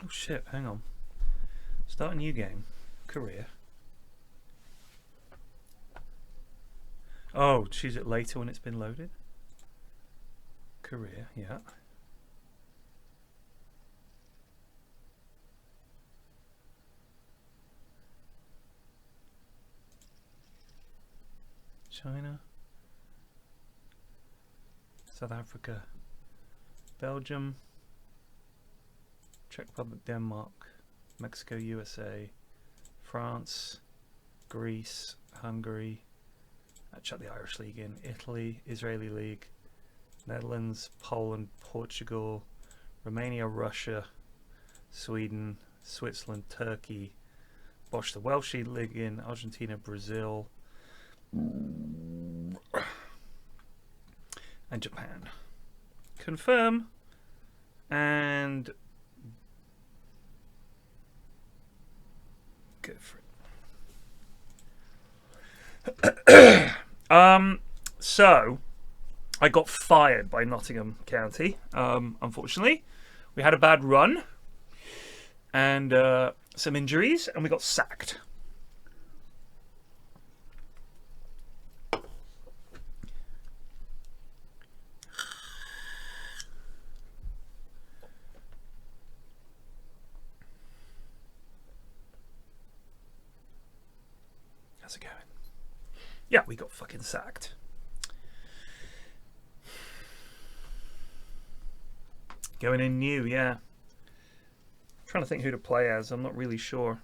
Oh shit, hang on. Start a new game. Career. Oh, choose it later when it's been loaded. Career, yeah. China. South Africa. Belgium. Czech Republic, Denmark. Mexico, USA. France. Greece. Hungary. Chuck the Irish League in. Italy. Israeli League. Netherlands. Poland. Portugal. Romania. Russia. Sweden. Switzerland. Turkey. Bosch the Welsh League in. Argentina. Brazil. And Japan. Confirm. And go for it. So I got fired by Nottingham County. Unfortunately, we had a bad run and some injuries, and we got sacked. How's it going? Yeah, we got fucking sacked. Going in new, yeah. I'm trying to think who to play as. I'm not really sure.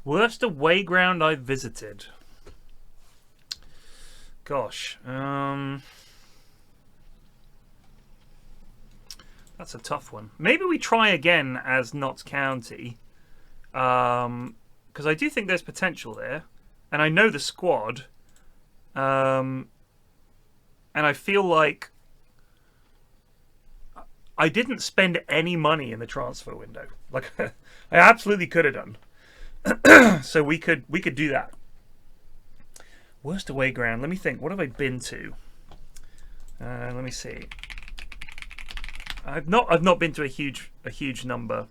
Worst away ground I've visited. Gosh, that's a tough one. Maybe we try again as Notts County, because I do think there's potential there, and I know the squad, and I feel like I didn't spend any money in the transfer window. Like I absolutely could have done. So we could do that. Worst away ground. Let me think. What have I been to? Let me see. I've not been to a huge number.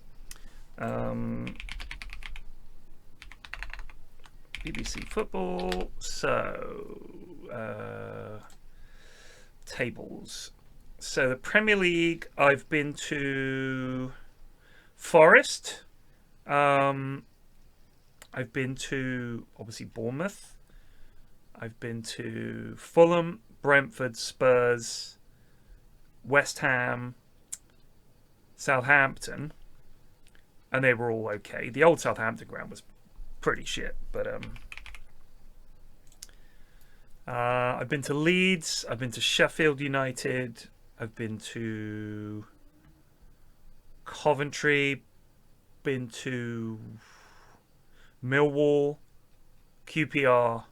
BBC Football. So tables. So the Premier League. I've been to Forest. I've been to obviously Bournemouth. I've been to Fulham, Brentford, Spurs, West Ham, Southampton, and they were all okay. The old Southampton ground was pretty shit, but I've been to Leeds, I've been to Sheffield United, I've been to Coventry, been to Millwall, QPR,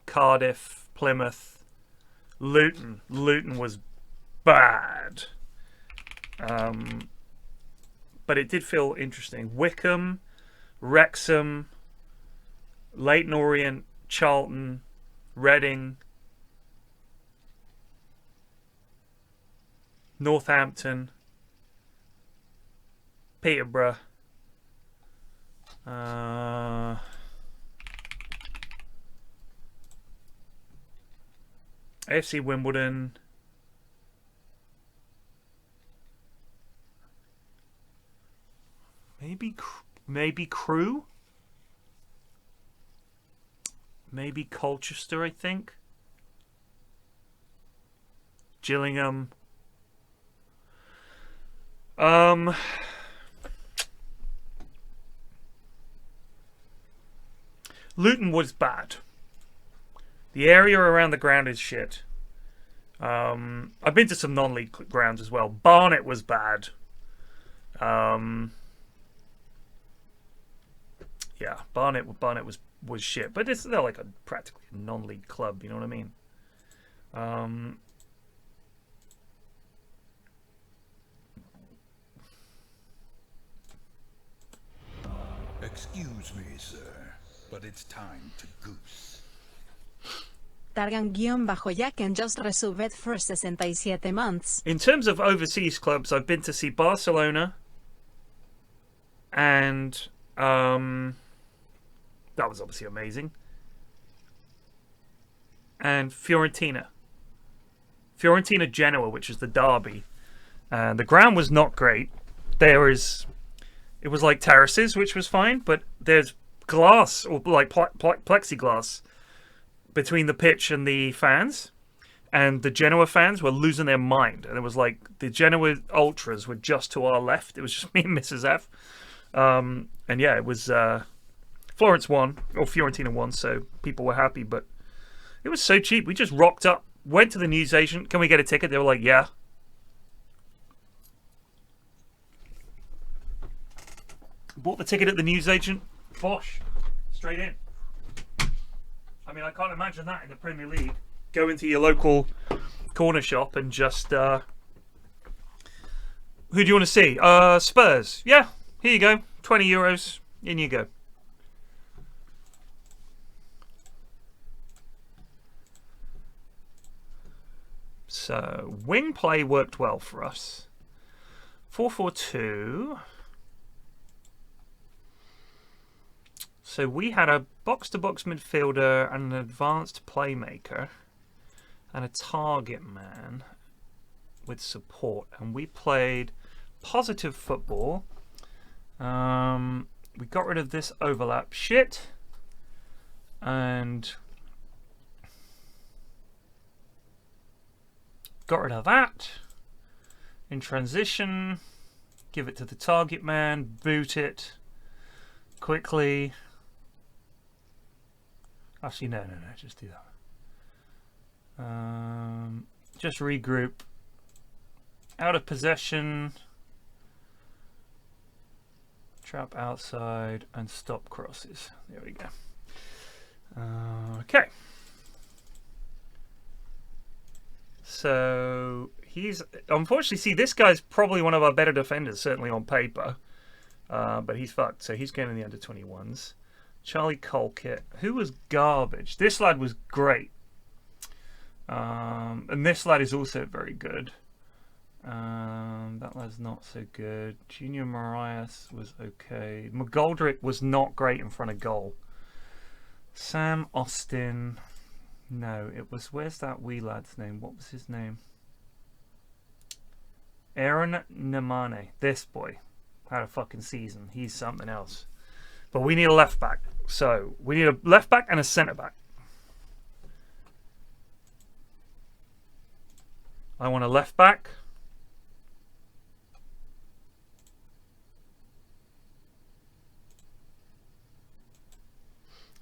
Cardiff, Plymouth, Luton. Luton was bad. But it did feel interesting. Wickham, Wrexham, Leyton Orient, Charlton, Reading, Northampton, Peterborough, AFC Wimbledon. Maybe Crewe. Maybe Colchester, I think. Gillingham. Luton was bad. The area around the ground is shit. I've been to some non-league grounds as well. Barnet was bad. Yeah, Barnet was shit, but they're like practically a non-league club. You know what I mean? Excuse me, sir, but it's time to goose. Targan-Jack and just resubbed for 67 months. In terms of overseas clubs, I've been to see Barcelona, and that was obviously amazing. And Fiorentina, Genoa, which is the derby. The ground was not great. It was like terraces, which was fine, but there's glass or like plexiglass between the pitch and the fans, and the Genoa fans were losing their mind. And it was like the Genoa ultras were just to our left. It was just me and Mrs. F. And yeah, it was Fiorentina won, so people were happy. But it was so cheap. We just rocked up, went to the newsagent. Can we get a ticket? They were like, yeah. Bought the ticket at the newsagent. Bosh. Straight in. I mean, I can't imagine that in the Premier League. Go into your local corner shop and just... who do you want to see? Spurs. Yeah, here you go. 20 euros. In you go. So, wing play worked well for us. 4-4-2... So we had a box-to-box midfielder and an advanced playmaker and a target man with support. And we played positive football. We got rid of this overlap shit. And got rid of that. In transition, give it to the target man, boot it quickly. Actually, no, just do that. Just regroup. Out of possession. Trap outside and stop crosses. There we go. Okay. So he's unfortunately, see, this guy's probably one of our better defenders, certainly on paper. But he's fucked. So he's going in the under 21s. Charlie Colkett, who was garbage. This lad was great. And this lad is also very good. That lad's not so good. Junior Marias was okay. McGoldrick was not great in front of goal. Sam Austin. No, it was... Where's that wee lad's name? What was his name? Aaron Nemane. This boy had a fucking season. He's something else. But we need a left back. So we need a left back and a centre back. I want a left back.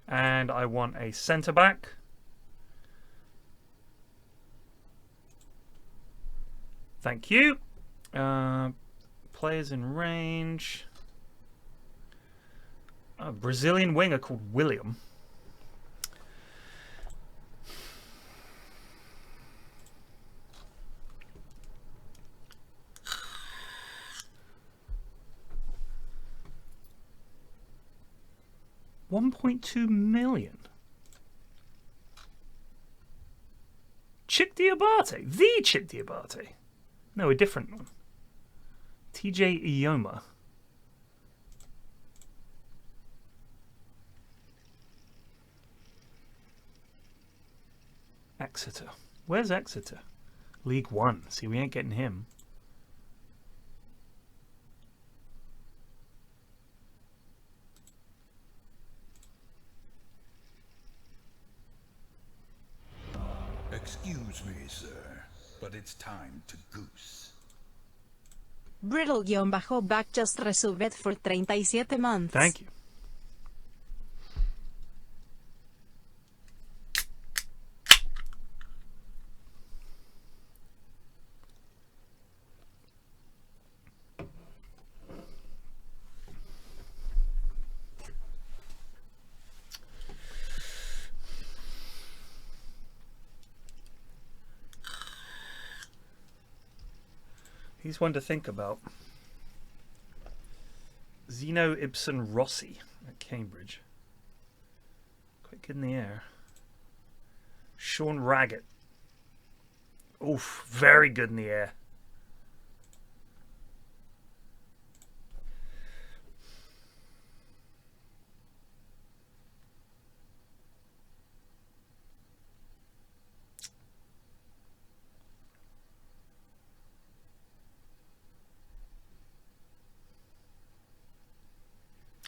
And I want a centre back. Thank you. Players in range. A Brazilian winger called William. $1.2 million. Chip Diabate. The Chip Diabate. No, a different one. TJ Ioma. Exeter. Where's Exeter? League One. See, we ain't getting him. Excuse me, sir, but it's time to goose. Brittle-back just resubbed for 37 months. Thank you. He's one to think about. Zeno Ibsen Rossi at Cambridge. Quite good in the air. Sean Raggett. Oof, very good in the air.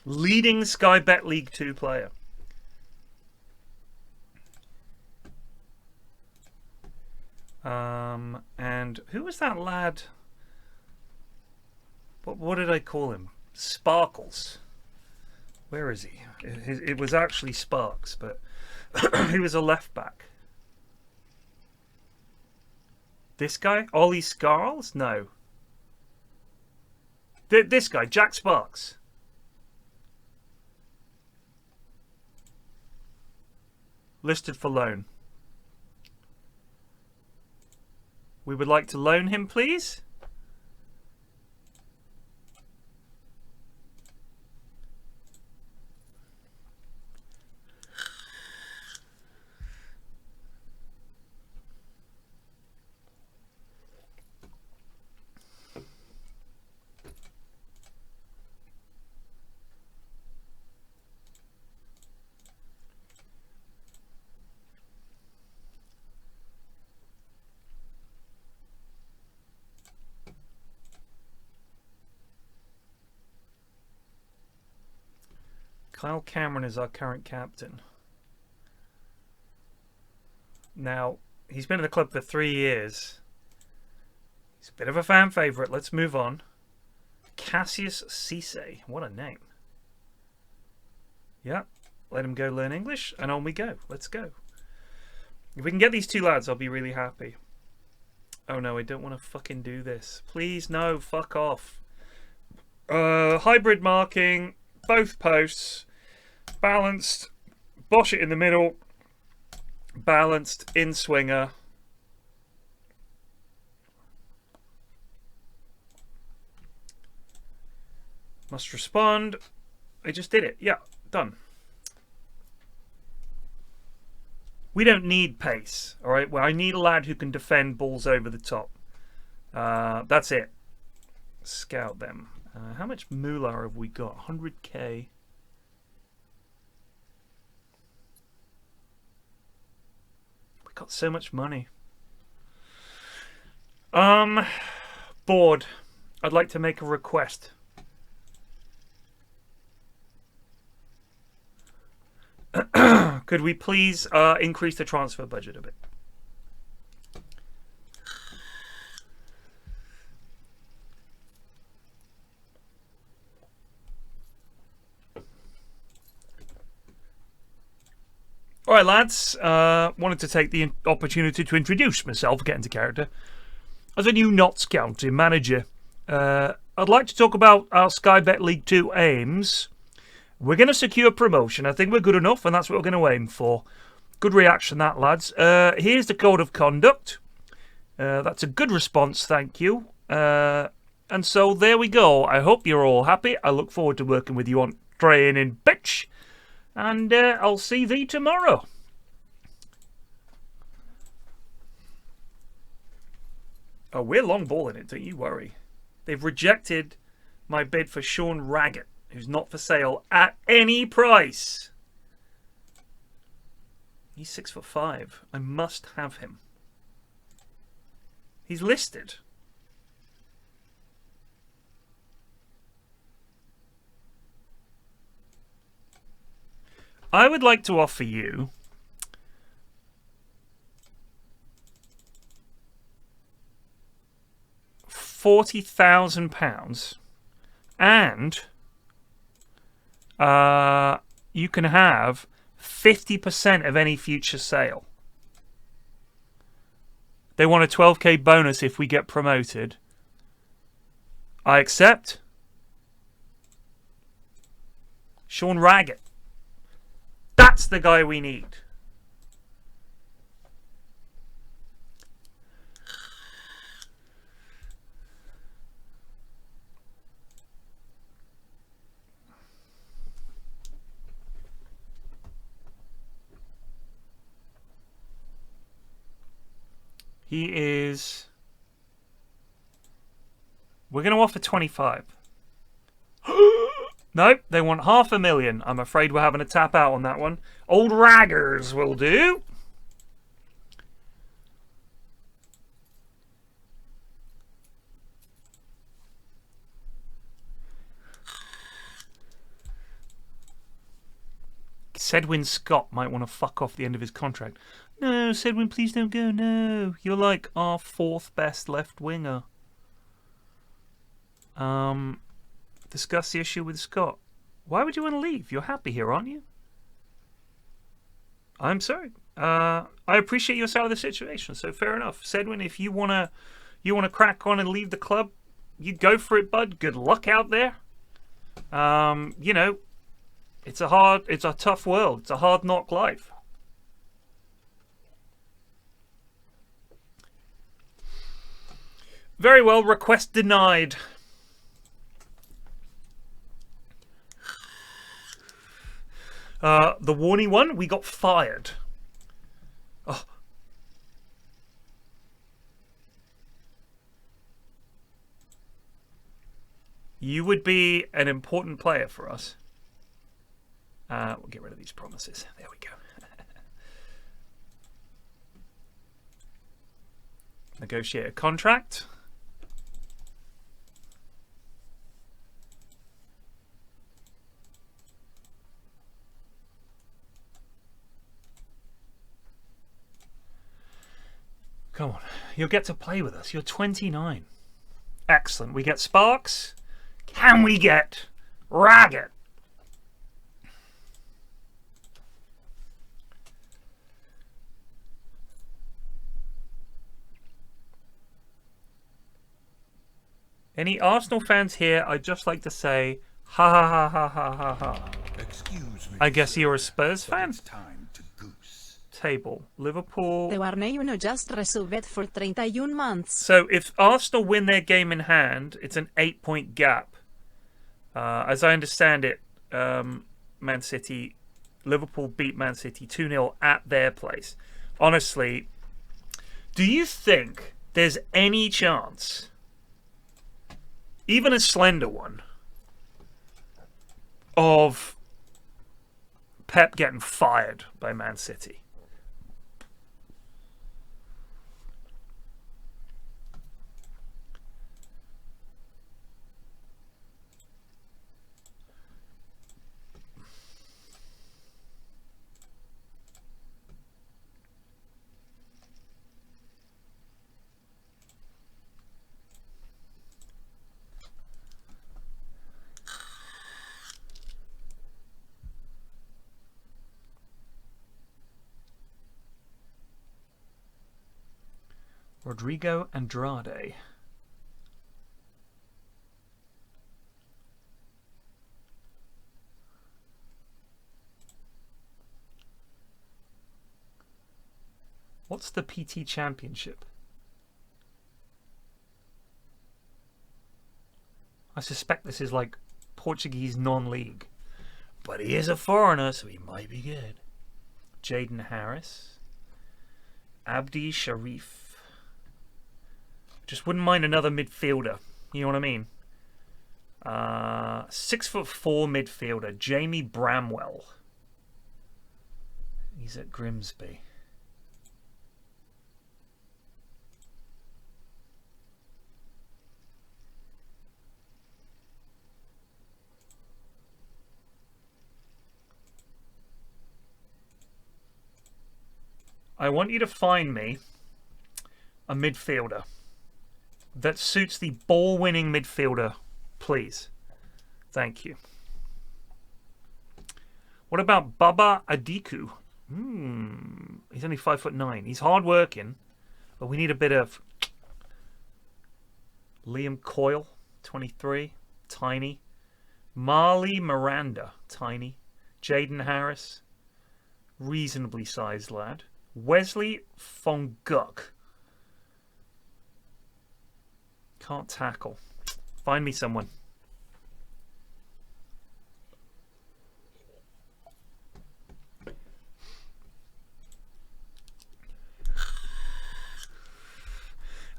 Leading Sky Bet League 2 player. And who was that lad? What did I call him? Sparkles. Where is he? It was actually Sparks, but he was a left back. This guy? Ollie Scarles? No. This guy, Jack Sparks. Listed for loan. We would like to loan him, please. Kyle Cameron is our current captain. Now, he's been in the club for 3 years. He's a bit of a fan favourite. Let's move on. Cassius Cisse. What a name. Yeah, let him go learn English, and on we go. Let's go. If we can get these two lads, I'll be really happy. Oh no, I don't want to fucking do this. Please, no, fuck off. Hybrid marking, both posts. Balanced, Bosch it in the middle, balanced, in swinger. Must respond. I just did it. Yeah, done. We don't need pace, all right? Well, I need a lad who can defend balls over the top. That's it. Scout them. How much moolah have we got? 100k. Got so much money. Board. I'd like to make a request. Could we please increase the transfer budget a bit? All right, lads. Wanted to take the opportunity to introduce myself, get into character. As a new Notts County manager, I'd like to talk about our Sky Bet League 2 aims. We're going to secure promotion. I think we're good enough, and that's what we're going to aim for. Good reaction, that, lads. Here's the code of conduct. That's a good response, thank you. And so there we go. I hope you're all happy. I look forward to working with you on training, bitch. And I'll see thee tomorrow. Oh, we're long balling it, don't you worry. They've rejected my bid for Sean Raggett, who's not for sale at any price. He's 6'5". I must have him. He's listed. I would like to offer you £40,000 and you can have 50% of any future sale. They want a 12k bonus if we get promoted. I accept. Sean Raggett. That's the guy we need. He is... We're going to offer 25. Nope, they want 500,000. I'm afraid we're having to tap out on that one. Old Raggers will do. Sedwin Scott might want to fuck off the end of his contract. No, Sedwin, please don't go. No, you're like our 4th best left winger. Discuss the issue with Scott. Why would you want to leave? You're happy here, aren't you? I'm sorry. I appreciate your side of the situation, so fair enough. Sedwin, if you wanna crack on and leave the club, you go for it, bud. Good luck out there. You know, it's a tough world. It's a hard knock life. Very well, request denied. The Warney one, we got fired. Oh. You would be an important player for us. We'll get rid of these promises. There we go. Negotiate a contract. Come on, you'll get to play with us. You're 29. Excellent. We get Sparks. Can we get Raggett? Any Arsenal fans here? I'd just like to say, ha ha ha ha ha ha ha. Excuse me. I guess you're a Spurs fan? It's time to goose. Table. Liverpool. The Warner just resolved for 31 months. So if Arsenal win their game in hand, it's an 8-point gap. As I understand it, Man City, Liverpool beat Man City 2-0 at their place. Honestly, do you think there's any chance, even a slender one, of Pep getting fired by Man City? Rodrigo Andrade. What's the PT Championship? I suspect this is like Portuguese non-league. But he is a foreigner, so he might be good. Jaden Harris. Abdi Sharif. Just wouldn't mind another midfielder. You know what I mean? 6'4" midfielder. Jamie Bramwell. He's at Grimsby. I want you to find me a midfielder that suits the ball-winning midfielder, please. Thank you. What about Baba Adiku? He's only 5'9". He's hard-working, but we need a bit of Liam Coyle, 23, tiny. Marley Miranda, tiny. Jaden Harris, reasonably sized lad. Wesley Fonguk. Can't tackle. Find me someone.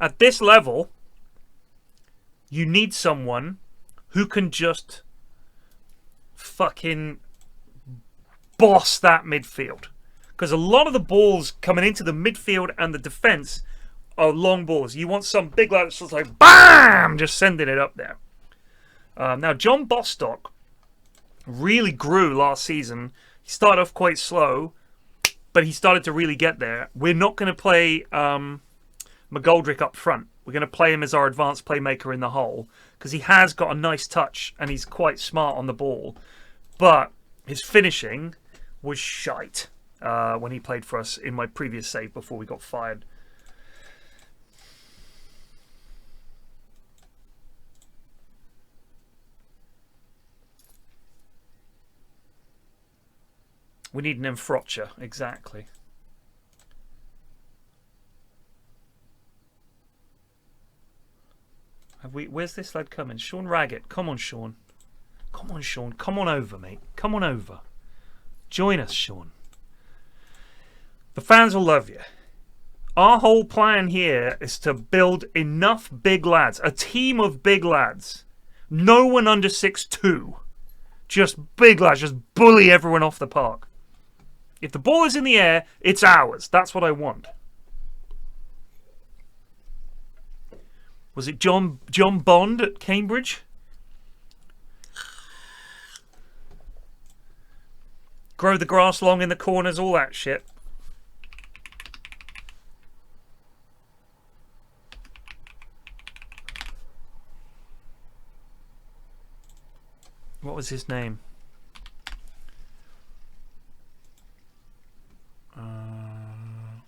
At this level, you need someone who can just fucking boss that midfield. Because a lot of the balls coming into the midfield and the defense are long balls. You want some big lad that's just like, BAM! Just sending it up there. Now, John Bostock really grew last season. He started off quite slow, but he started to really get there. We're not going to play McGoldrick up front. We're going to play him as our advanced playmaker in the hole because he has got a nice touch and he's quite smart on the ball. But his finishing was shite when he played for us in my previous save before we got fired. We need an Enfrocha, exactly. Where's this lad coming? Sean Raggett. Come on, Sean. Come on, Sean. Come on over, mate. Come on over. Join us, Sean. The fans will love you. Our whole plan here is to build enough big lads. A team of big lads. No one under 6'2". Just big lads. Just bully everyone off the park. If the ball is in the air, it's ours. That's what I want. Was it John Bond at Cambridge? Grow the grass long in the corners, all that shit. What was his name?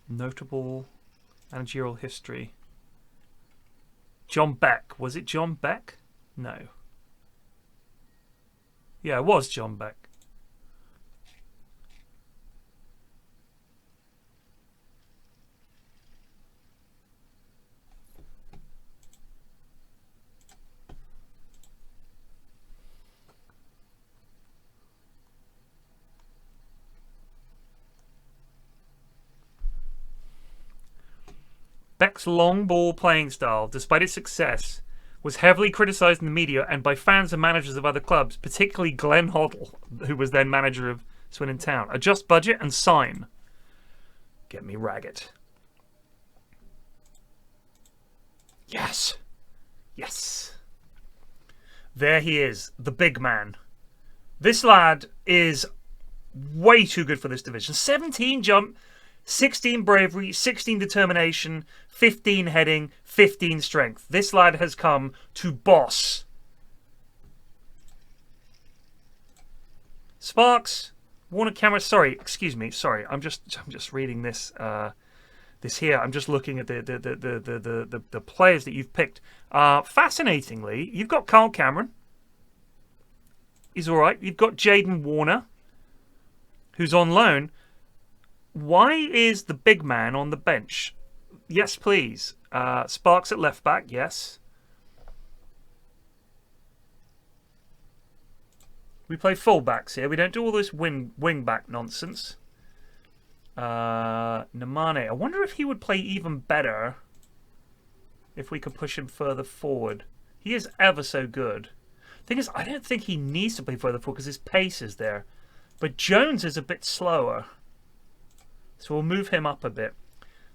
Notable managerial history. John Beck. Was it John Beck? No. Yeah, it was John Beck. Beck's long ball playing style, despite its success, was heavily criticised in the media and by fans and managers of other clubs, particularly Glenn Hoddle, who was then manager of Swindon Town. Adjust budget and sign. Get me Raggett. Yes. Yes. There he is, the big man. This lad is way too good for this division. 17 jump, 16 bravery, 16 determination, 15 heading, 15 strength. This lad has come to boss. Sparks, Warner camera. Sorry, excuse me. Sorry, I'm just reading this. This here. I'm just looking at the players that you've picked. Fascinatingly, you've got Carl Cameron. He's all right. You've got Jaden Warner, who's on loan. Why is the big man on the bench? Yes, please. Sparks at left back, yes. We play full-backs here. We don't do all this wing-back nonsense. Namane. I wonder if he would play even better if we could push him further forward. He is ever so good. Thing is, I don't think he needs to play further forward because his pace is there. But Jones is a bit slower. So we'll move him up a bit.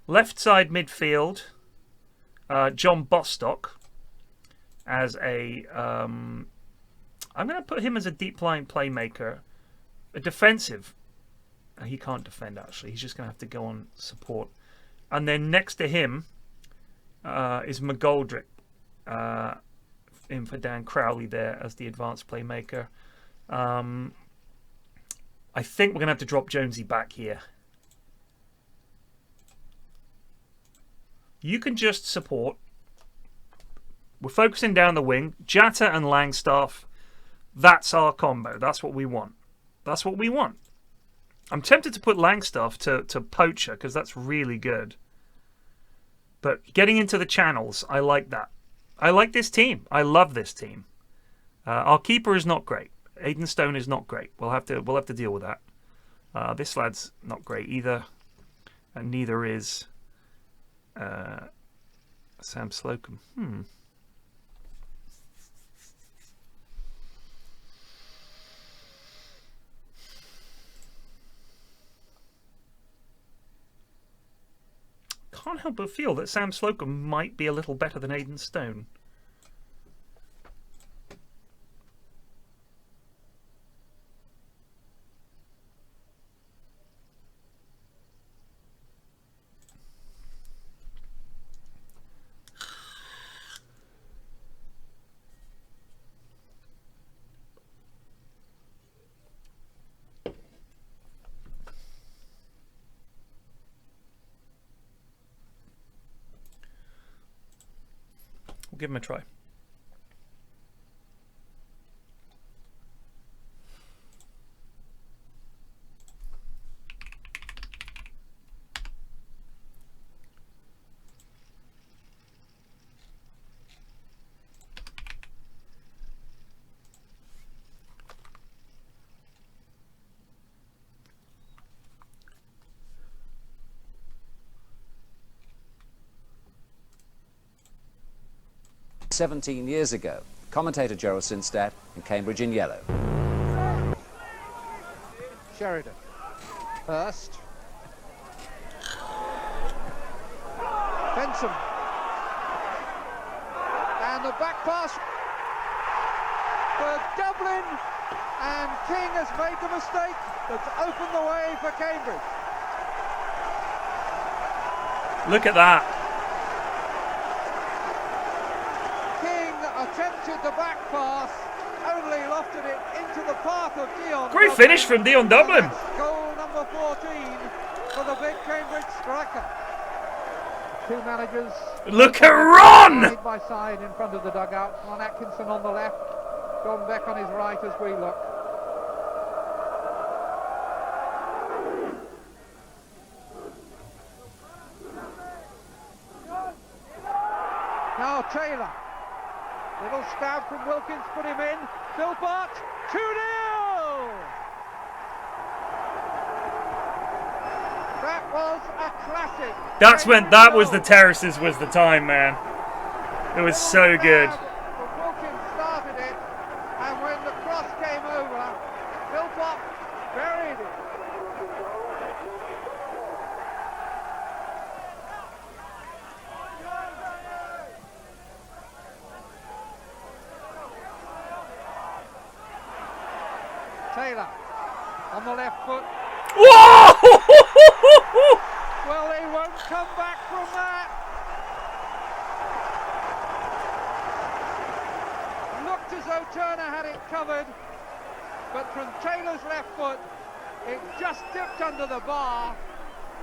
Left side midfield, John Bostock as a... I'm going to put him as a deep line playmaker. A defensive. He can't defend, actually. He's just going to have to go on support. And then next to him is McGoldrick, in for Dan Crowley there as the advanced playmaker. I think we're going to have to drop Jonesy back here. You can just support. We're focusing down the wing. Jatta and Langstaff, that's our combo. That's what we want. That's what we want. I'm tempted to put Langstaff to Poacher because that's really good. But getting into the channels, I like that. I like this team. I love this team. Our keeper is not great. Aiden Stone is not great. We'll have to deal with that. This lad's not great either, and neither is Sam Slocum. Can't help but feel that Sam Slocum might be a little better than Aiden Stone. We'll give him a try. "17 years ago." Commentator Gerald Sinstadt in Cambridge in yellow. Sheridan. Hurst. Benson. And the back pass for Dublin. And King has made the mistake that's opened the way for Cambridge. Look at that. Attempted the back pass, only lofted it into the path of Dion. Great finish from Dion Dublin. Goal number 14 for the big Cambridge striker. Two managers. Look at Ron! Side by side in front of the dugout. Ron Atkinson on the left, John Beck on his right as we look. Now Taylor. Little stab from Wilkins, put him in. Philpott, 2-0! That was a classic. That was the terraces was the time, man. It was so good. Wilkins started it, and when the cross came over, Philpott buried it. Taylor on the left foot. Whoa! Well, he won't come back from that. Looked as though Turner had it covered, but from Taylor's left foot, it just dipped under the bar,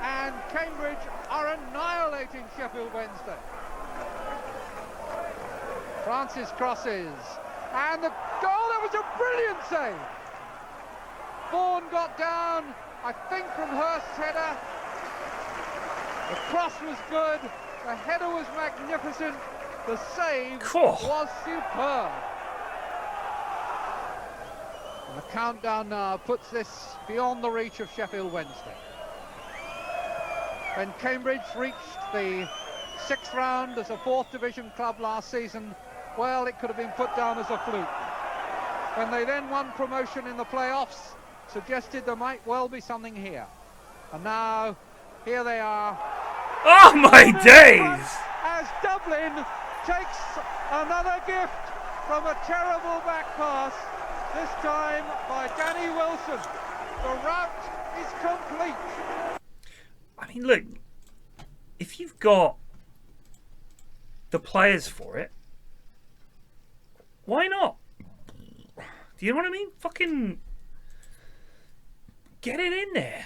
and Cambridge are annihilating Sheffield Wednesday. Francis crosses, and the goal, that was a brilliant save. Vaughan got down, I think from Hurst's header. The cross was good, the header was magnificent, the save was superb. And the countdown now puts this beyond the reach of Sheffield Wednesday. When Cambridge reached the 6th round as a 4th division club last season, well, it could have been put down as a fluke. When they then won promotion in the playoffs, suggested there might well be something here. And now, here they are. Oh my days! As Dublin takes another gift from a terrible back pass, this time by Danny Wilson. The route is complete. I mean, look, if you've got the players for it, why not? Do you know what I mean? Fucking get it in there.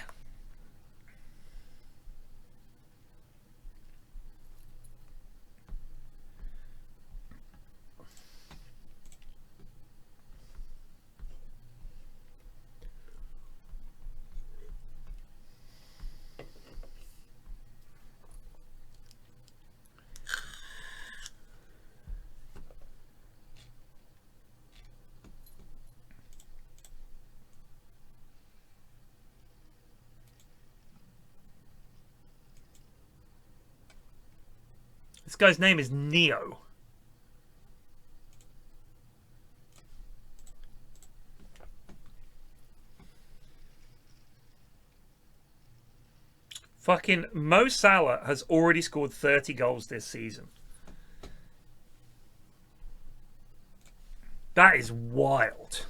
This guy's name is Neo. Fucking Mo Salah has already scored 30 goals this season. That is wild.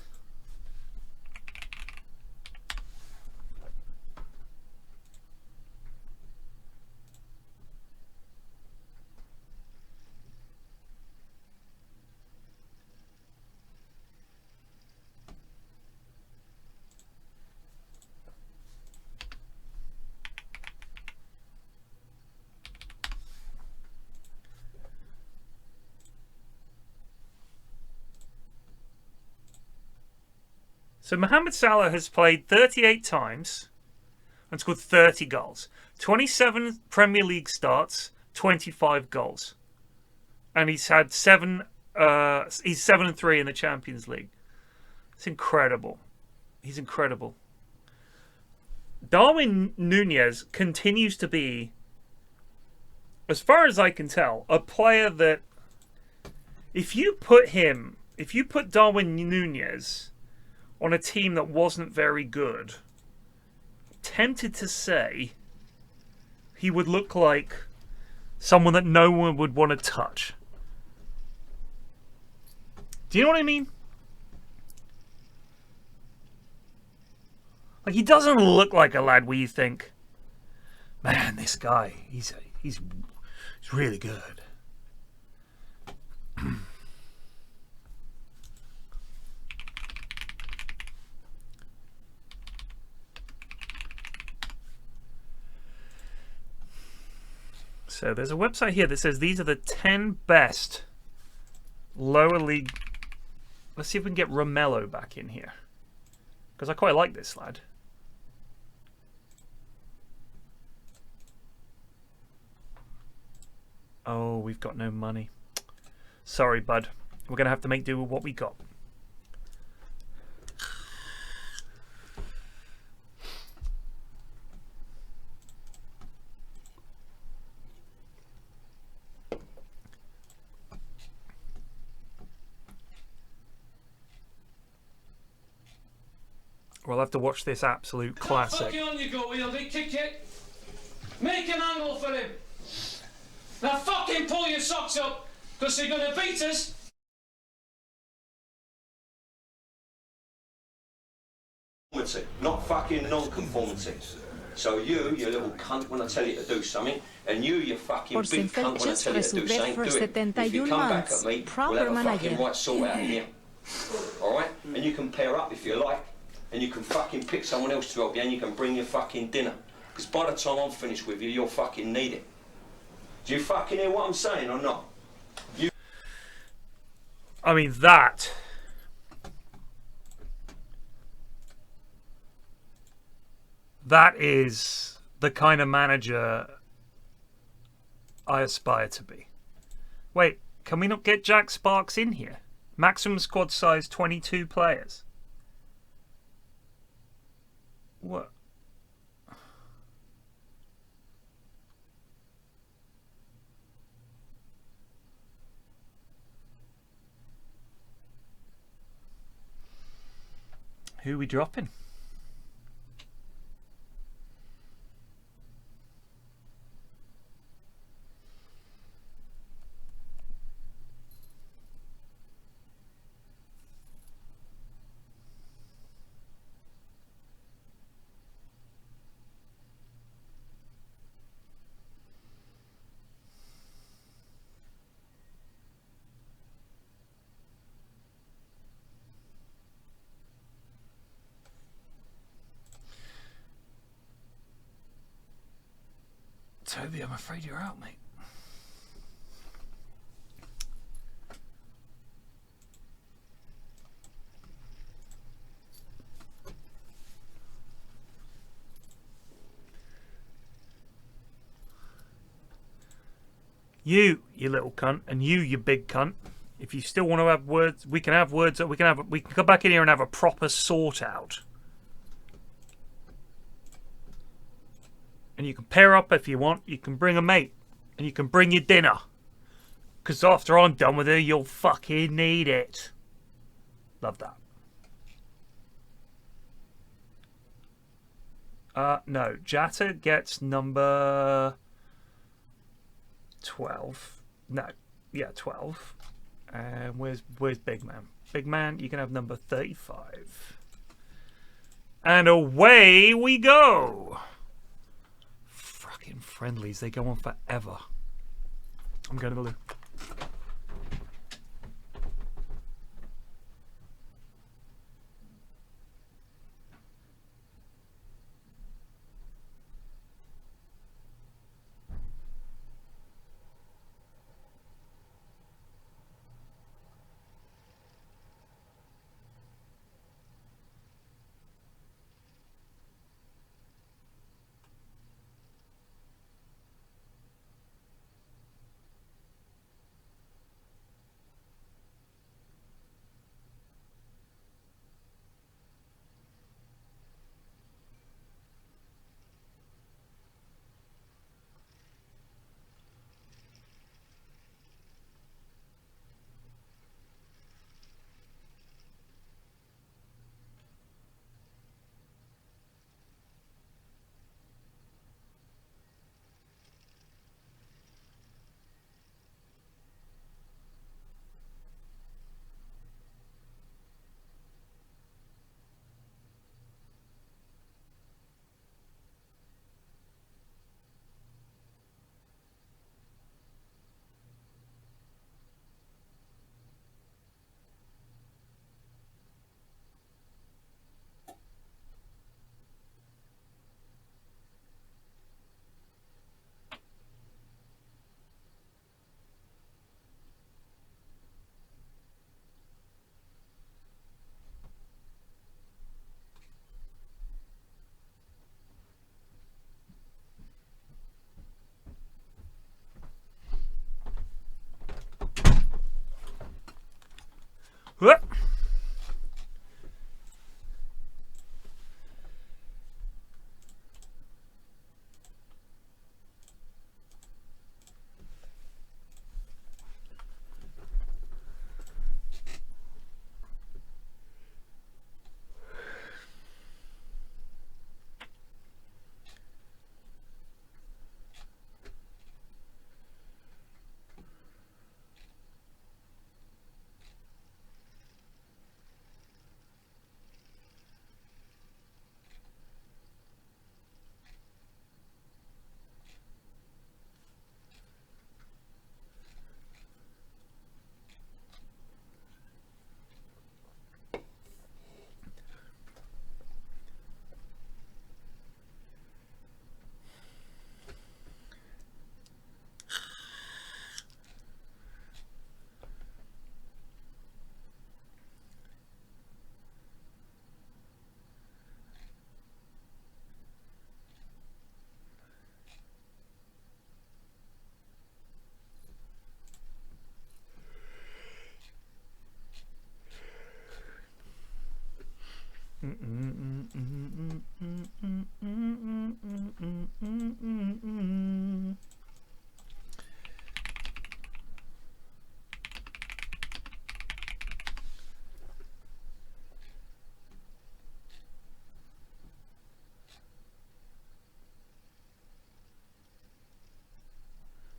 So Mohamed Salah has played 38 times and scored 30 goals. 27 Premier League starts, 25 goals. And he's had he's 7-3 in the Champions League. It's incredible. He's incredible. Darwin Nunez continues to be, as far as I can tell, a player that if you put Darwin Nunez on a team that wasn't very good, tempted to say he would look like someone that no one would want to touch. Do you know what I mean? Like, he doesn't look like a lad where you think, man, this guy, he's really good. So there's a website here that says these are the 10 best lower league. Let's see if we can get Romello back in here, because I quite like this lad. Oh, we've got no money. Sorry, bud. We're going to have to make do with what we got. We'll have to watch this absolute classic. Fucking on you go, Wheeler, kick it. Make an angle for him. Now fucking pull your socks up, because they're going to beat us. Not fucking non-conformity. So you little cunt, when I tell you to do something, and you fucking big cunt, when I tell you to do something, do it. If you come back at me, we'll have a fucking right sort out here. Alright? And you can pair up if you like. And you can fucking pick someone else to help you, and you can bring your fucking dinner. Because by the time I'm finished with you, you'll fucking need it. Do you fucking hear what I'm saying or not? I mean, that is the kind of manager I aspire to be. Wait, can we not get Jack Sparks in here? Maximum squad size 22 players. What? Who are we dropping? Toby, I'm afraid you're out, mate. You little cunt, and you big cunt. If you still want to have words, we can have words. We can come back in here and have a proper sort out. And you can pair up if you want. You can bring a mate, and you can bring your dinner. Because after I'm done with her, you'll fucking need it. Love that. No, Jatta gets number 12. No, yeah, 12. And where's Big Man? Big Man, you can have number 35. And away we go. Fucking friendlies, they go on forever. I'm going to the loo. What?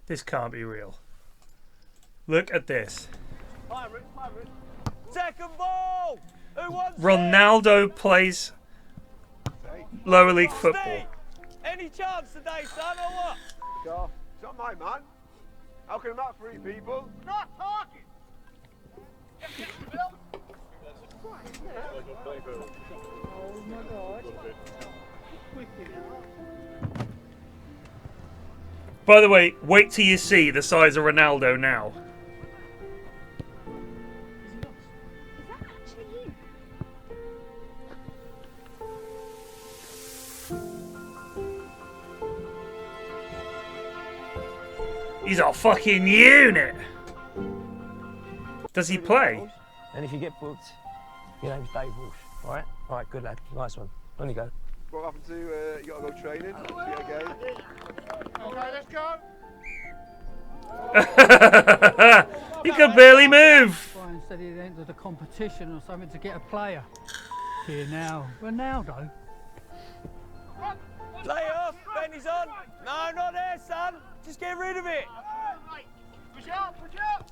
This can't be real. Look at this. Second ball! Who wants Ronaldo plays lower league football. Steve, any chance today, son, or what? Sure. It's not my man. How can I mark 3 people? Not talking! Oh my god. By the way, wait till you see the size of Ronaldo now. He's a fucking unit. Does he play? And if you get booked, your name's Dave Walsh. All right? All right, good lad. Nice one. On you go. What happened to you got to go training? See you again. Okay, let's go. He could barely move. Brian said he'd entered a competition or something to get a player. Here now, Ronaldo. Lay off, Benny's on. No, not there, son. Just get rid of it. Push out, push out.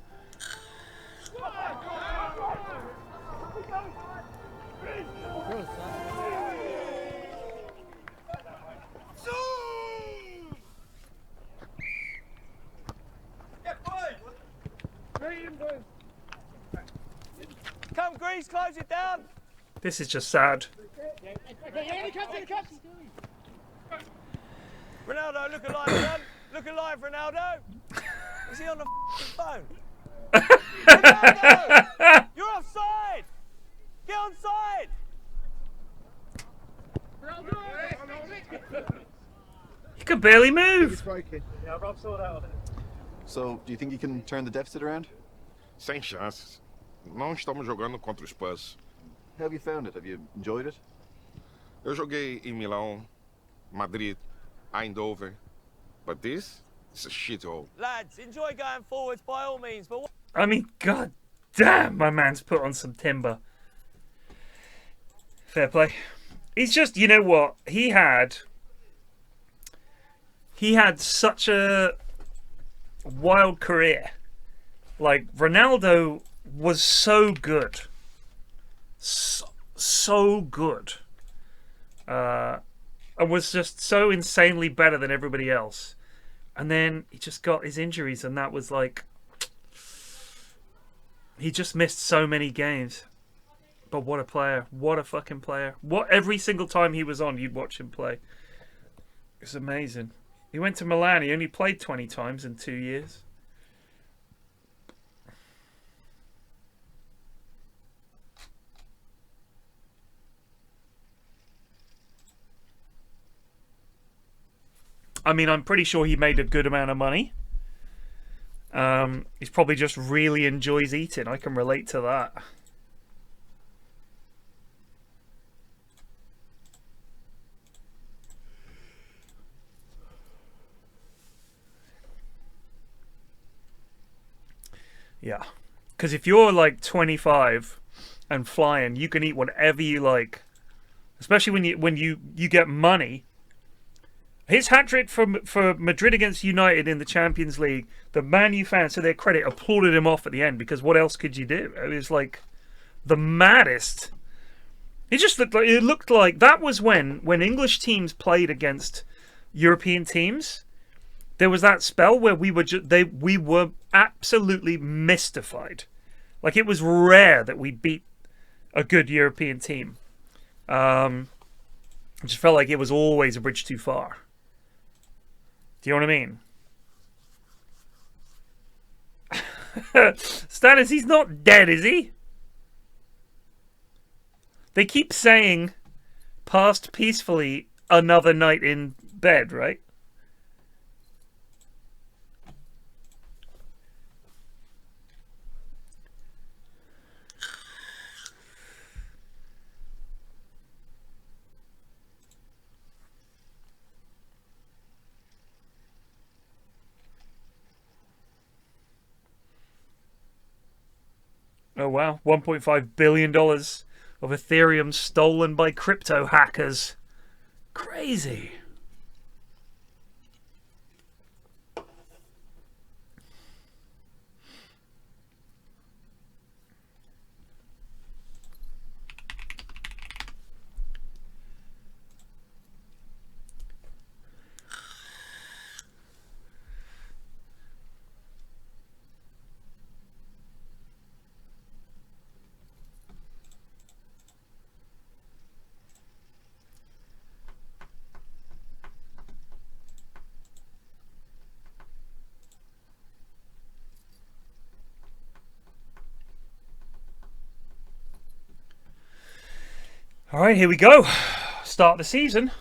Come, Grease, close it down. This is just sad. Ronaldo, look alive, son. Look alive, Ronaldo. Is he on the phone? Ronaldo! You're offside! Get onside! He could barely move. So, do you think you can turn the deficit around? Sem chances. Não estamos jogando contra os Spurs. How have you found it? Have you enjoyed it? Eu joguei em Milão, Madrid, Eindhoven, but this is a shithole. Lads, enjoy going forwards by all means, but... I mean, god damn, my man's put on some timber. Fair play. He's just, you know what? He had such a wild career. Like, Ronaldo was so good. So good. And was just so insanely better than everybody else. And then he just got his injuries, and that was like... He just missed so many games. But what a player. What a fucking player. Every single time he was on, you'd watch him play. It's amazing. He went to Milan. He only played 20 times in 2 years. I mean, I'm pretty sure he made a good amount of money. He's probably just really enjoys eating. I can relate to that. Yeah. Because if you're like 25 and flying, you can eat whatever you like. Especially when you get money. His hat-trick for Madrid against United in the Champions League, the Man U fans, to their credit, applauded him off at the end, because what else could you do? It was like the maddest. It looked like that was when English teams played against European teams. There was that spell where we were absolutely mystified. Like, it was rare that we beat a good European team. It just felt like it was always a bridge too far. Do you know what I mean? Stannis, he's not dead, is he? They keep saying passed peacefully another night in bed, right? Oh wow, $1.5 billion of Ethereum stolen by crypto hackers. Crazy. All right, here we go. Start the season.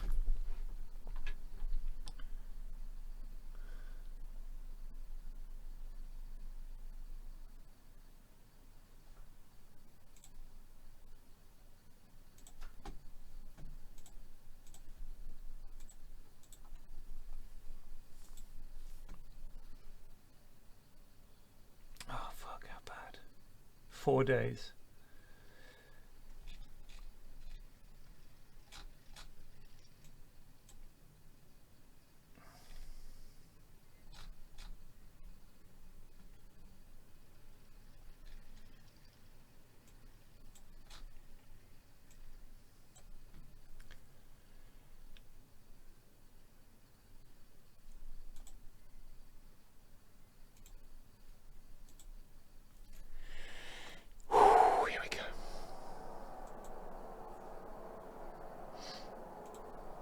Oh, fuck, how bad. 4 days. Here we go.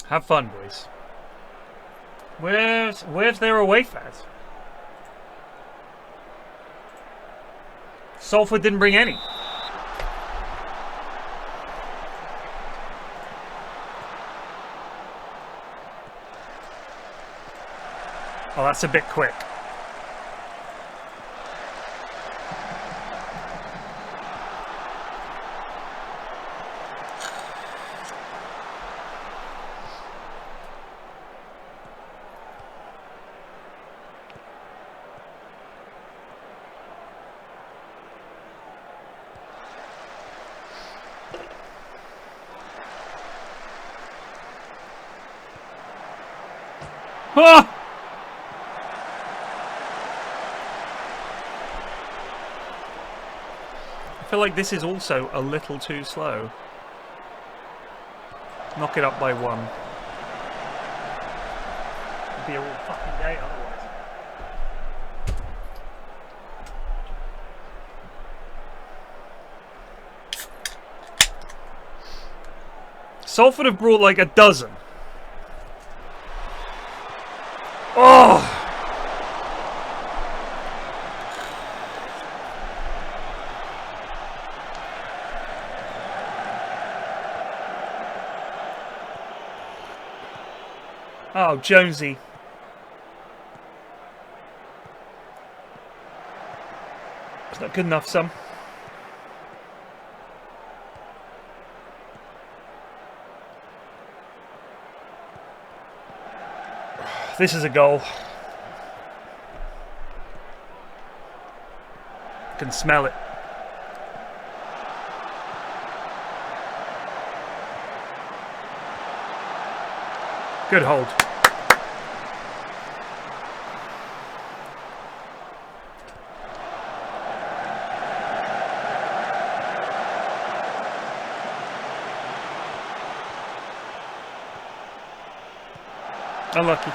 Have fun, boys. Where's their away fans? Salford didn't bring any. Oh, that's a bit quick. Ah! I feel like this is also a little too slow. Knock it up by 1. It'd be a all fucking day otherwise. Salford have brought like a dozen. Oh! Oh, Jonesy. It's not good enough, son. This is a goal. I can smell it. Good hold. Unlucky.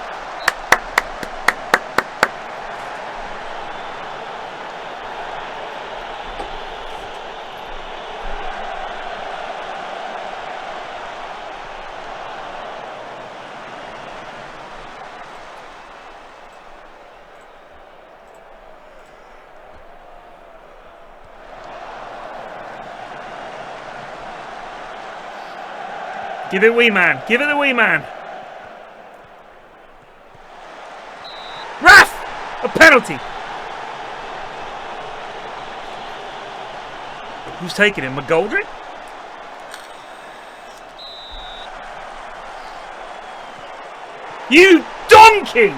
Give it wee man. Give it the wee man. Ref! A penalty. Who's taking it? McGoldrick? You donkey!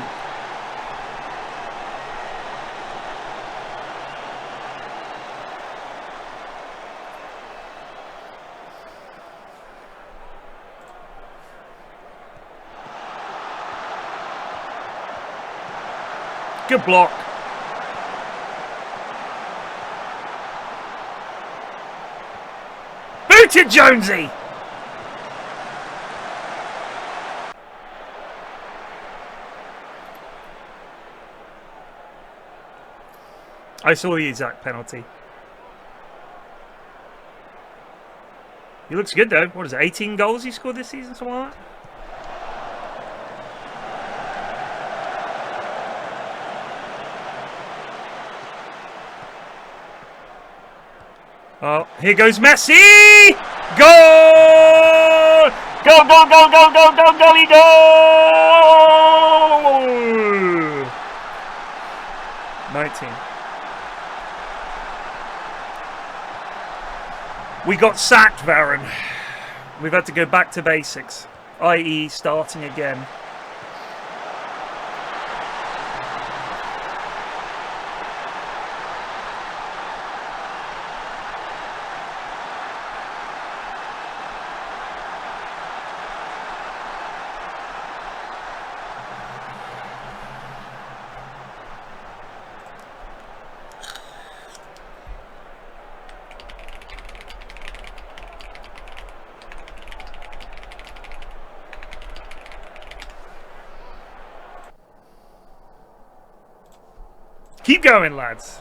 Good block. Boot it, Jonesy! I saw the exact penalty. He looks good though. What is it, 18 goals he scored this season? Something like that? Oh, here goes Messi! Goal! Go, go, go, go, go, go, go, go! 19. We got sacked, Varron. We've had to go back to basics, i.e. starting again. Keep going, lads.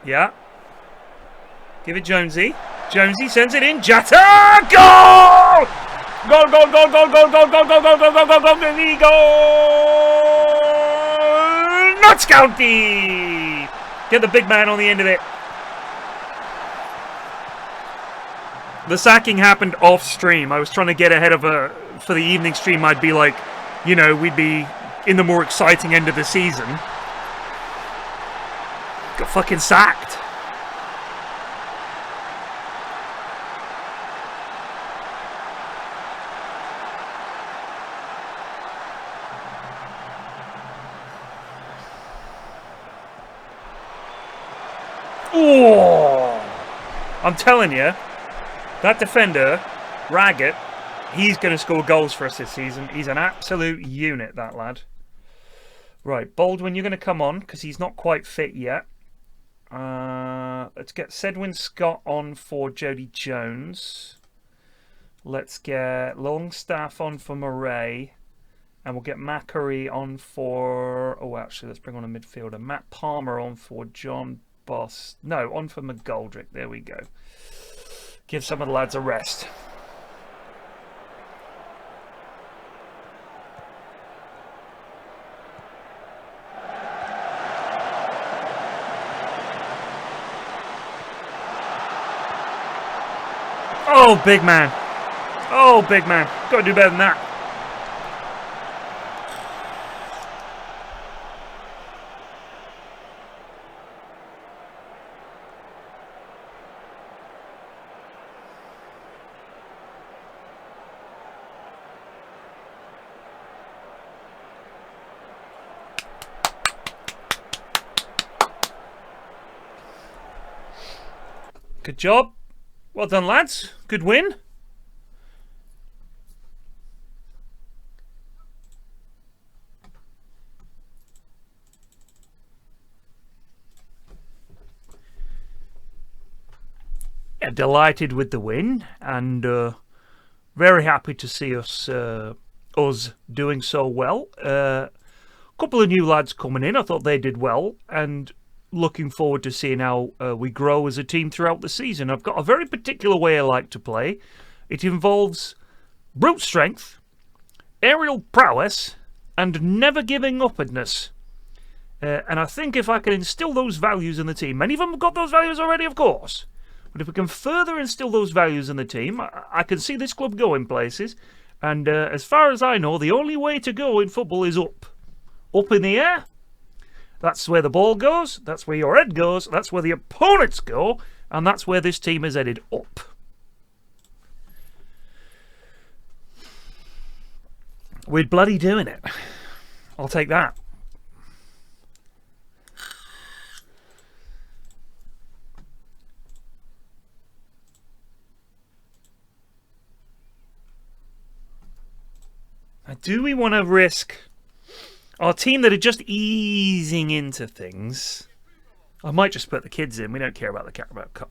Yeah. Give it Jonesy. Jonesy sends it in. Jatta! Goal! Goal, goal, goal, goal, goal, goal, goal, goal, goal, goal, goal, goal, goal, goal, goal! Notts County! Get the big man on the end of it. The sacking happened off stream. I was trying to get ahead of for the evening stream. I'd be like, you know, we'd be in the more exciting end of the season. Got fucking sacked. Oh, I'm telling you, that defender, Raggett, he's going to score goals for us this season. He's an absolute unit, that lad. Right, Baldwin, you're going to come on because he's not quite fit yet. Let's get Sedwin Scott on for Jody Jones. Let's get Longstaff on for Murray. And we'll get Macquarie on for... Oh, actually, let's bring on a midfielder. Matt Palmer on for John Boss. No, on for McGoldrick. There we go. Give some of the lads a rest. Oh, big man. Oh, big man. Got to do better than that. Good job. Well done, lads. Good win. Yeah, delighted with the win and very happy to see us doing so well. A couple of new lads coming in. I thought they did well and looking forward to seeing how we grow as a team throughout the season. I've got a very particular way I like to play. It involves brute strength, aerial prowess, and never giving upness. And I think if I can instill those values in the team, many of them have got those values already, of course, but if we can further instill those values in the team, I can see this club going places. And as far as I know, the only way to go in football is up. Up in the air. That's where the ball goes, that's where your head goes, that's where the opponents go, and that's where this team is headed up. We're bloody doing it. I'll take that. Now, do we want to risk... Our team that are just easing into things. I might just put the kids in. We don't care about the Carabao Cup.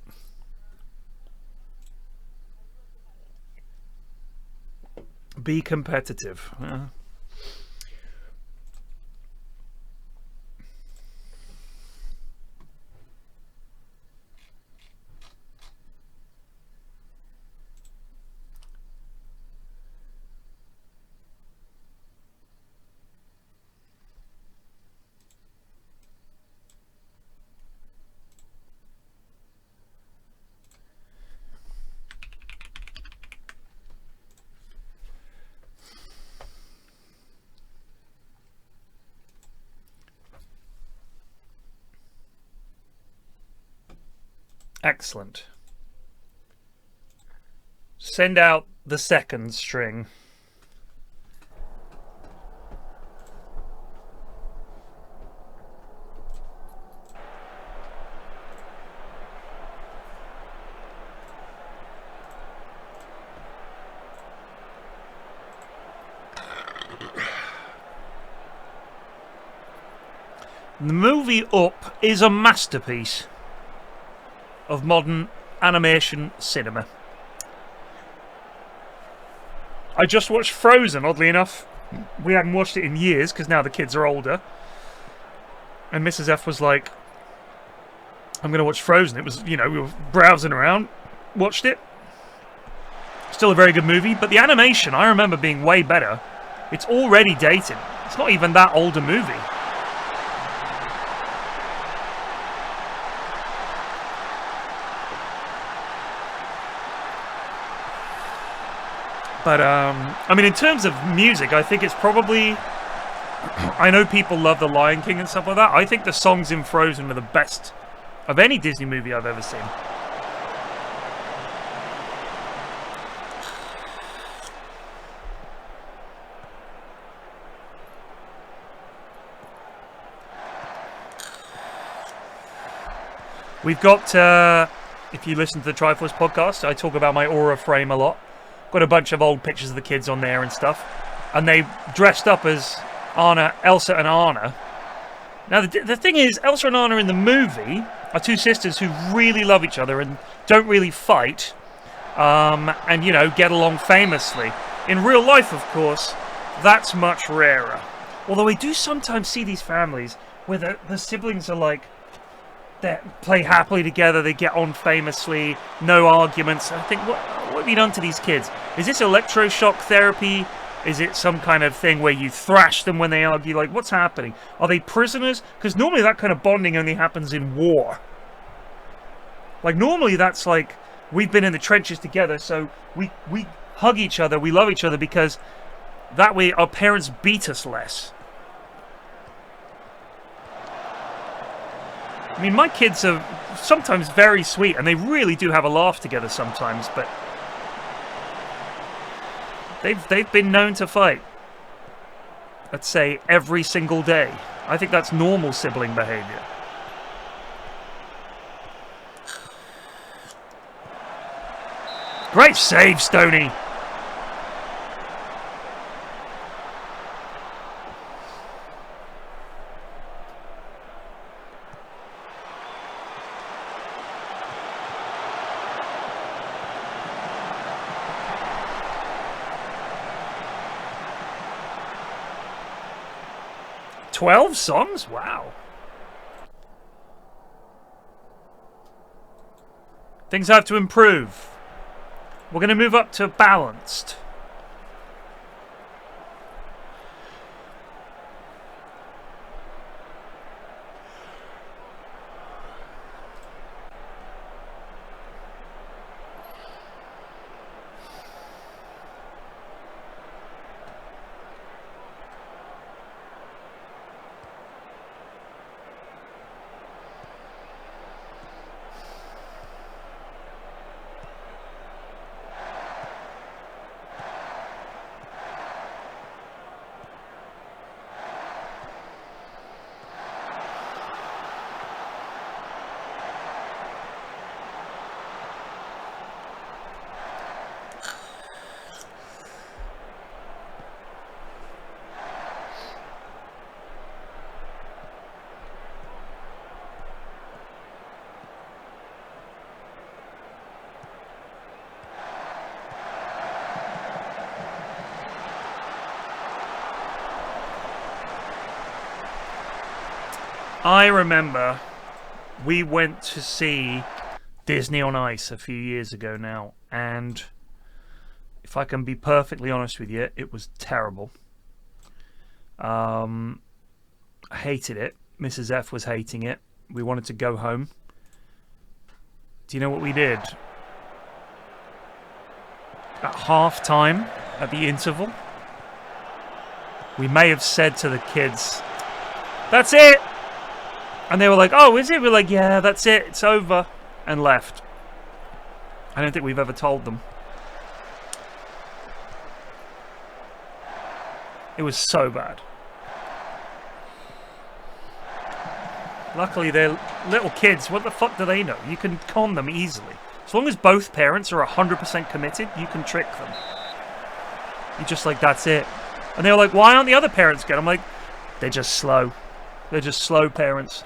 Be competitive. Excellent. Send out the second string. The movie Up is a masterpiece of modern animation cinema. I just watched Frozen, oddly enough. We hadn't watched it in years because now the kids are older. And Mrs. F was like, I'm going to watch Frozen. It was, you know, we were browsing around, watched it. Still a very good movie, but the animation I remember being way better. It's already dated. It's not even that old a movie. But, I mean, in terms of music, I think it's probably... I know people love The Lion King and stuff like that. I think the songs in Frozen are the best of any Disney movie I've ever seen. We've got, if you listen to the Triforce podcast, I talk about my Aura frame a lot. Got a bunch of old pictures of the kids on there and stuff. And they dressed up as Anna, Elsa and Anna. Now, the thing is, Elsa and Anna in the movie are two sisters who really love each other and don't really fight. And, you know, get along famously. In real life, of course, that's much rarer. Although I do sometimes see these families where the siblings are like, they play happily together, they get on famously, no arguments. I think, what have you done to these kids? Is this electroshock therapy? Is it some kind of thing where you thrash them when they argue? Like, what's happening? Are they prisoners? Because normally that kind of bonding only happens in war. Like, normally that's like, we've been in the trenches together, so we hug each other, we love each other, because that way our parents beat us less. I mean, my kids are sometimes very sweet, and they really do have a laugh together sometimes, but they've been known to fight. Let's say every single day. I think that's normal sibling behavior. Great save, Stoney! "12 songs? Wow. Things have to improve. We're going to move up to balanced. I remember we went to see Disney on Ice a few years ago now, and if I can be perfectly honest with you, it was terrible. I hated it. Mrs. F was hating it. We wanted to go home. Do you know what we did? At half time, at the interval, we may have said to the kids, "That's it!" And they were like, "Oh, is it?" We're like, "Yeah, that's it. It's over." and left. I don't think we've ever told them. It was so bad. Luckily, they're little kids. What the fuck do they know? You can con them easily. As long as both parents are 100% committed, you can trick them. You're just like, that's it. And they were like, why aren't the other parents good? I'm like, they're just slow. They're just slow parents.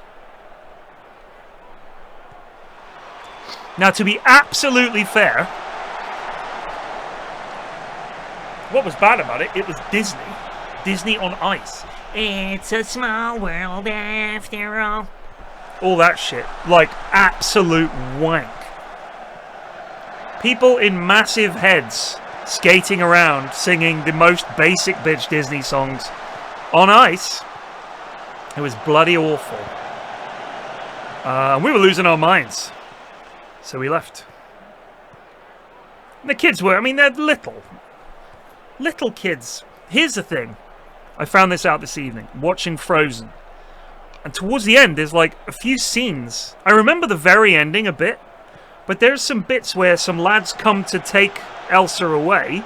Now, to be absolutely fair, what was bad about it, it was Disney. Disney on Ice. It's a small world after all. All that shit. Like, absolute wank. People in massive heads skating around singing the most basic bitch Disney songs on ice. It was bloody awful. We were losing our minds. So we left. And the kids were, I mean, they're little. Little kids. Here's the thing. I found this out this evening, watching Frozen. And towards the end, there's like a few scenes. I remember the very ending a bit. But there's some bits where some lads come to take Elsa away.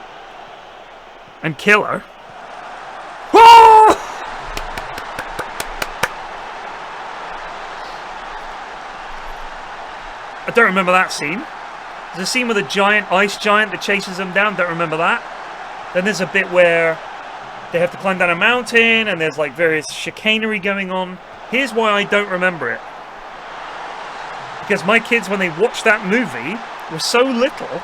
And kill her. Oh! I don't remember that scene. There's a scene with a giant ice giant that chases them down. Don't remember that. Then there's a bit where they have to climb down a mountain and there's like various chicanery going on. Here's why I don't remember it. Because my kids, when they watched that movie, were so little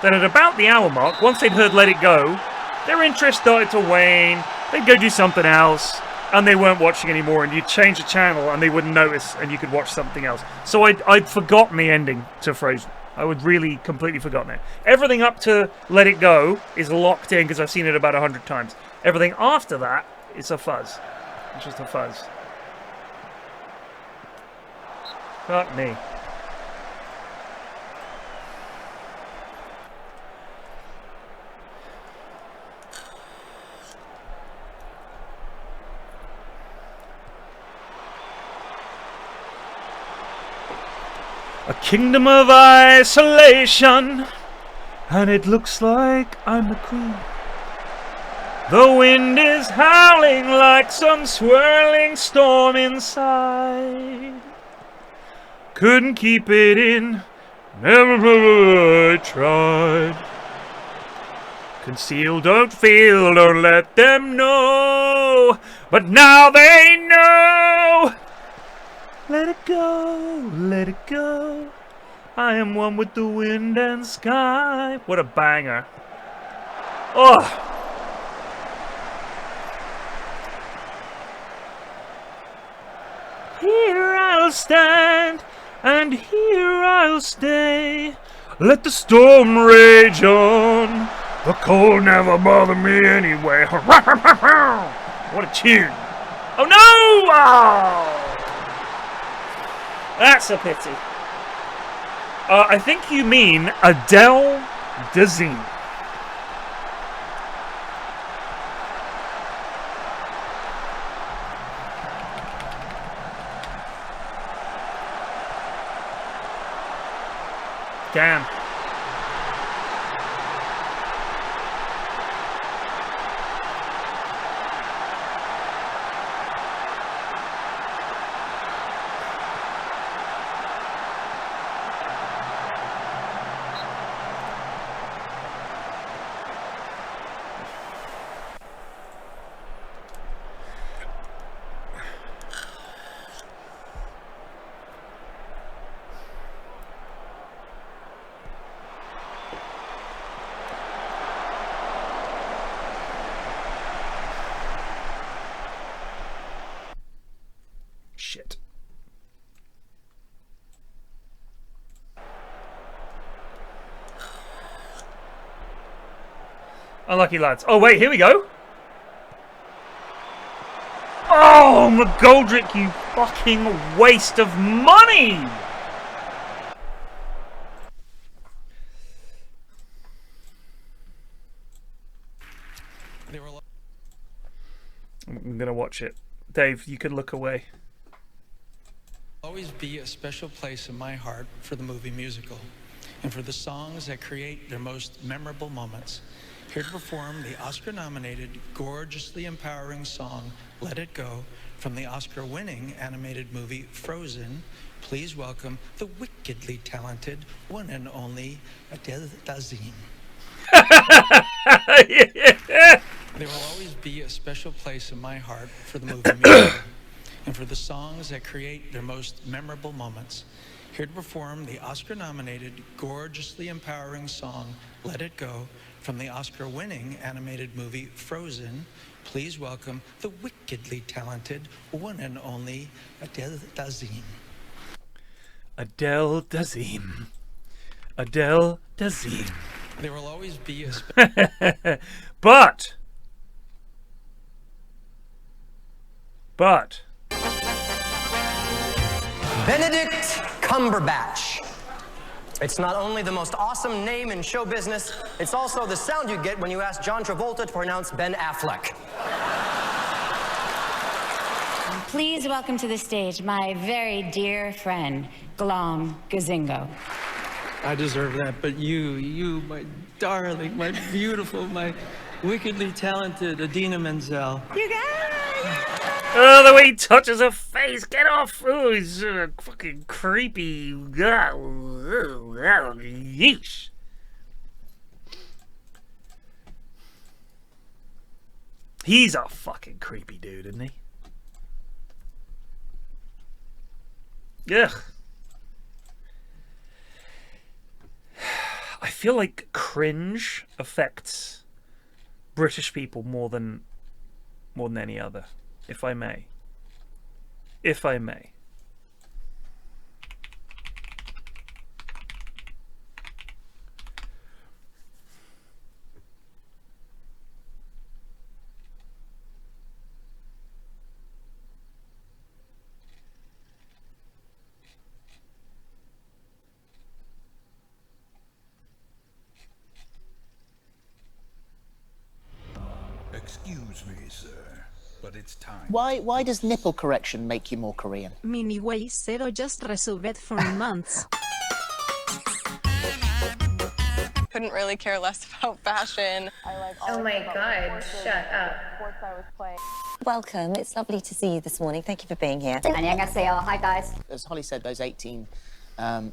that at about the hour mark, once they'd heard Let It Go, their interest started to wane. They'd go do something else. And they weren't watching anymore, and you'd change the channel and they wouldn't notice, and you could watch something else. So I'd forgotten the ending to Frozen. I would really completely forgotten it. Everything up to Let It Go is locked in because I've seen it about 100 times. Everything after that is a fuzz. It's just a fuzz. Fuck me. A kingdom of isolation, and it looks like I'm the queen. The wind is howling like some swirling storm inside. Couldn't keep it in, never tried. Conceal, don't feel, don't let them know. But now they know. Let it go, let it go. I am one with the wind and sky. What a banger. Oh. Here I'll stand, and here I'll stay. Let the storm rage on. The cold never bother me anyway. What a tune. Oh no! Oh. That's a pity. I think you mean Adele Dazeem. Damn. Shit. Unlucky lads. Oh wait, here we go. Oh, McGoldrick, you fucking waste of money! I'm gonna watch it. Dave, you can look away. Always be a special place in my heart for the movie musical and for the songs that create their most memorable moments. Here to perform the Oscar-nominated, gorgeously empowering song, Let It Go, from the Oscar-winning animated movie Frozen, please welcome the wickedly talented one and only Adele Dazeem. There will always be a special place in my heart for the movie musical and for the songs that create their most memorable moments. Here to perform the Oscar-nominated, gorgeously empowering song, Let It Go, from the Oscar-winning animated movie Frozen, please welcome the wickedly talented one and only Adele Dazeem. Adele Dazeem. Adele Dazeem. There will always be a But Benedict Cumberbatch. It's not only the most awesome name in show business, it's also the sound you get when you ask John Travolta to pronounce Ben Affleck. Please welcome to the stage my very dear friend, Glom Gazingo. I deserve that, but you, my darling, my beautiful, my wickedly talented Idina Menzel. You got it! Oh, the way he touches her face! Get off! Oh, he's fucking creepy. Yeesh. He's a fucking creepy dude, isn't he? Ugh. I feel like cringe affects British people more than any other, if I may. If I may. Excuse me, sir, but it's time. Why does nipple correction make you more Korean? Miniway Zero just resolved for months. Couldn't really care less about fashion. Oh my god, shut up. Welcome, it's lovely to see you this morning. Thank you for being here. 안녕하세요. Hi guys. As Holly said, those 18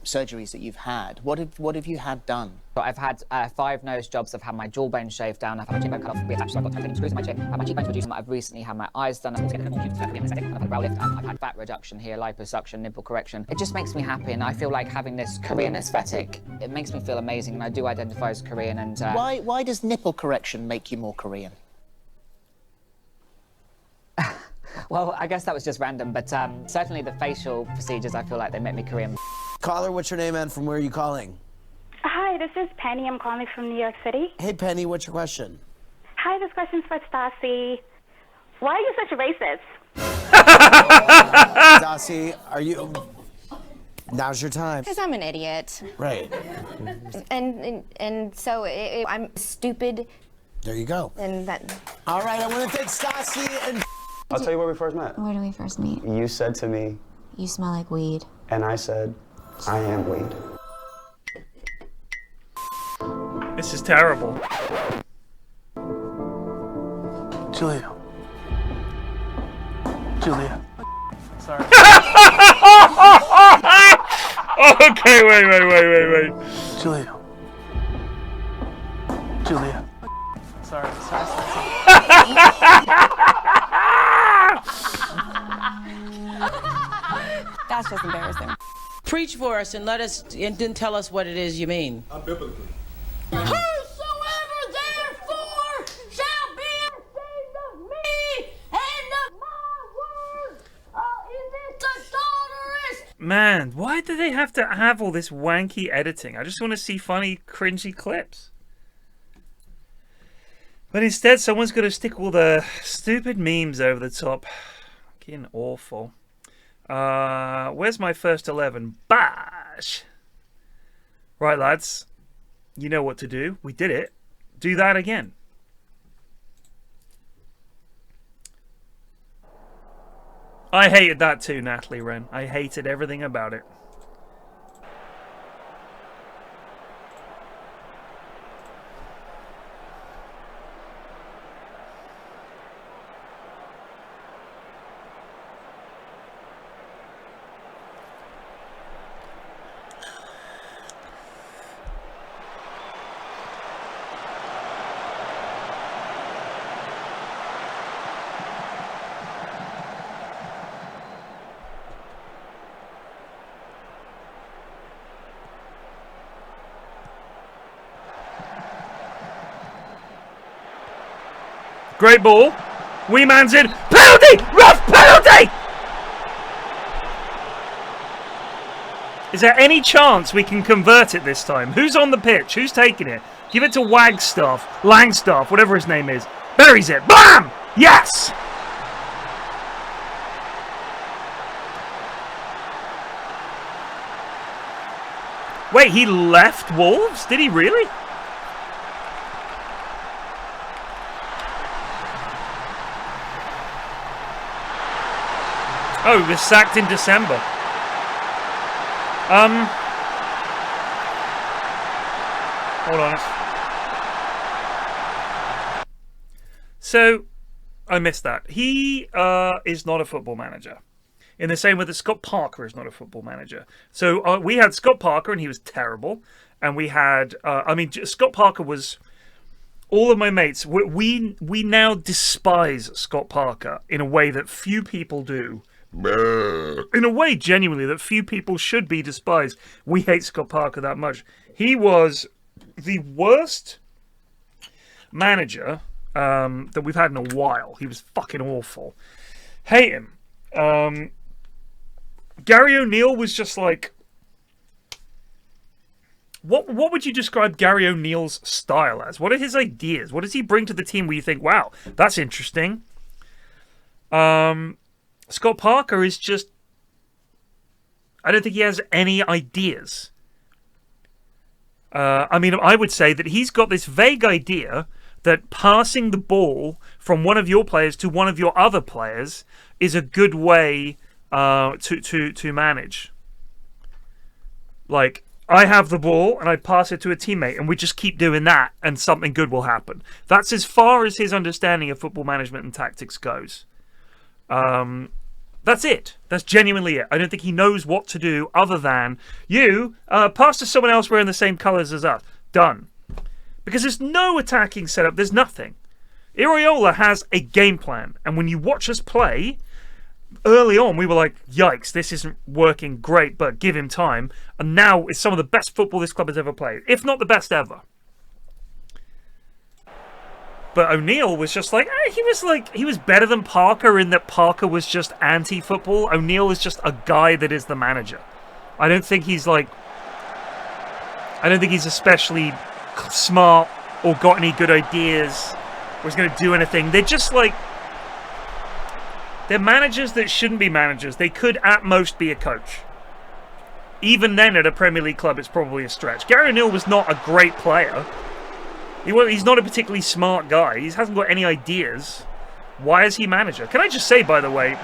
surgeries that you've had, what have you had done? I've had 5 nose jobs. I've had my jawbone shaved down. I've had my cheekbone cut off, reattached, so I've got titanium screws in my chin. I've had my cheekbones reduced. I've recently had my eyes done. I've also had a brow lift. I've had fat reduction here, liposuction, nipple correction. It just makes me happy, and I feel like having this Korean aesthetic, it makes me feel amazing, and I do identify as Korean. And why does nipple correction make you more Korean? Well, I guess that was just random, but certainly the facial procedures, I feel like they make me Korean. Caller, what's your name and from where are you calling? Hi, this is Penny. I'm calling from New York City. Hey, Penny, what's your question? Hi, this question's for Stassi. Why are you such a racist? Stassi, are you... Now's your time. Because I'm an idiot. Right. And so I'm stupid. There you go. And that... All right, I want to thank Stassi and... I'll tell you where we first met. Where did we first meet? You said to me... You smell like weed. And I said, I am weed. This is terrible. Julia. Sorry. Okay, wait. Julia. Sorry. That's just embarrassing. Preach for us and then tell us what it is you mean. Unbiblically. Whosoever therefore shall be ashamed of me and of my word in this adulterous. Man, why do they have to have all this wanky editing? I just want to see funny, cringy clips. But instead, someone's going to stick all the stupid memes over the top. Fucking awful. Where's my first 11? Bash! Right, lads. You know what to do. We did it. Do that again. I hated that too, Natalie Wren. I hated everything about it. Great ball. Wee man's in. Penalty! Rough penalty! Is there any chance we can convert it this time? Who's on the pitch? Who's taking it? Give it to Wagstaff, Langstaff, whatever his name is. Buries it. Bam! Yes! Wait, he left Wolves? Did he really? Oh, he was sacked in December. Hold on. So, I missed that. He is not a football manager. In the same way that Scott Parker is not a football manager. So, we had Scott Parker, and he was terrible. And we had, Scott Parker was... All of my mates, we now despise Scott Parker in a way that few people do. In a way, genuinely, that few people should be despised. We hate Scott Parker that much. He was the worst manager that we've had in a while. He was fucking awful. Hate him. Gary O'Neill was just like... What would you describe Gary O'Neill's style as? What are his ideas? What does he bring to the team where you think, wow, that's interesting? Scott Parker is just... I don't think he has any ideas. I would say that he's got this vague idea that passing the ball from one of your players to one of your other players is a good way to manage. Like... I have the ball and I pass it to a teammate and we just keep doing that and something good will happen. That's as far as his understanding of football management and tactics goes. That's it. That's genuinely it. I don't think he knows what to do other than pass to someone else wearing the same colours as us. Done. Because there's no attacking setup. There's nothing. Iriola has a game plan. And when you watch us play... Early on, we were like, yikes, this isn't working great, but give him time. And now it's some of the best football this club has ever played, if not the best ever. But O'Neill was just like, he was better than Parker in that Parker was just anti-football. O'Neill is just a guy that is the manager. I don't think he's especially smart or got any good ideas or is going to do anything. They're just like... They're managers that shouldn't be managers. They could at most be a coach. Even then at a Premier League club, it's probably a stretch. Gary O'Neill was not a great player. He's not a particularly smart guy. He hasn't got any ideas. Why is he manager? Can I just say, by the way,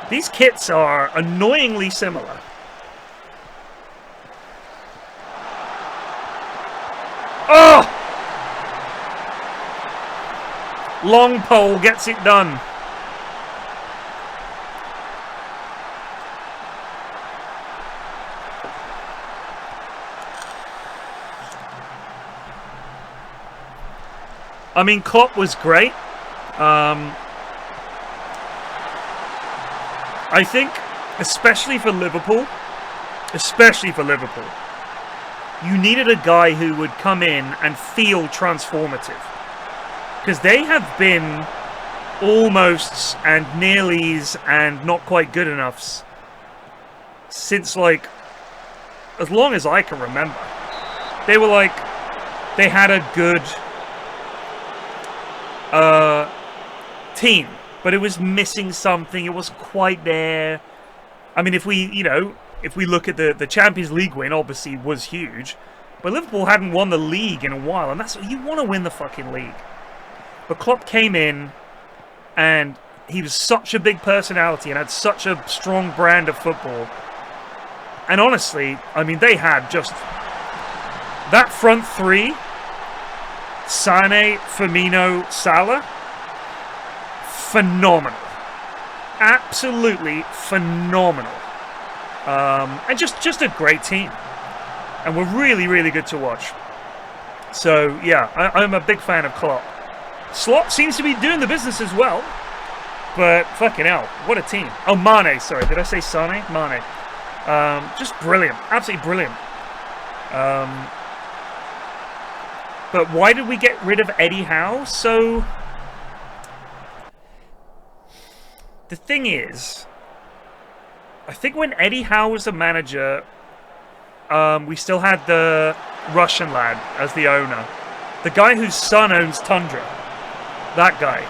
these kits are annoyingly similar. Oh! Long pole gets it done. I mean, Klopp was great. I think, especially for Liverpool, you needed a guy who would come in and feel transformative. Because they have been almosts and nearlies and not quite good enoughs since, like, as long as I can remember. They were like, they had a good... team, but it was missing something. It wasn't quite there. I mean, if we look at the Champions League win, obviously was huge, but Liverpool hadn't won the league in a while, and that's you want to win the fucking league. But Klopp came in and he was such a big personality and had such a strong brand of football. And honestly, I mean, they had just that front three: Sane, Firmino, Salah. Phenomenal, absolutely phenomenal, and just a great team, and we're really, really good to watch. So yeah, I'm a big fan of Klopp. Slot seems to be doing the business as well, but fucking hell, what a team! Oh, Mane, sorry, did I say Sane? Mane, just brilliant, absolutely brilliant. But why did we get rid of Eddie Howe? So the thing is, I think when Eddie Howe was the manager, we still had the Russian lad as the owner. The guy whose son owns Tundra. That guy.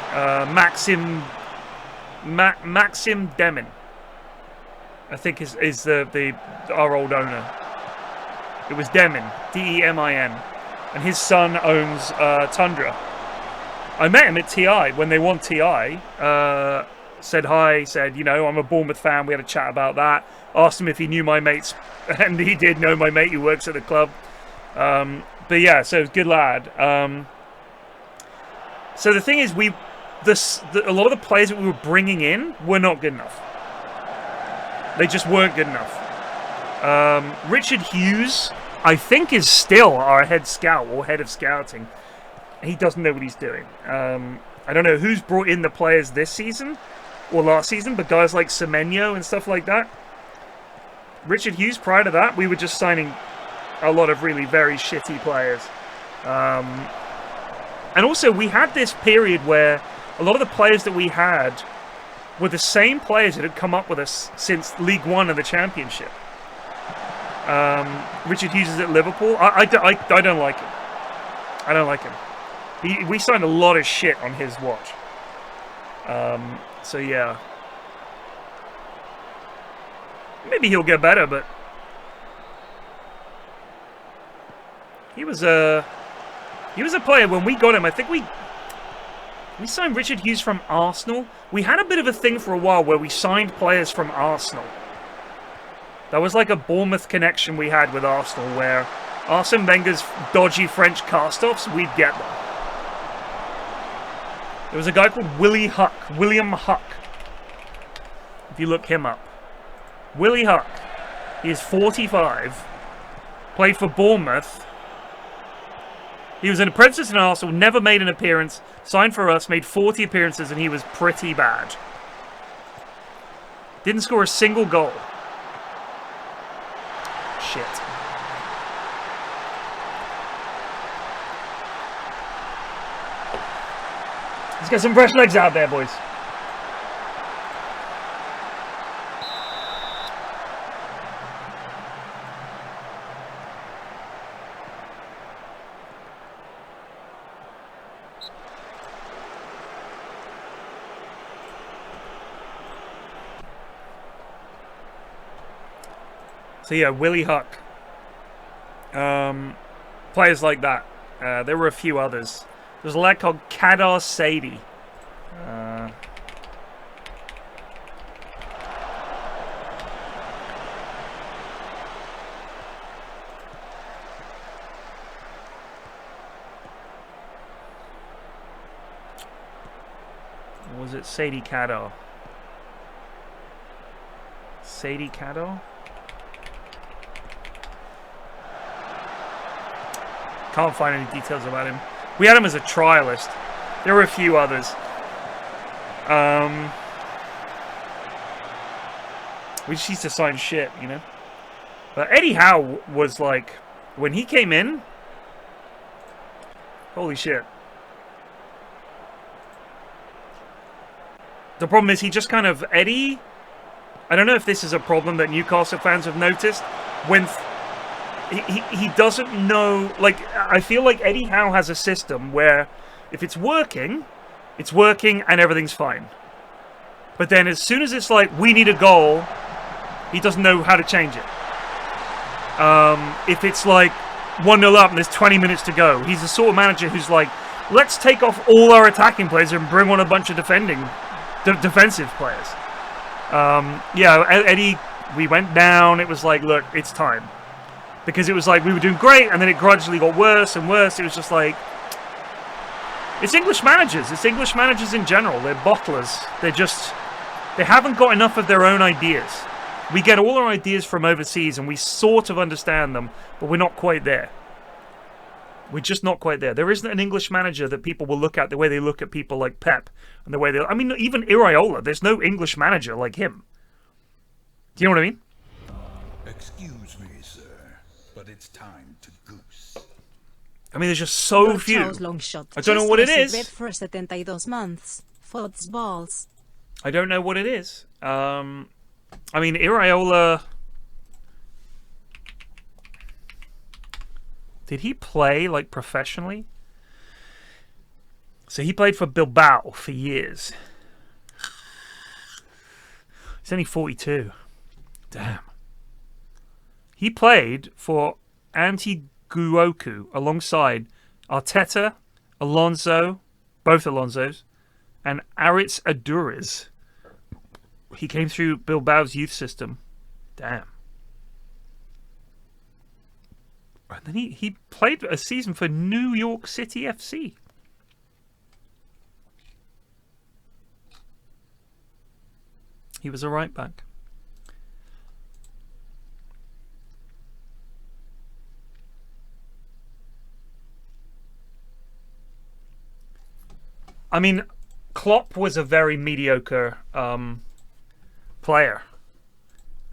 Maxim Demin. I think is our old owner. It was Demin. D-E-M-I-N. And his son owns Tundra. I met him at TI when they won TI. Said hi, said, you know, I'm a Bournemouth fan. We had a chat about that. Asked him if he knew my mates, and he did know my mate who works at the club. But yeah, so good lad. So the thing is, a lot of the players that we were bringing in were not good enough. They just weren't good enough. Richard Hughes, I think, is still our head scout or head of scouting. He doesn't know what he's doing. I don't know who's brought in the players this season or last season, but guys like Semenyo and stuff like that. Richard Hughes, prior to that, we were just signing a lot of really very shitty players. And also, we had this period where a lot of the players that we had were the same players that had come up with us since League One and the Championship. Richard Hughes is at Liverpool. I don't like him. I don't like him. We signed a lot of shit on his watch. So yeah. Maybe he'll get better, but he was a player when we got him. I think we signed Richard Hughes from Arsenal. We had a bit of a thing for a while where we signed players from Arsenal. That was like a Bournemouth connection we had with Arsenal, where Arsene Wenger's dodgy French cast-offs, we'd get them. There was a guy called William Huck. If you look him up. Willie Huck. He is 45. Played for Bournemouth. He was an apprentice in Arsenal, never made an appearance, signed for us, made 40 appearances, and he was pretty bad. Didn't score a single goal. Shit. Let's get some fresh legs out there, boys. So yeah, Willie Huck. Players like that. There were a few others. There's a lad called Kadar Sadie. Or was it Sadie Kadar? Sadie Kadar? Can't find any details about him. We had him as a trialist. There were a few others. We just used to sign shit, you know. But Eddie Howe was like, when he came in, holy shit. The problem is he just kind of, Eddie, I don't know if this is a problem that Newcastle fans have noticed, when he doesn't know, like, I feel like Eddie Howe has a system where if it's working and everything's fine. But then as soon as it's like, we need a goal, he doesn't know how to change it. If it's like 1-0 up and there's 20 minutes to go, he's the sort of manager who's like, let's take off all our attacking players and bring on a bunch of defending defensive players. Yeah, Eddie, we went down. It was like, look, it's time. Because it was like we were doing great, and then it gradually got worse and worse. It was just like, it's English managers. It's English managers in general. They're bottlers. They haven't got enough of their own ideas. We get all our ideas from overseas, and we sort of understand them, but we're not quite there. We're just not quite there. There isn't an English manager that people will look at the way they look at people like Pep, and the way they. I mean, even Iraola. There's no English manager like him. Do you know what I mean? Excuse me, sir, but it's time to goose. I mean, there's just so few. I don't know what it is. For 72 months. Fods balls. I don't know what it is. I mean, Iraola. Did he play like professionally? So he played for Bilbao for years. He's only 42. Damn. He played for Antiguoku alongside Arteta, Alonso, both Alonsos, and Aritz Aduriz. He came through Bilbao's youth system. Damn. And then he played a season for New York City FC. He was a right back. I mean, Klopp was a very mediocre player.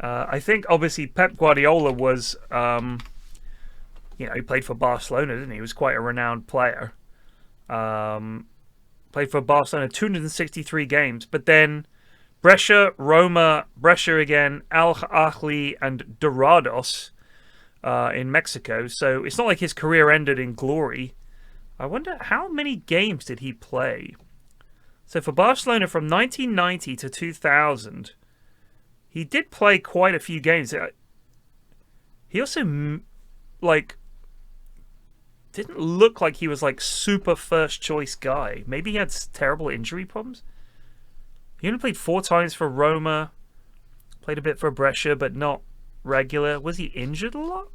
I think, obviously, Pep Guardiola was, you know, he played for Barcelona, didn't he? He was quite a renowned player. Played for Barcelona 263 games, but then Brescia, Roma, Brescia again, Al Ahly, and Dorados in Mexico. So it's not like his career ended in glory. I wonder how many games did he play? So for Barcelona from 1990 to 2000, he did play quite a few games. He also, like, didn't look like he was, like, super first choice guy. Maybe he had terrible injury problems. He only played 4 times for Roma. Played a bit for Brescia, but not regular. Was he injured a lot?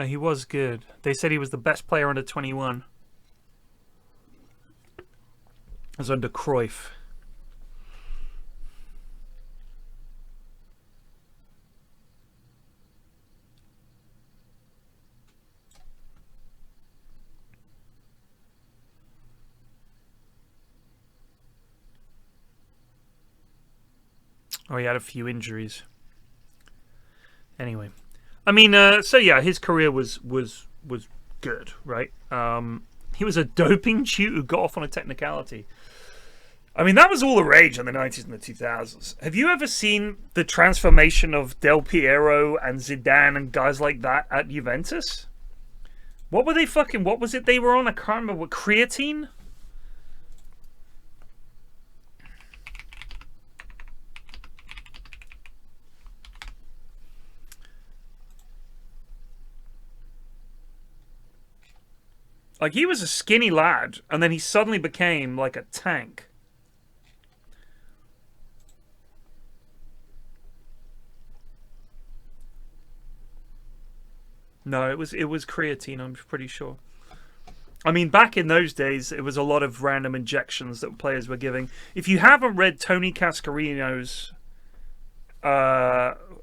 He was good. They said he was the best player under 21. It was under Cruyff. Oh, he had a few injuries. Anyway. I mean, so yeah, his career was good, right? He was a doping cheat who got off on a technicality. I mean, that was all the rage in the 90s and the 2000s. Have you ever seen the transformation of Del Piero and Zidane and guys like that at Juventus? What were they what was it they were on? I can't remember. What, creatine? Like, he was a skinny lad, and then he suddenly became, like, a tank. No, it was creatine, I'm pretty sure. I mean, back in those days, it was a lot of random injections that players were giving. If you haven't read Tony Cascarino's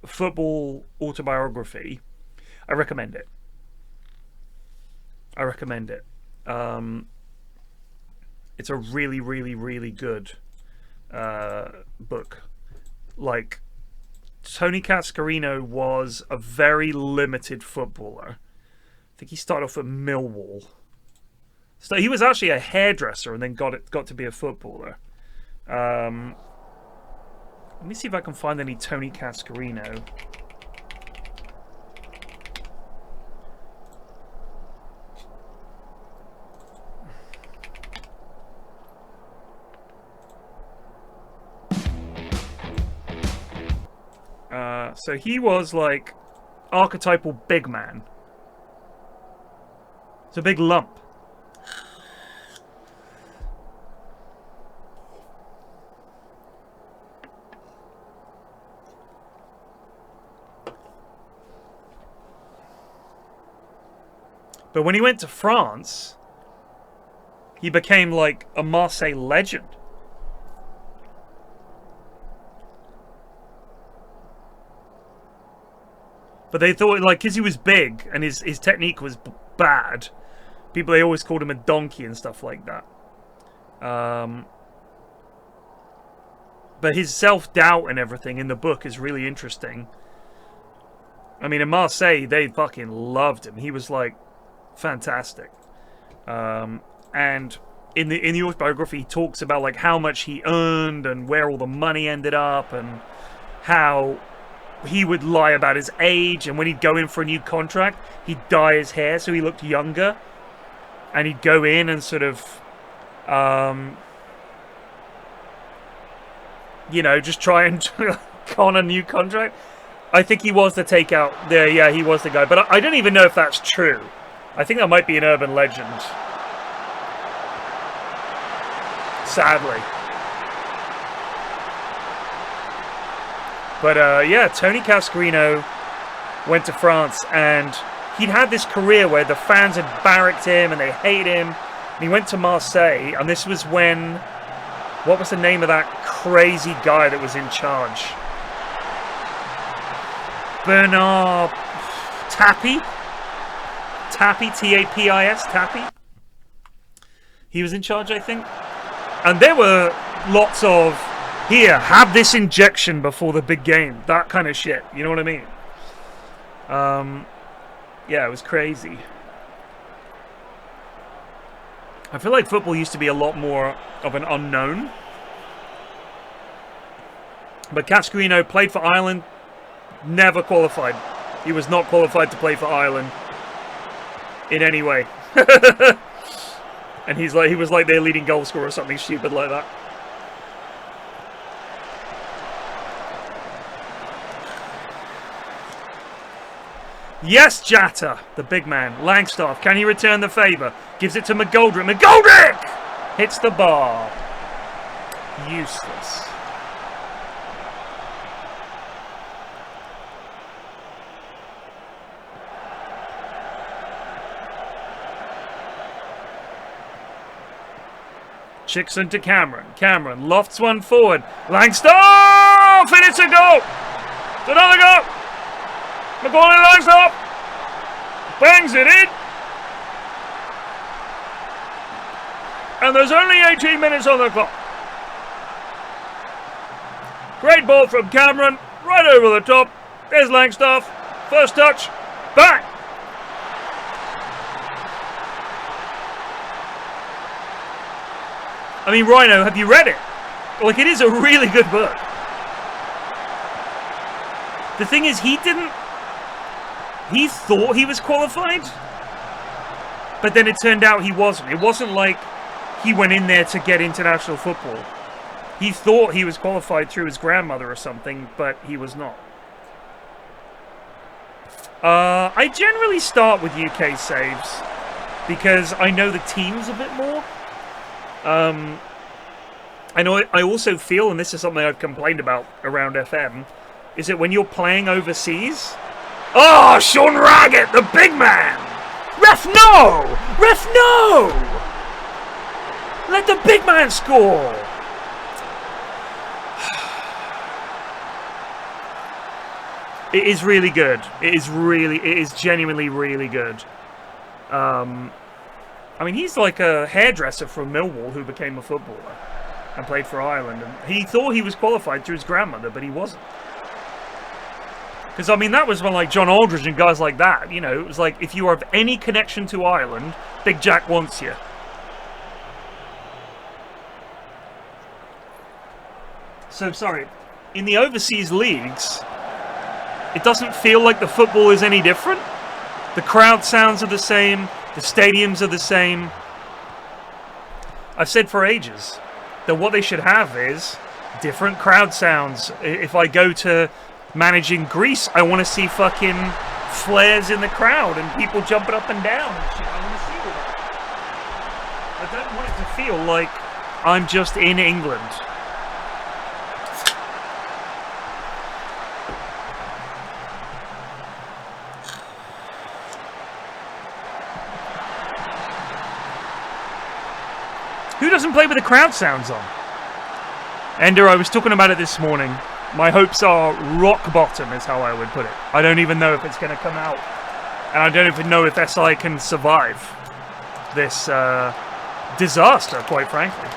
football autobiography, I recommend it. I recommend it. It's a really, really, really good book. Like, Tony Cascarino was a very limited footballer. I think he started off at Millwall. So he was actually a hairdresser and then got to be a footballer. Let me see if I can find any Tony Cascarino. So he was like archetypal big man. It's a big lump. But when he went to France, he became like a Marseille legend. But they thought, like, because he was big and his technique was bad, they always called him a donkey and stuff like that. But his self-doubt and everything in the book is really interesting. I mean, in Marseille, they fucking loved him. He was, like, fantastic. And in the autobiography, he talks about, like, how much he earned and where all the money ended up and how he would lie about his age, and when he'd go in for a new contract, he'd dye his hair so he looked younger, and he'd go in and sort of, you know, just try and con a new contract. I think he was the takeout there. Yeah, he was the guy, but I don't even know if that's true. I think that might be an urban legend. Sadly. But yeah, Tony Cascarino went to France, and he'd had this career where the fans had barracked him and they hate him. And he went to Marseille, and this was when, what was the name of that crazy guy that was in charge? Bernard Tapie? Tapie, T-A-P-I-S, Tapie? He was in charge, I think. And there were lots of, here, have this injection before the big game. That kind of shit. You know what I mean? Yeah, it was crazy. I feel like football used to be a lot more of an unknown. But Cascarino played for Ireland, never qualified. He was not qualified to play for Ireland in any way. And he was like their leading goal scorer or something stupid like that. Yes, Jatta, the big man. Langstaff, can he return the favour? Gives it to McGoldrick. McGoldrick! Hits the bar. Useless. Chickson to Cameron. Cameron lofts one forward. Langstaff! And it's a goal! It's another goal! McGoldrick Langstaff! Bangs it in! And there's only 18 minutes on the clock. Great ball from Cameron. Right over the top. There's Langstaff. First touch. Bang! I mean, Rhino, have you read it? Like, it is a really good book. The thing is, he thought he was qualified, but then it turned out he wasn't. It wasn't like he went in there to get international football. He thought he was qualified through his grandmother or something, but he was not. I generally start with UK saves because I know the teams a bit more. I also feel, and this is something I've complained about around FM, is that when you're playing overseas... Oh, Sean Raggett, the big man! Ref, no! Ref, no! Let the big man score! It is really good. It is genuinely really good. I mean, he's like a hairdresser from Millwall who became a footballer and played for Ireland. And he thought he was qualified through his grandmother, but he wasn't. Because, I mean, that was when, like, John Aldridge and guys like that, you know, it was like, if you have any connection to Ireland, Big Jack wants you. So, sorry, in the overseas leagues, it doesn't feel like the football is any different. The crowd sounds are the same. The stadiums are the same. I've said for ages that what they should have is different crowd sounds. If I go to managing Greece. I want to see fucking flares in the crowd and people jumping up and down and shit. I want to see all that. I don't want it to feel like I'm just in England. Who doesn't play with the crowd sounds on? Ender, I was talking about it this morning. My hopes are rock bottom is how I would put it. I don't even know if it's going to come out. And I don't even know if SI can survive this disaster, quite frankly.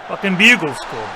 Fucking bugle score.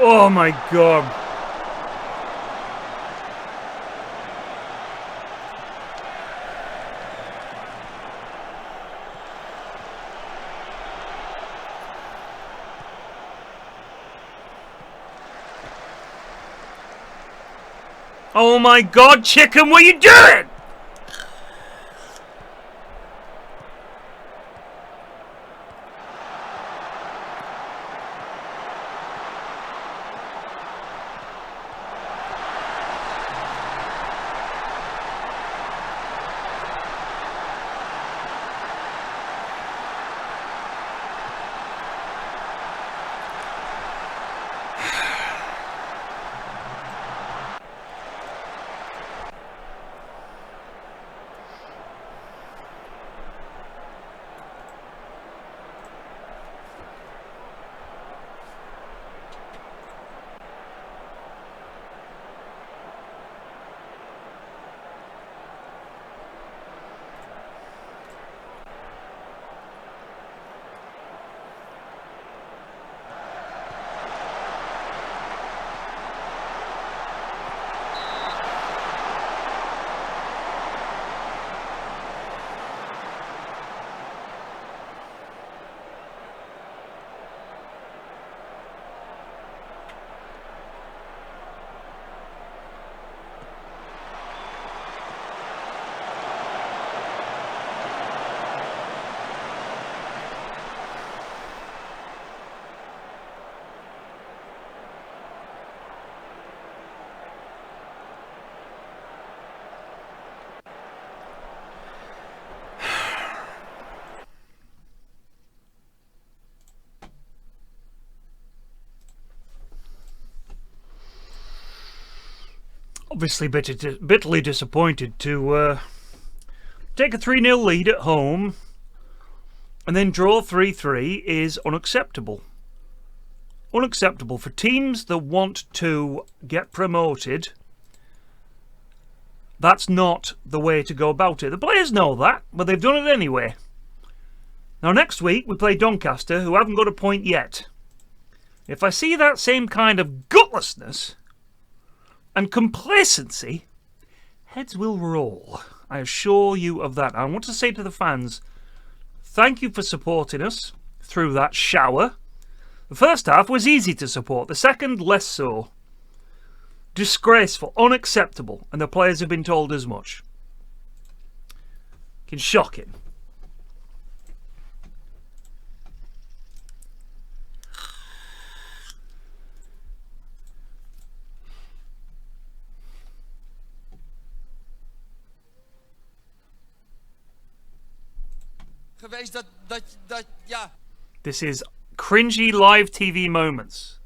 Oh my god. Oh my god, chicken, what are you doing? obviously bitterly disappointed to take a 3-0 lead at home and then draw 3-3 is unacceptable. Unacceptable for teams that want to get promoted. That's not the way to go about it. The players know that, but they've done it anyway. Now next week we play Doncaster, who haven't got a point yet. If I see that same kind of gutlessness and complacency, heads will roll. I assure you of that. I want to say to the fans, thank you for supporting us through that shower. The first half was easy to support, the second less so. Disgraceful, unacceptable, and the players have been told as much. It's shocking. This is cringy live TV moments.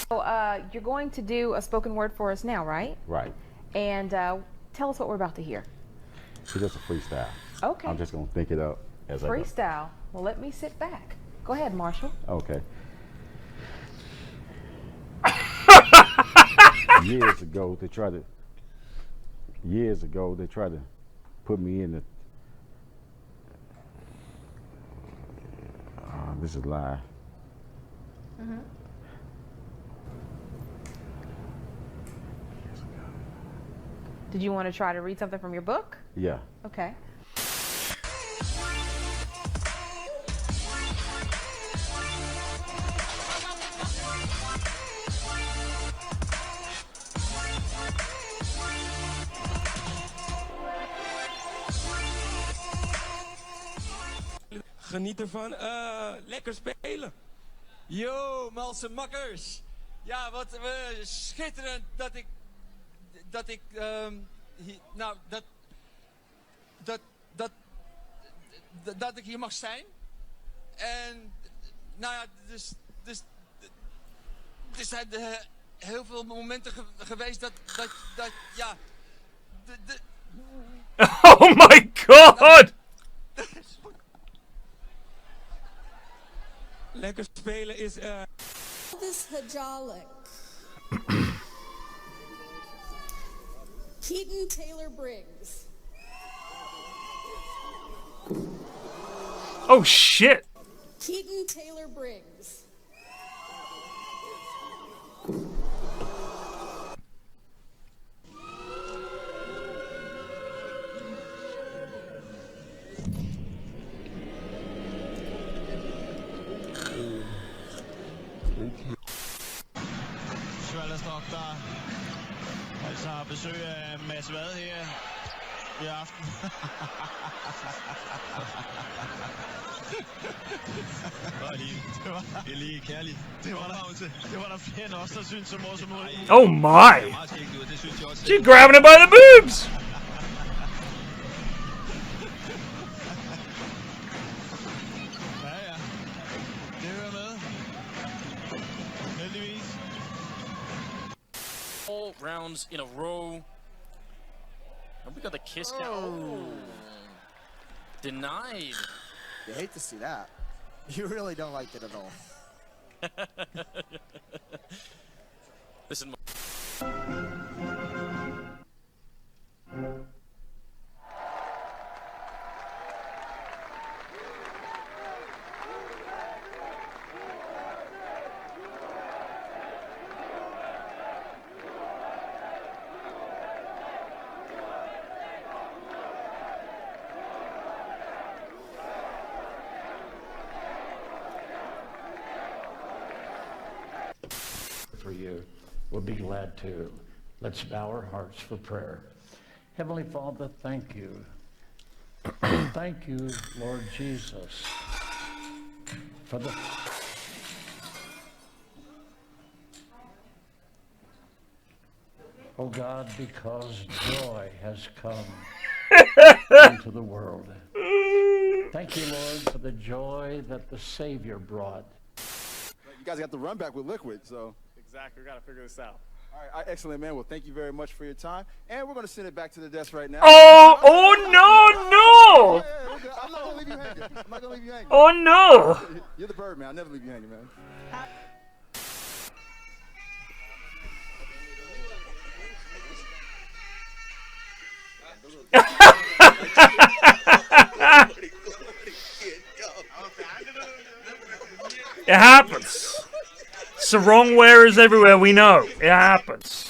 So, you're going to do a spoken word for us now, right? Right. And tell us what we're about to hear. It's just a freestyle. Okay. I'm just going to think it up as I go. Freestyle. Well, let me sit back. Go ahead, Marshall. Okay. Years ago, they tried to put me in the. This is live. Mm-hmm. Did you want to try to read something from your book? Yeah. Okay. Geniet ervan. Lekker spelen. Yo, malse makkers. Ja, wat schitterend dat ik dat ik hier mag zijn. En nou ja, dus er zijn heel veel momenten geweest dat ja. Oh my god! Lekker spelen is This Hajalik. Keaton Taylor Briggs. Oh shit! Keaton Taylor Briggs. Svaldersdoktor. Altså har besøg af Mads Vad her i aften. Det er lige kærligt. Det var der flere end os, der synes så morsomt ud. Oh my! She's grabbing him by the boobs! Ja. Det hører med. Heldigvis. All rounds in a row. And we got the kiss count. Oh. Denied. You hate to see that. You really don't like it at all. Listen. For you, we'll be glad to. Let's bow our hearts for prayer. Heavenly Father, thank you. Thank you, Lord Jesus, for the oh God, because joy has come into the world. Thank you, Lord, for the joy that the Savior brought. You guys got the run back with Liquid, so. Exactly, we gotta figure this out. All right, excellent, man. Well, thank you very much for your time. And we're going to send it back to the desk right now. Oh no, no! I'm not going to leave you hanging. I'm not going to leave you hanging. Oh no! You're the bird, man. I'll never leave you hanging, man. It happens. Sarong wearers everywhere, we know. It happens.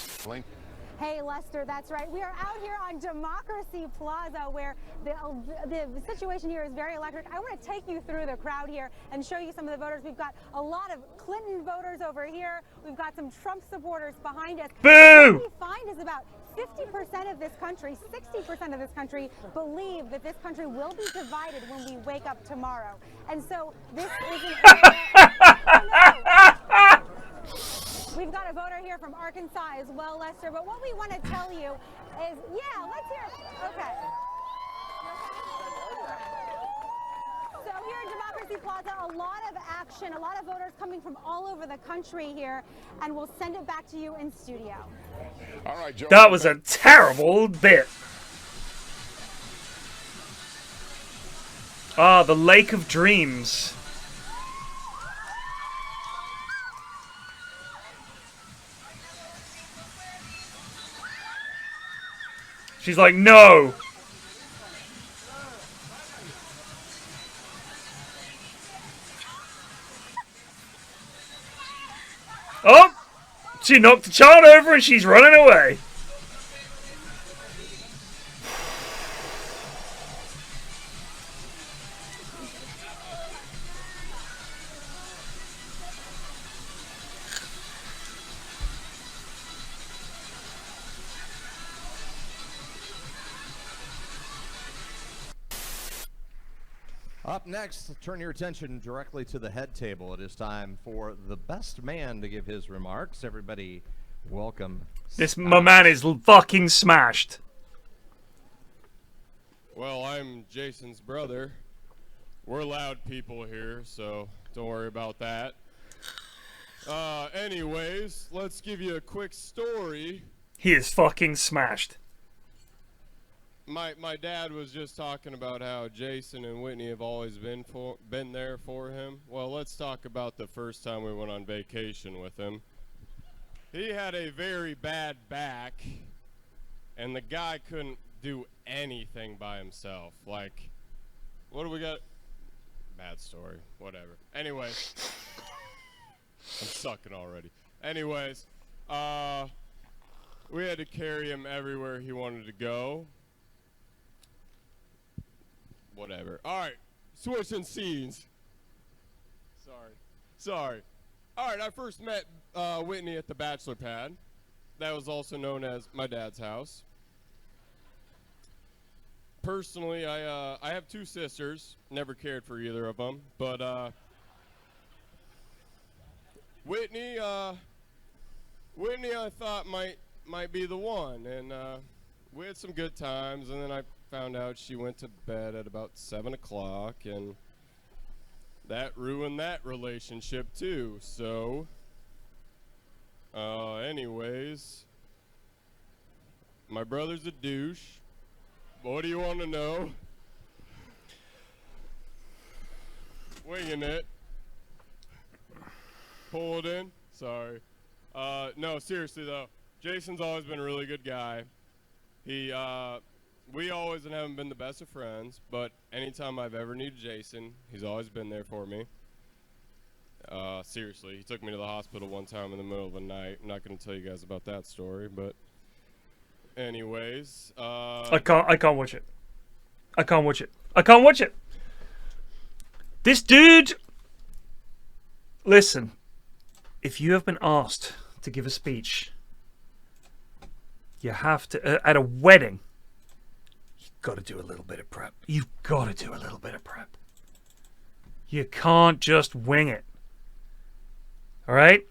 Hey, Lester, that's right. We are out here on Democracy Plaza where the situation here is very electric. I want to take you through the crowd here and show you some of the voters. We've got a lot of Clinton voters over here. We've got some Trump supporters behind us. Boo! What we find is about 50% of this country, 60% of this country believe that this country will be divided when we wake up tomorrow. And so this is an area... We've got a voter here from Arkansas as well, Lester, but what we want to tell you is, yeah, let's hear it. Okay. So here at Democracy Plaza, a lot of action, a lot of voters coming from all over the country here, and we'll send it back to you in studio. All right, Joe. That was a terrible bit. Ah, the Lake of Dreams. She's like, no. Oh, she knocked the child over and she's running away. Up next, turn your attention directly to the head table. It is time for the best man to give his remarks. Everybody, welcome. My man is fucking smashed. Well, I'm Jason's brother. We're loud people here, so don't worry about that. Anyways, let's give you a quick story. He is fucking smashed. My dad was just talking about how Jason and Whitney have always been there for him. Well, let's talk about the first time we went on vacation with him. He had a very bad back, and the guy couldn't do anything by himself. Like, what do we got? Bad story. Whatever. Anyways, I'm sucking already. Anyways, we had to carry him everywhere he wanted to go. Whatever. Alright, switching scenes. Sorry. Alright, I first met Whitney at the bachelor pad. That was also known as my dad's house. Personally, I have two sisters. Never cared for either of them. But, Whitney, I thought might be the one. And, we had some good times, and then I found out she went to bed at about 7 o'clock, and that ruined that relationship too. So anyways, my brother's a douche. What do you want to know? Winging it. Pull it in. Sorry. No, seriously though, Jason's always been a really good guy. We always haven't been the best of friends, but anytime I've ever needed Jason, he's always been there for me. Seriously, he took me to the hospital one time in the middle of the night. I'm not going to tell you guys about that story, but anyways. I can't watch it. I can't watch it. This dude, listen, if you have been asked to give a speech, you have to, at a wedding, got to do a little bit of prep. You've got to do a little bit of prep. You can't just wing it. All right?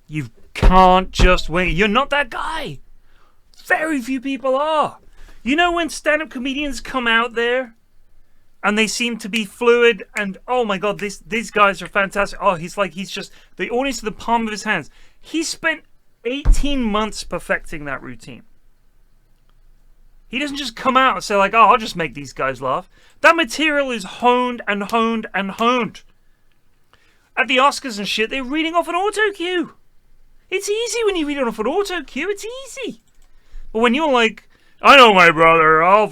You can't just wing it. You're not that guy. Very few people are. You know when stand-up comedians come out there and they seem to be fluid. And oh my god, these guys are fantastic. Oh, he's just the audience to the palm of his hands. He spent 18 months perfecting that routine. He doesn't just come out and say like, oh, I'll just make these guys laugh. That material is honed and honed and honed. At the Oscars and shit, they're reading off an auto cue. It's easy when you read off an auto cue. It's easy. But when you're like, I know my brother, I'll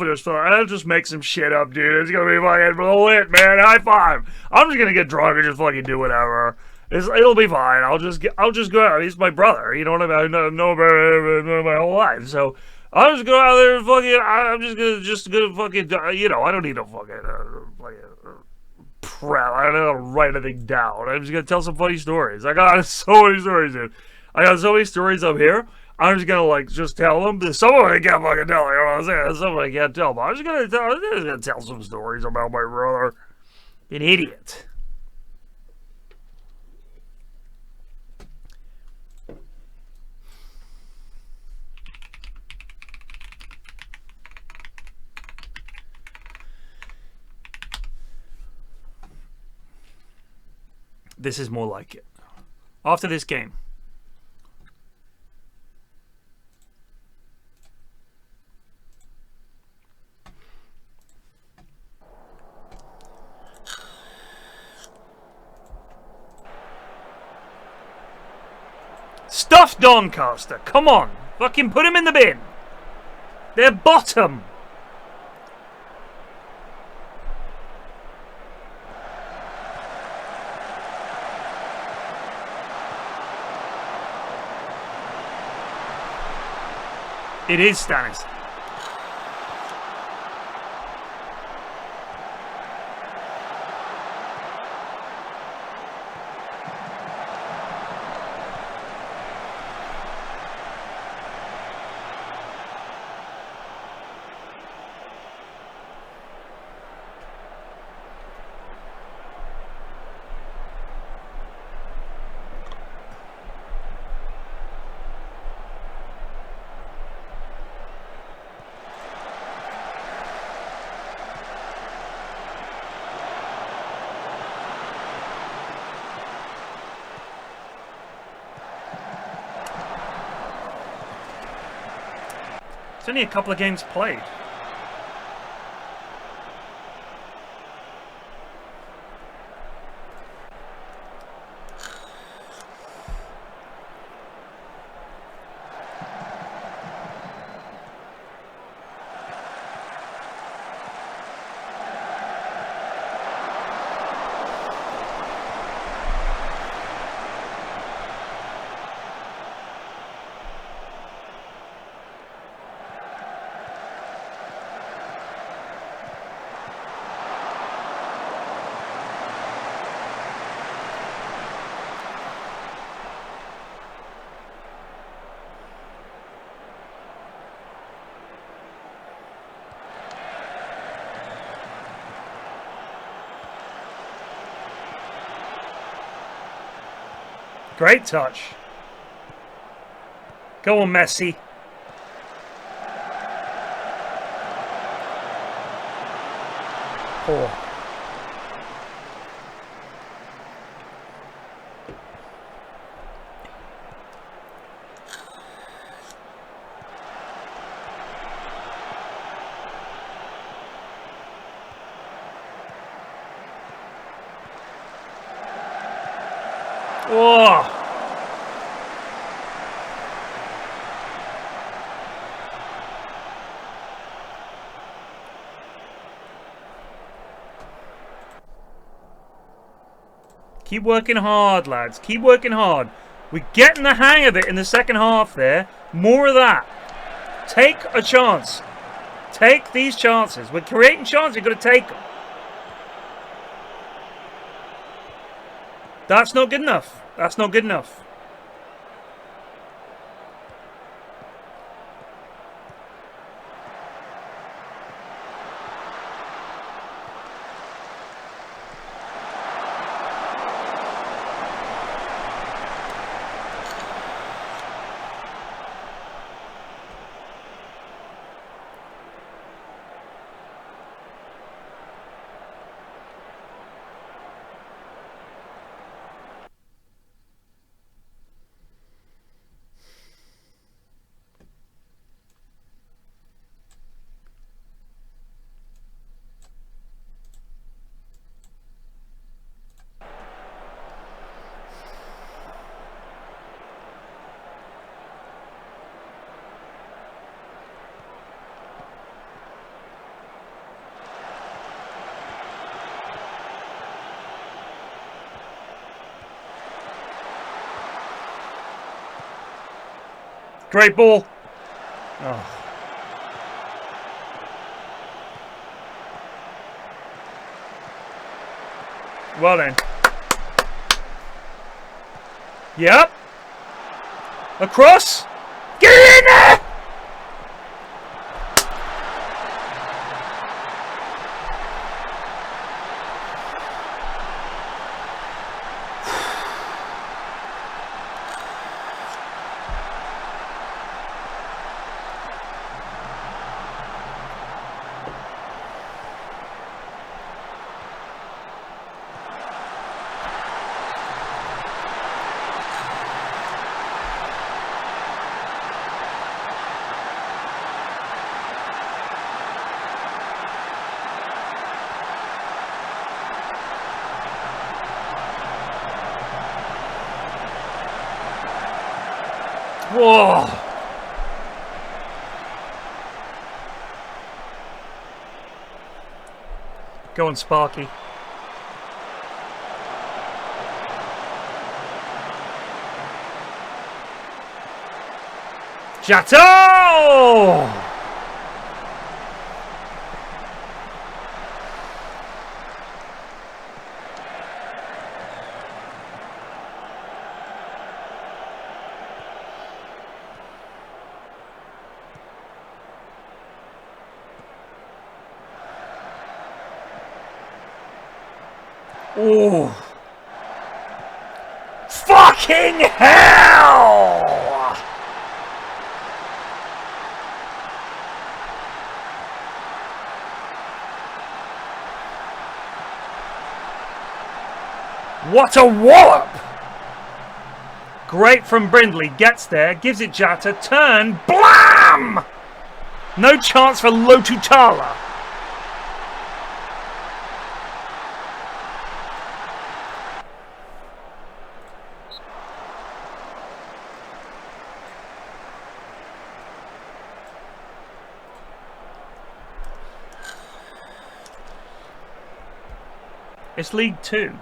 just make some shit up, dude. It's gonna be fucking lit, man. High five. I'm just gonna get drunk and just fucking do whatever. It'll be fine. I'll just go out. He's my brother. You know what I mean? I know him my whole life. So I'll just go out there and fucking. I'm just gonna fucking. You know, I don't need to fucking prep. I don't know how to write anything down. I'm just gonna tell some funny stories. I got so many stories, dude. I got so many stories up here. I'm just gonna like just tell them. Some of them I can't fucking tell. You know what I'm saying? Some of them I can't tell. But I'm just gonna tell some stories about my brother. An idiot. This is more like it. After this game. Stuff Doncaster. Come on. Fucking put him in the bin. They're bottom. It is Stannis. It's only a couple of games played. Great touch. Go on, Messi. Poor. Oh. Keep working hard, lads. Keep working hard. We're getting the hang of it in the second half there. More of that. Take a chance. Take these chances. We're creating chances. You've got to take them. That's not good enough. That's not good enough. Great ball. Oh. Well then. Yep. Across. Get it in there! Whoa! Go on, Sparky. Jato! Oh! Fucking hell! What a wallop! Great from Brindley, gets there, gives it Jata, turn, blam! No chance for Lotutala. It's League 2.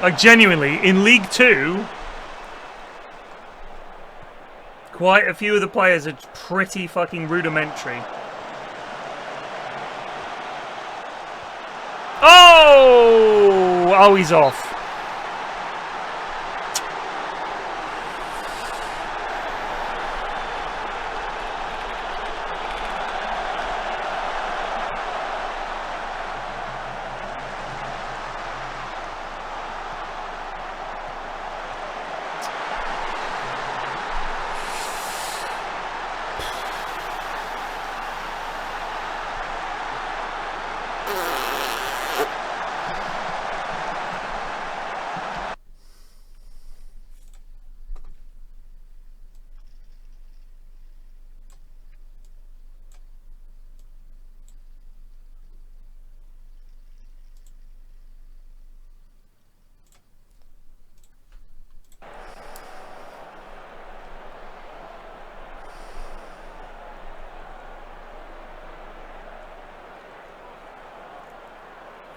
Like, genuinely, in League 2, quite a few of the players are pretty fucking rudimentary. Oh! Oh, he's off.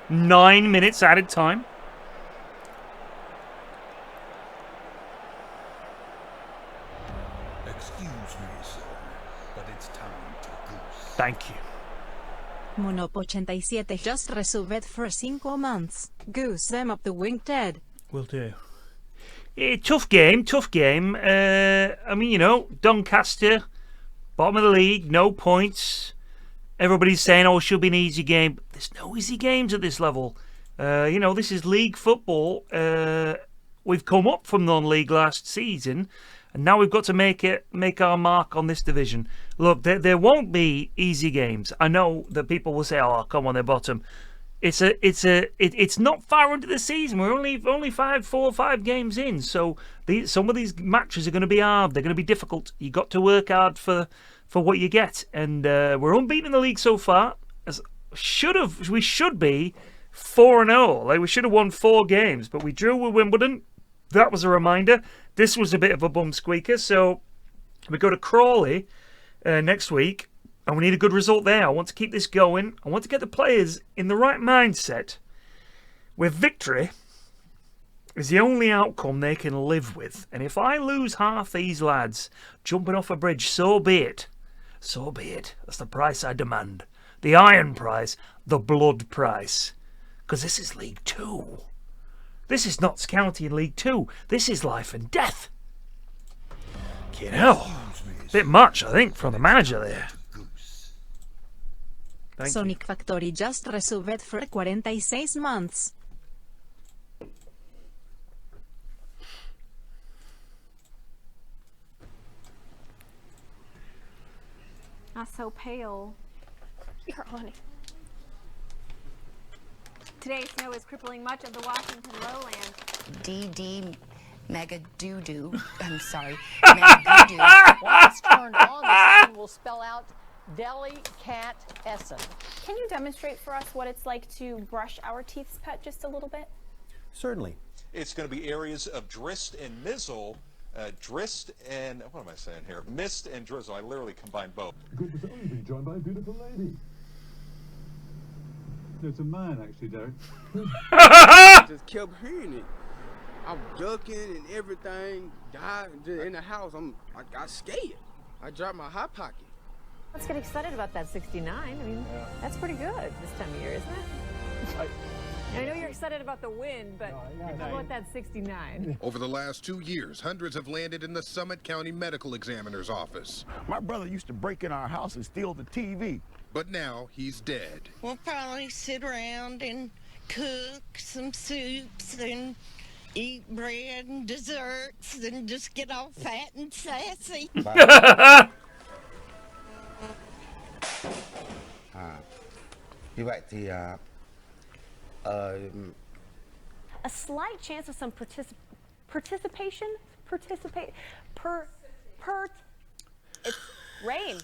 Nine minutes added time. Excuse me, sir, but it's time to goose. Thank you. Monop87 just resolved for 5 months. Goose them up the wing, Ted. Will do. Tough game, tough game. I mean, you know, Doncaster, bottom of the league, no points. Everybody's saying, oh, it should be an easy game. But there's no easy games at this level. You know, this is league football. We've come up from non-league last season, and now we've got to make our mark on this division. Look, there won't be easy games. I know that people will say, oh, come on, they're bottom. It's not far into the season. We're only 4 or 5 games in. So some of these matches are going to be hard. They're going to be difficult. You got to work hard for what you get. And we're unbeaten in the league so far. We should be 4-0. Like, we should have won 4 games, but we drew with Wimbledon. That was a reminder. This was a bit of a bum squeaker. So we go to Crawley next week. And we need a good result there. I want to keep this going. I want to get the players in the right mindset with victory is the only outcome they can live with. And if I lose half these lads jumping off a bridge, so be it. So be it. That's the price I demand. The iron price, the blood price. Because this is League 2. This is Notts County in League 2. This is life and death. You know, bit much, I think, from the manager there. Thank Sonic Factory just resubbed for 46 months. Not so pale. You're on it. Today's snow is crippling much of the Washington lowland. DD Mega Doo-Doo. I'm sorry. Mega Doo-Doo. Once turned on, the sign will spell out Delicatessen. Can you demonstrate for us what it's like to brush our teeth's pet just a little bit? Certainly. It's going to be areas of drist and mizzle. Drist and, what am I saying here? Mist and drizzle. I literally combined both. Good to be joined by a beautiful lady. It's a man, actually, Derek. Just kept hearing it. I'm ducking and everything. Died in the house. I got scared. I dropped my hot pocket. Let's get excited about that 69. I mean, that's pretty good this time of year, isn't it? I know you're excited about the win, but how about that 69? Over the last 2 years, hundreds have landed in the Summit County Medical Examiner's office. My brother used to break in our house and steal the TV. But now he's dead. We'll probably sit around and cook some soups and eat bread and desserts and just get all fat and sassy. You like the, A slight chance of some participation? It's rain.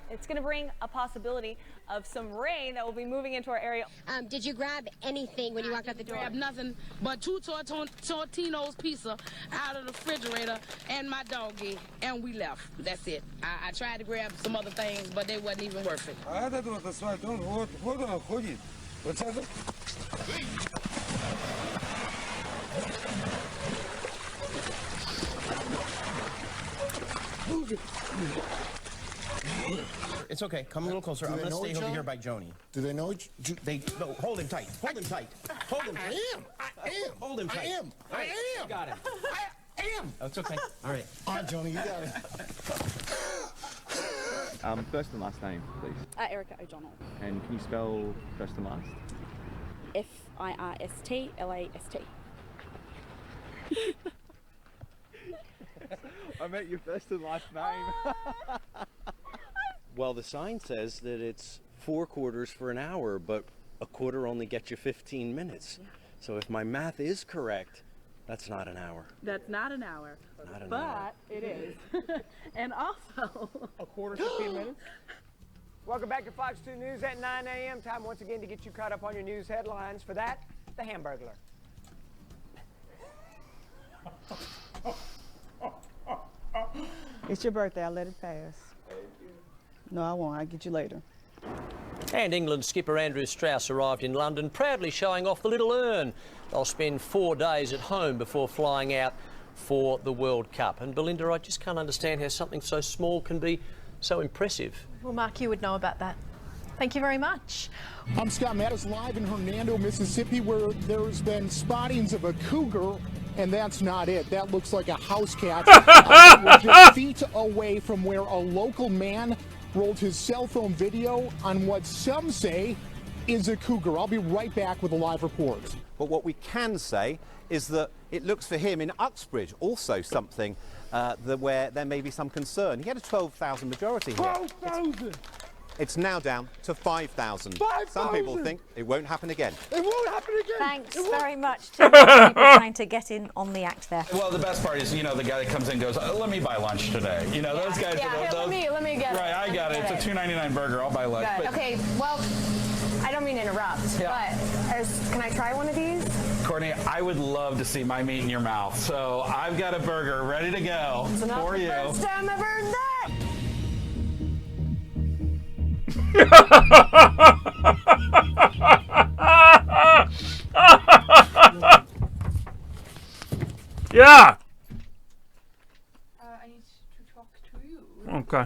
It's going to bring a possibility of some rain that will be moving into our area. Did you grab anything when you walked out the door? Grab nothing but 2 Tortino's pizza out of the refrigerator and my doggy, and we left. That's it. I tried to grab some other things, but they wasn't even worth it. It's okay. Come a little closer. I'm going to stay over here by Joni. Do they know each? No, hold him tight. Hold him tight. Hold him tight. I am. Hold him tight. I am. You got him. I am. Oh, it's okay. All right. All right, Joni, you got it. First and last name, please. Erica O'Donnell. And can you spell first and last? Firstlast. I meant your first and last name. Well, the sign says that it's 4 quarters for an hour, but a quarter only gets you 15 minutes. Yeah. So if my math is correct, that's not an hour. That's not an hour. Not an but hour. It is. And also... A quarter, 15 minutes. Welcome back to Fox 2 News at 9 a.m. Time once again to get you caught up on your news headlines. For that, the Hamburglar. It's your birthday. I'll let it pass. No, I won't. I'll get you later. And England skipper Andrew Strauss arrived in London, proudly showing off the little urn. They'll spend 4 days at home before flying out for the World Cup. And Belinda, I just can't understand how something so small can be so impressive. Well, Mark, you would know about that. Thank you very much. I'm Scott Mattis, live in Hernando, Mississippi, where there's been spottings of a cougar, and that's not it. That looks like a house cat. We're just feet away from where a local man rolled his cell phone video on what some say is a cougar. I'll be right back with a live report. But what we can say is that it looks for him in Uxbridge also something where there may be some concern. He had a 12,000 majority here. 12,000! It's now down to 5,000. Some people think it won't happen again. It won't happen again! Thanks very much to people trying to get in on the act there. Well, the best part is, you know, the guy that comes in and goes, let me buy lunch today. You know, those guys. Yeah, are those, let me get it. Right, I got it. It's a $2.99 burger. I'll buy lunch. But, Okay, well, I don't mean to interrupt, but can I try one of these? Courtney, I would love to see my meat in your mouth. So I've got a burger ready to go for you. First time I've heard that. Yeah. I need to talk to you. Okay.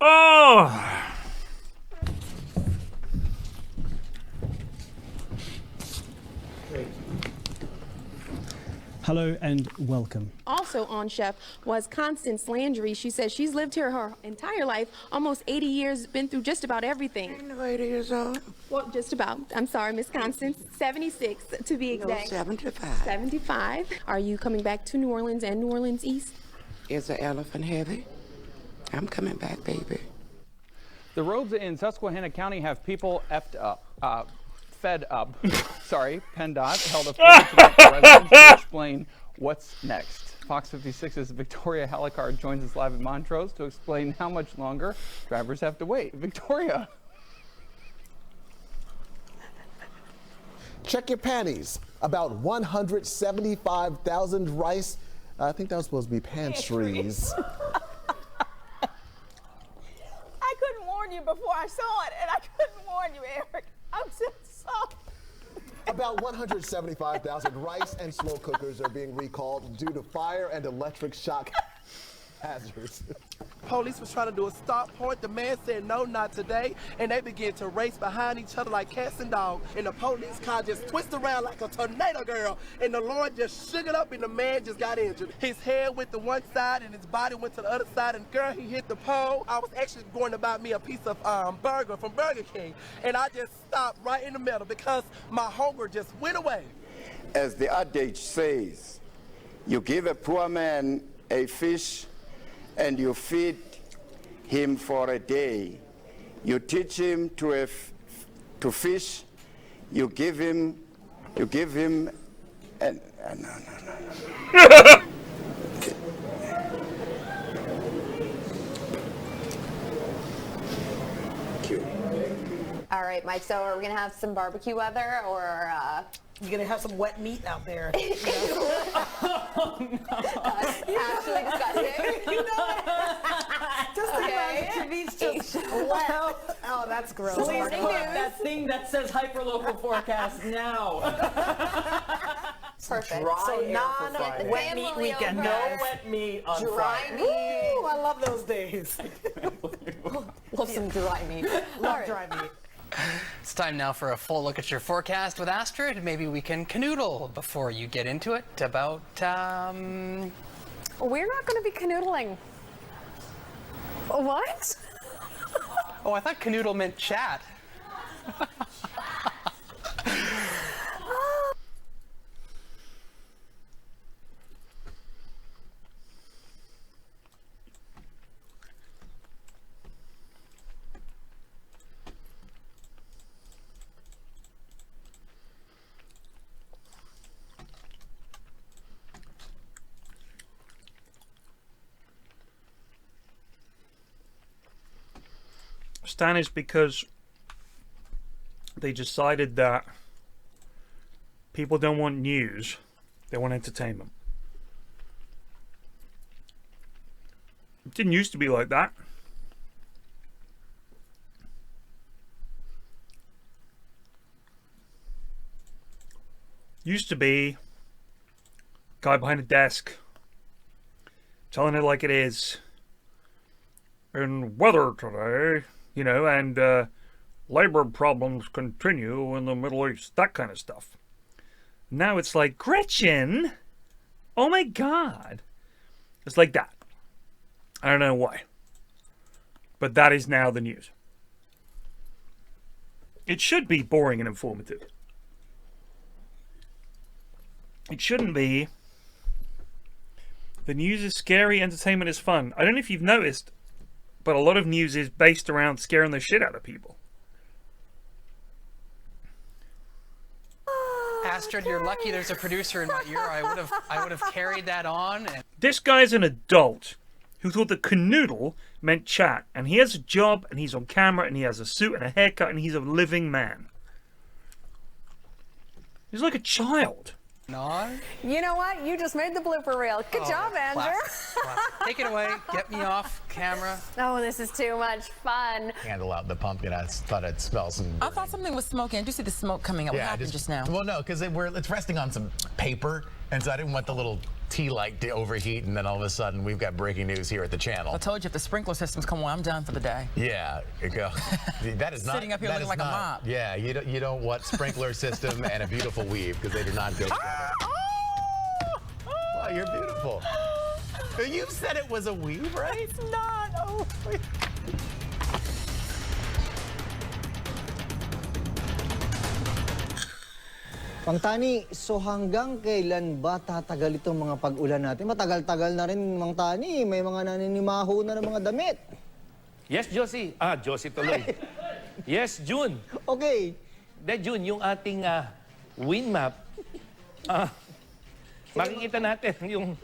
Oh. Hello and welcome. Also on, Chef, was Constance Landry. She says she's lived here her entire life, almost 80 years, been through just about everything. 80 years old? Well, just about. I'm sorry, Miss Constance. 76 to be exact. No, 75. 75. Are you coming back to New Orleans and New Orleans East? Is the elephant heavy? I'm coming back, baby. The roads in Susquehanna County have people fed up. Sorry, PennDOT held a forum for residents to explain what's next. Fox 56's Victoria Halicard joins us live in Montrose to explain how much longer drivers have to wait. Victoria. Check your panties. About 175,000 rice. I think that was supposed to be pantries. I couldn't warn you before I saw it, and I couldn't warn you, Eric. I'm so sorry. About 175,000 rice and slow cookers are being recalled due to fire and electric shock hazards. Police was trying to do a stop point. The man said, no, not today. And they began to race behind each other like cats and dogs. And the police car just twisted around like a tornado, girl. And the Lord just shook it up and the man just got injured. His head went to one side and his body went to the other side. And girl, he hit the pole. I was actually going to buy me a piece of burger from Burger King. And I just stopped right in the middle because my hunger just went away. As the adage says, you give a poor man a fish and you feed him for a day. You teach him to fish. You give him and no. All right, Mike, so are we going to have some barbecue weather or you're going to have some wet meat out there? That's actually disgusting. You know what? Just Okay. the beach just wet. Oh, that's gross. Please put that thing that says hyperlocal forecast now. Perfect. So non-wet meat weekend. No wet meat on Dry Friday. meat. Woo, I love those days. Love some dry meat. Love dry meat. It's time now for a full look at your forecast with Astrid. Maybe we can canoodle before you get into it about, We're not going to be canoodling. What? Oh, I thought canoodle meant chat. Astonished because they decided that people don't want news, they want entertainment. It didn't used to be like that. Used to be guy behind a desk telling it like it is. In weather today, you know, and labor problems continue in the Middle East, that kind of stuff. Now it's like, Gretchen, oh my God. It's like that. I don't know why. But that is now the news. It should be boring and informative. It shouldn't be. The news is scary, entertainment is fun. I don't know if you've noticed, but a lot of news is based around scaring the shit out of people. Astrid, you're lucky there's a producer in my ear. I would have carried that on. And This guy's an adult who thought that canoodle meant chat, and he has a job, and he's on camera, and he has a suit and a haircut, and he's a living man. He's like a child. no. You know what? You just made the blooper reel. Good job, Andrew. Take it away. Get me off camera. Oh, this is too much fun. Handle out the pumpkin. I thought I'd smell some. I thought something was smoking. I do see the smoke coming up. What happened just now? Well, no, because it's resting on some paper, and so I didn't want the little tea light to overheat, and then all of a sudden we've got breaking news here at the channel. I told you if the sprinkler systems come on, I'm done for the day. Yeah, you go. That is not Sitting up here that looking is like a not- mop. Yeah, you don't want sprinkler system and a beautiful weave because they do not go together. Wow, you're beautiful. You said it was a weave, right? It's not. Oh, wait. Pangtani, so hanggang kailan ba tatagal itong mga pag-ulan natin? Matagal-tagal na rin, Mang Tani. May mga naninimaho na ng mga damit. Yes, Josie. Ah, Josie tuloy. Yes, June. Okay. June, yung ating wind map, makikita natin yung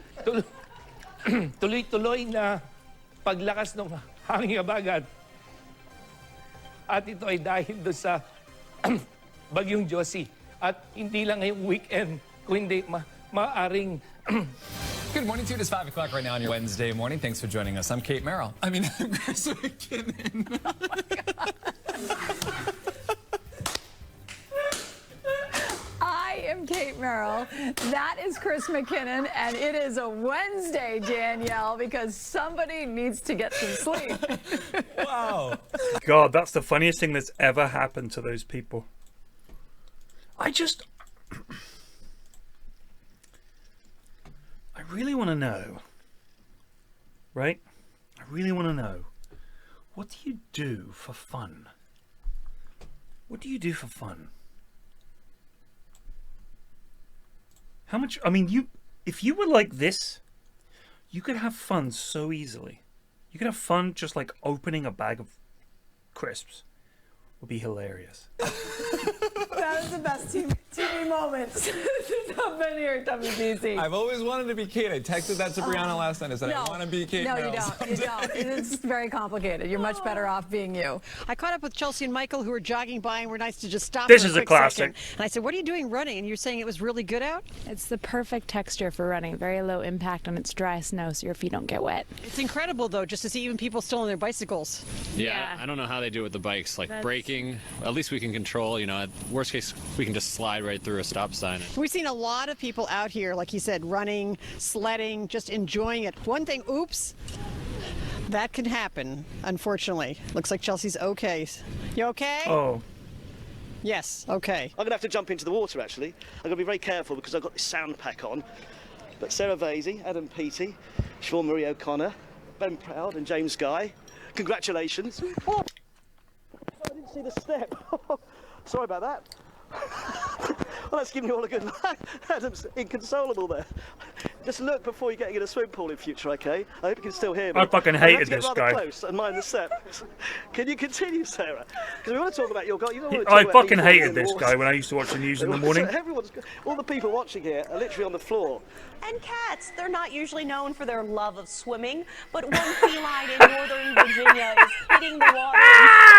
tuloy-tuloy na paglakas ng hangin habagat. At ito ay dahil doon sa bagyong Josie. At hindi lang ngayong weekend, kundi maaring... Good morning to you. It is 5 o'clock right now on your Wednesday morning. Thanks for joining us. I'm Kate Merrill. I'm Chris McKinnon. Oh my God. I am Kate Merrill. That is Chris McKinnon, and it is a Wednesday, Danielle, because somebody needs to get some sleep. Wow. God, that's the funniest thing that's ever happened to those people. I really want to know, right? I really want to know, what do you do for fun? What do you do for fun? How much, I mean, if you were like this, you could have fun so easily. You could have fun just like opening a bag of crisps. Would be hilarious. That is the best TV moments since I've been here at WBC. I've always wanted to be Kate. I texted that to Brianna last night. I said, I want to be Kate Merrill. No, you don't. It's very complicated. You're much better off being you. I caught up with Chelsea and Michael, who were jogging by and were nice to just stop This for is a a quick classic. second. And I said, what are you doing running? And you're saying it was really good out? It's the perfect texture for running. Very low impact on its dry snow, so your feet don't get wet. It's incredible, though, just to see even people still on their bicycles. Yeah, I don't know how they do it with the bikes. Like braking, at least we can control, you know, at worst case, we can just slide right through a stop sign. We've seen a lot of people out here, like you said, running, sledding, just enjoying it. One thing, oops, that could happen, unfortunately. Looks like Chelsea's okay. You okay? Oh. Yes, okay. I'm going to have to jump into the water, actually. I'm going to be very careful because I've got this sound pack on. But Sarah Vasey, Adam Peaty, Siobhan Marie O'Connor, Ben Proud and James Guy, congratulations. Oh, I didn't see the step. Sorry about that. Well, that's giving you all a good laugh. Adam's inconsolable there. Just look before you get in a swimming pool in future, okay? I hope you can still hear me. I fucking hated this guy. Close and mind the step. Can you continue, Sarah? Because we want to talk about your goal. You don't want to I talk about fucking me hated falling this in guy when I used to watch the news in the morning. All the people watching here are literally on the floor. And cats, they're not usually known for their love of swimming, but one feline in northern Virginia is hitting the water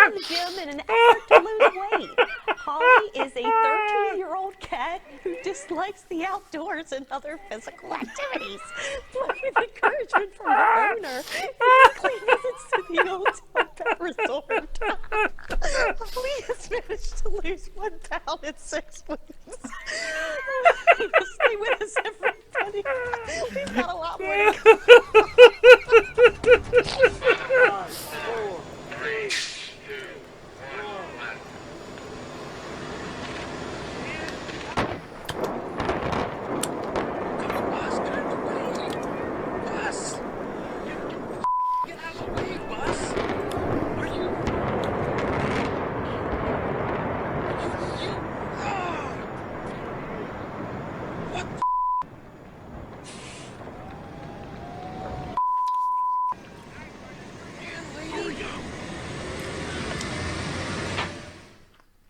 in the gym in an effort to lose weight. Holly is a 13-year-old cat who dislikes the outdoors and other physical activities. But with encouragement from her owner, weekly visits to the old Pet Resort. Holly has managed to lose 1 pound in 6 weeks. Stay with us, everybody. We've got a lot more to go. 5, 4, 3, 2, 1.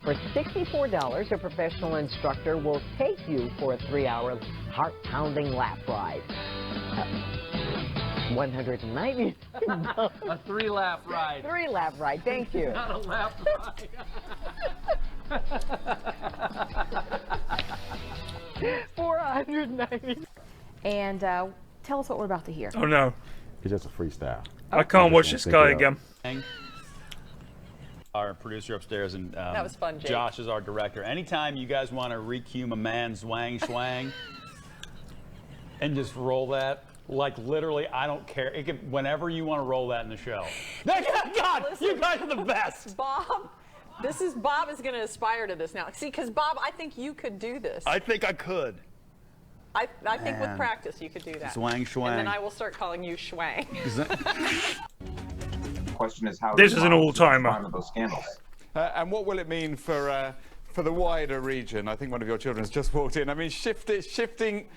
For $64, a professional instructor will take you for a 3-hour heart-pounding lap ride. $190. A 3-lap ride. 3-lap ride, thank you. Not a lap ride. $490. And tell us what we're about to hear. Oh no. It's just a freestyle. I can't watch this guy again. Our producer upstairs and That was fun, Jake. Josh is our director. Anytime you guys want to recue a man's zwang swang and just roll that, like literally, I don't care. It can, whenever you want to roll that in the show. God, you guys are the best. Bob, Bob is going to aspire to this now. See, because Bob, I think you could do this. I think I could. I think with Man. practice you could do that. Zwang swang. And then I will start calling you Schwang. Question is how This is an all-timer. those scandals. And what will it mean for the wider region? I think one of your children has just walked in. I mean, shifting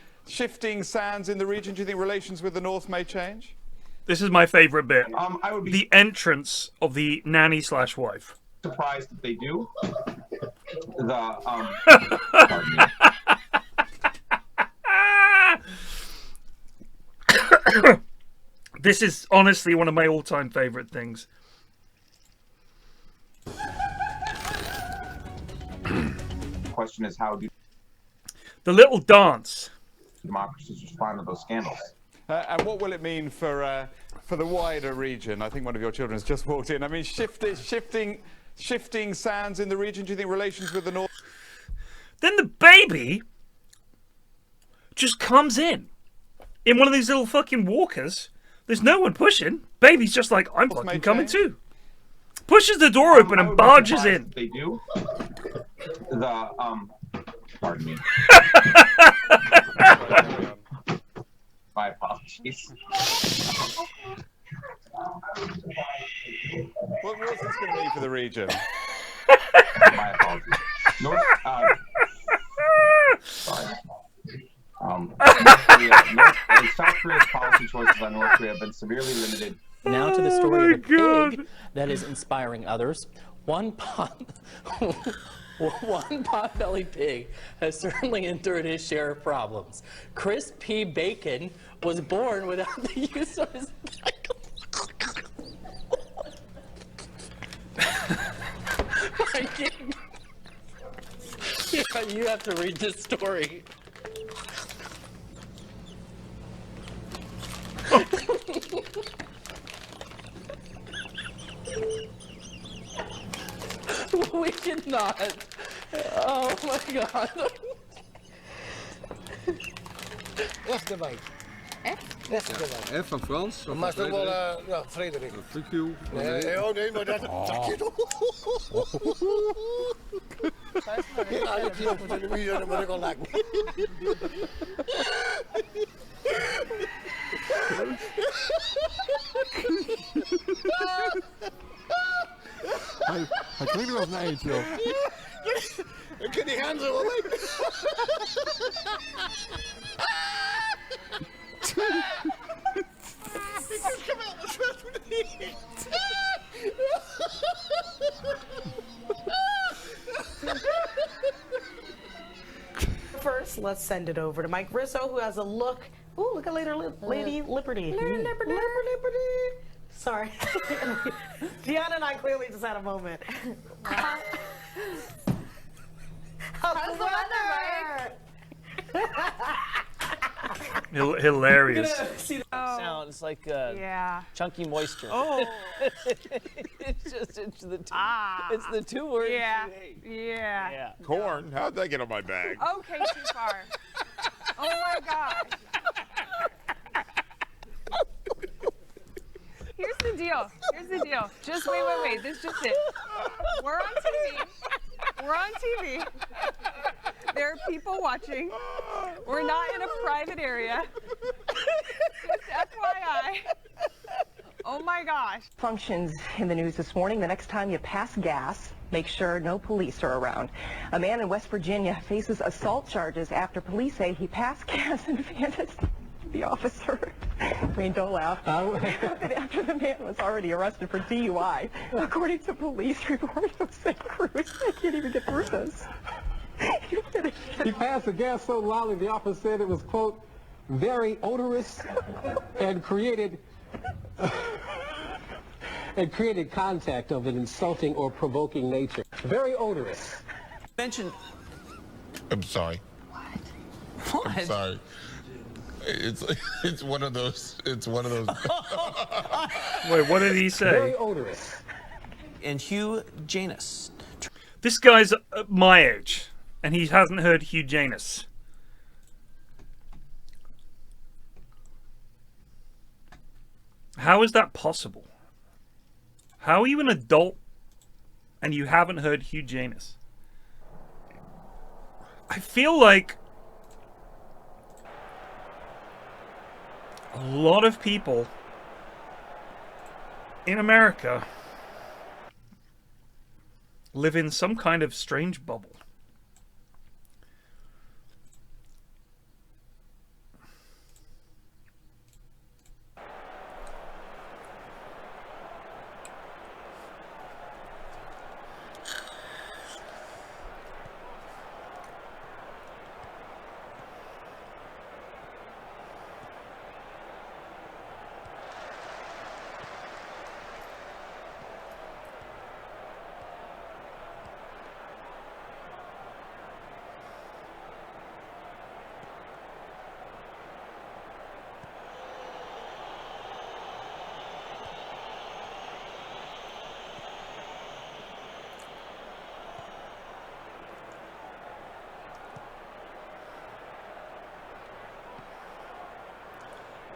sands in the region. Do you think relations with the North may change? This is my favorite bit. I would be the entrance of the nanny/wife. surprised if they do. Pardon me. This is honestly one of my all-time favorite things. Question is, how do The little dance. democracies respond to those scandals? And what will it mean for the wider region? I think one of your children has just walked in. I mean, shifting sands in the region. Do you think relations with the North? Then the baby just comes in one of these little fucking walkers. There's no one pushing. Baby's just like, I'm fucking coming too. Pushes the door open and barges in. They do. Pardon me. My apologies. What's this going to mean for the region? My apologies. Sorry. South Korea's policy choices on North Korea have been severely limited. Now to the story of the pig that is inspiring others. One pot-bellied pig has certainly endured his share of problems. Chris P. Bacon was born without the use of his Yeah, you have to read this story. We cannot. Oh my God. Echt erbij. Echt erbij. F van Frans. Maar toch wel, ja, Frederik. Fuck you. Nee, oh nee, maar dat... Ja, ik zie op de muur, dan ben ik al lekker. Hij klinkt wel als een eend, joh. Ik ken die gaan zo wel lekker. Ik is geweldig zwart voor de niet. First, let's send it over to Mike Rizzo, who has a look. Ooh, look at Lady Liberty. Liberty. Sorry. Deanna and I clearly just had a moment. How's the weather? Hilarious. See the sound? It's like chunky moisture. Oh. it's the two words. Yeah. Corn? How'd that get on my bag? Okay, too far. Oh my gosh. Here's the deal. Just wait. This is just it. We're on TV. There are people watching. We're not in a private area. Just FYI. Oh my gosh. Functions in the news this morning. The next time you pass gas, make sure no police are around. A man in West Virginia faces assault charges after police say he passed gas and handed the officer. Wayne, don't laugh. After the man was already arrested for DUI. According to police report of St. Cruz, I can't even get through this. He passed the gas so loudly the officer said it was, quote, very odorous and created contact of an insulting or provoking nature. Very odorous. Mentioned. I'm sorry. What? I'm sorry. It's one of those. It's one of those. Wait, what did he say? Very odorous. And Hugh Janus. This guy's my age, and he hasn't heard Hugh Janus. How is that possible? How are you an adult and you haven't heard Hugh Janus? I feel like a lot of people in America live in some kind of strange bubble.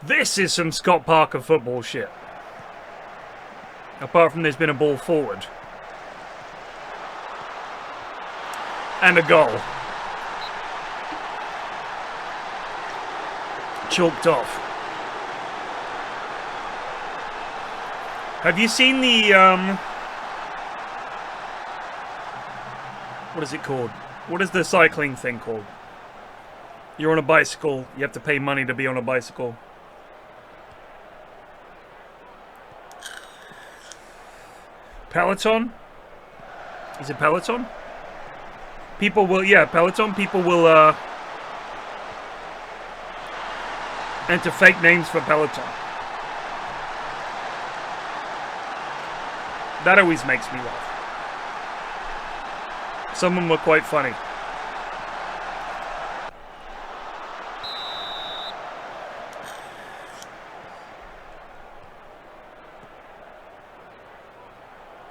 This is some Scott Parker football shit. Apart from there's been a ball forward. And a goal. Chalked off. Have you seen the, what is it called? What is the cycling thing called? You're on a bicycle, you have to pay money to be on a bicycle. Peloton? Is it Peloton? People will, yeah, Peloton. People will enter fake names for Peloton. That always makes me laugh. Some of them were quite funny.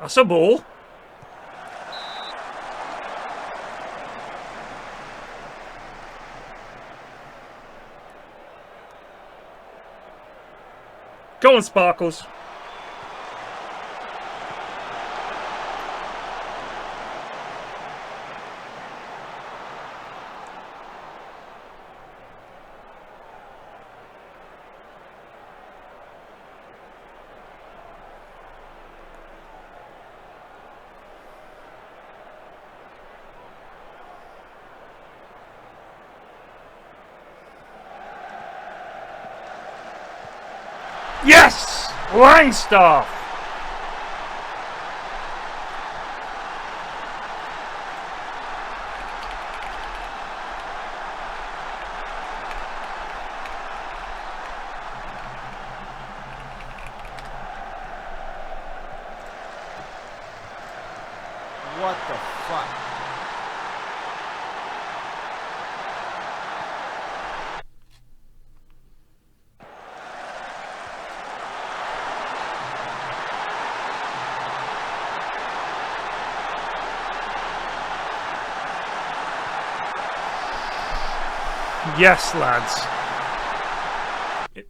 That's a ball. Go on, Sparkles. Yes! Langstaff! What the fuck? Yes, lads.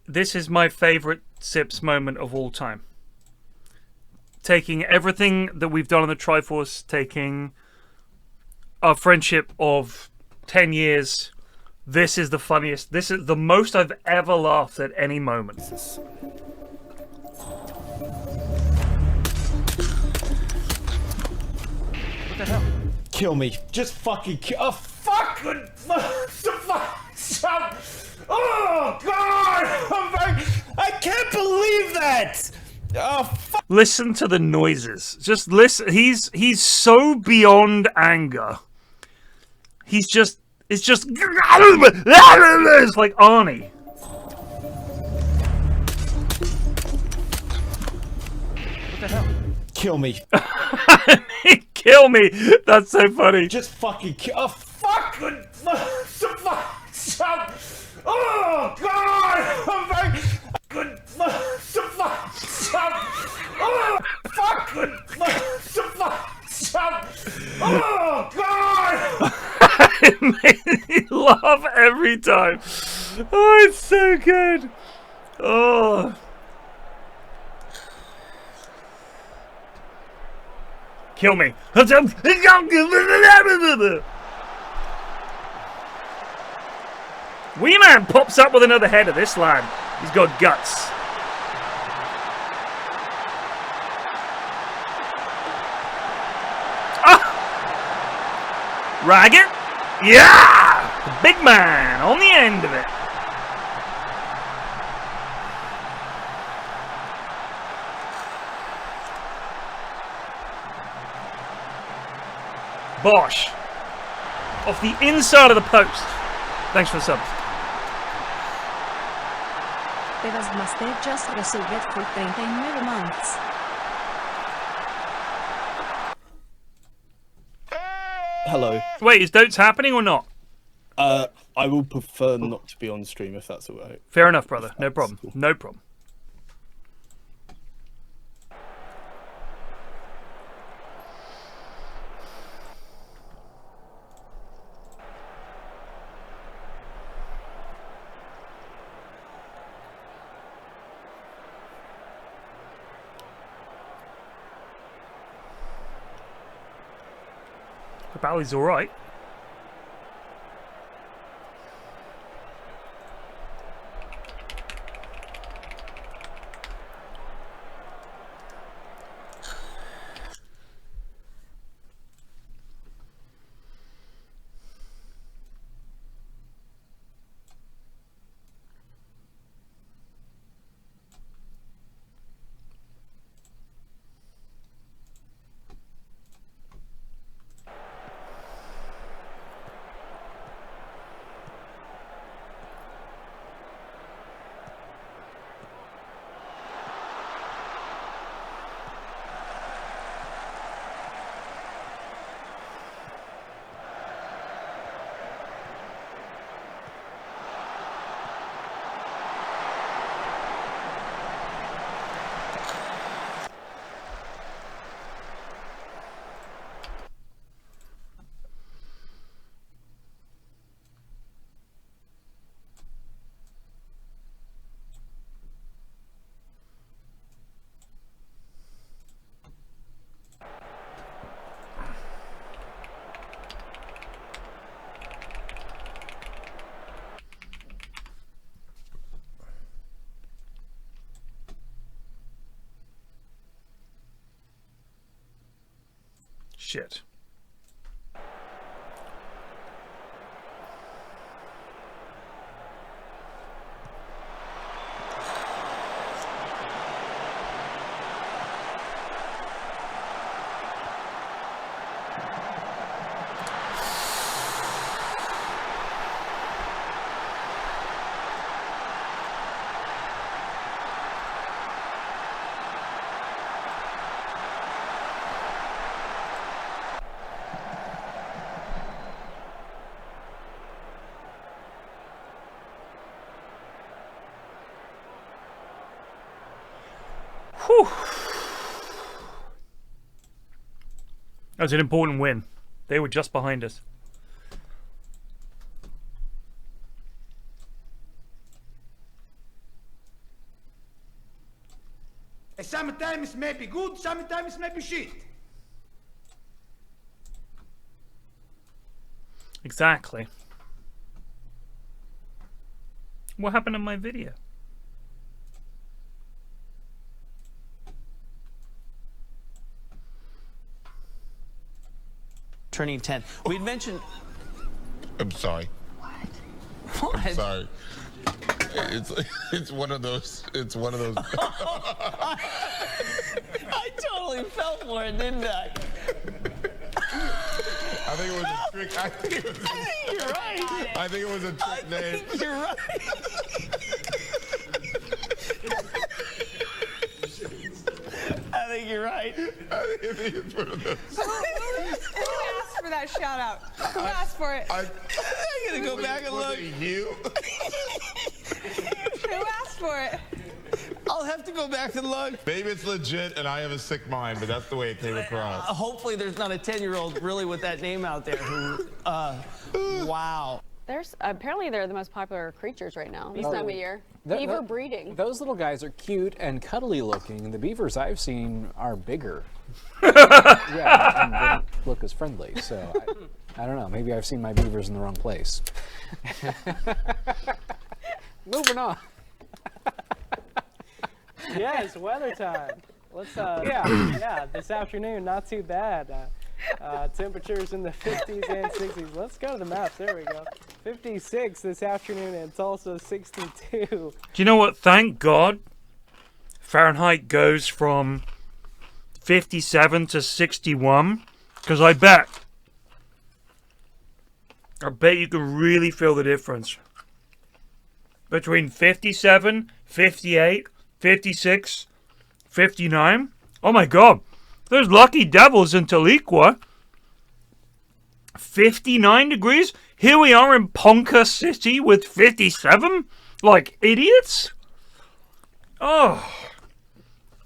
This is my favourite Sips moment of all time. Taking everything that we've done on the Triforce, taking our friendship of 10 years, this is the funniest, this is the most I've ever laughed at any moment. What the hell? Kill me. Just fucking kill. Oh, fuck! Oh, God! I can't believe that! Oh, fuck! Listen to the noises. Just listen. He's so beyond anger. He's just... It's just... It's like Arnie. What the hell? Kill me. Kill me. That's so funny. Just fucking kill. Oh, fuck! Oh, God! Oh, fuck! Oh, God! It made me laugh every time. Oh, it's so good. Oh. Kill me. Wee Man pops up with another head of this lad. He's got guts. Ah! Raggett? Yeah! The big man on the end of it. Bosh. Off the inside of the post. Thanks for the sub. Peras Master just received for 39 months. Hello. Wait, is Dotes happening or not? I will prefer not to be on stream if that's alright. Fair enough, brother. No problem. No problem. The Bally's alright. Shit. Whew. That was an important win. They were just behind us. Sometimes it may be good, sometimes it may be shit. Exactly. What happened in my video? Turning 10. We'd mentioned... I'm sorry. What? I'm sorry. It's one of those. It's one of those. I totally fell for it, didn't I? I think it was a trick. I think you're right. I think it was a trick name. You're right. I think you're right. I think it's one of those. Who asked for that shout out? Who asked for it? I'm gonna go back and look. You? Who asked for it? I'll have to go back and look. Maybe it's legit and I have a sick mind, but that's the way it came across. Hopefully there's not a 10-year-old really with that name out there who, wow. Apparently they're the most popular creatures right now this time of year. Beaver breeding. Those little guys are cute and cuddly looking. The beavers I've seen are bigger. Yeah, and they don't look as friendly. So I don't know. Maybe I've seen my beavers in the wrong place. Moving on. Yes, weather time. Let's yeah, this afternoon, not too bad. Temperatures in the 50s and 60s. Let's go to the maps. There we go. 56 this afternoon in Tulsa, 62. Do you know what? Thank God Fahrenheit goes from 57 to 61, because I bet you can really feel the difference between 57, 58, 56, 59. Oh my God. There's lucky devils in Tahlequah. 59 degrees. Here we are in Ponca City with 57. Like idiots. Oh.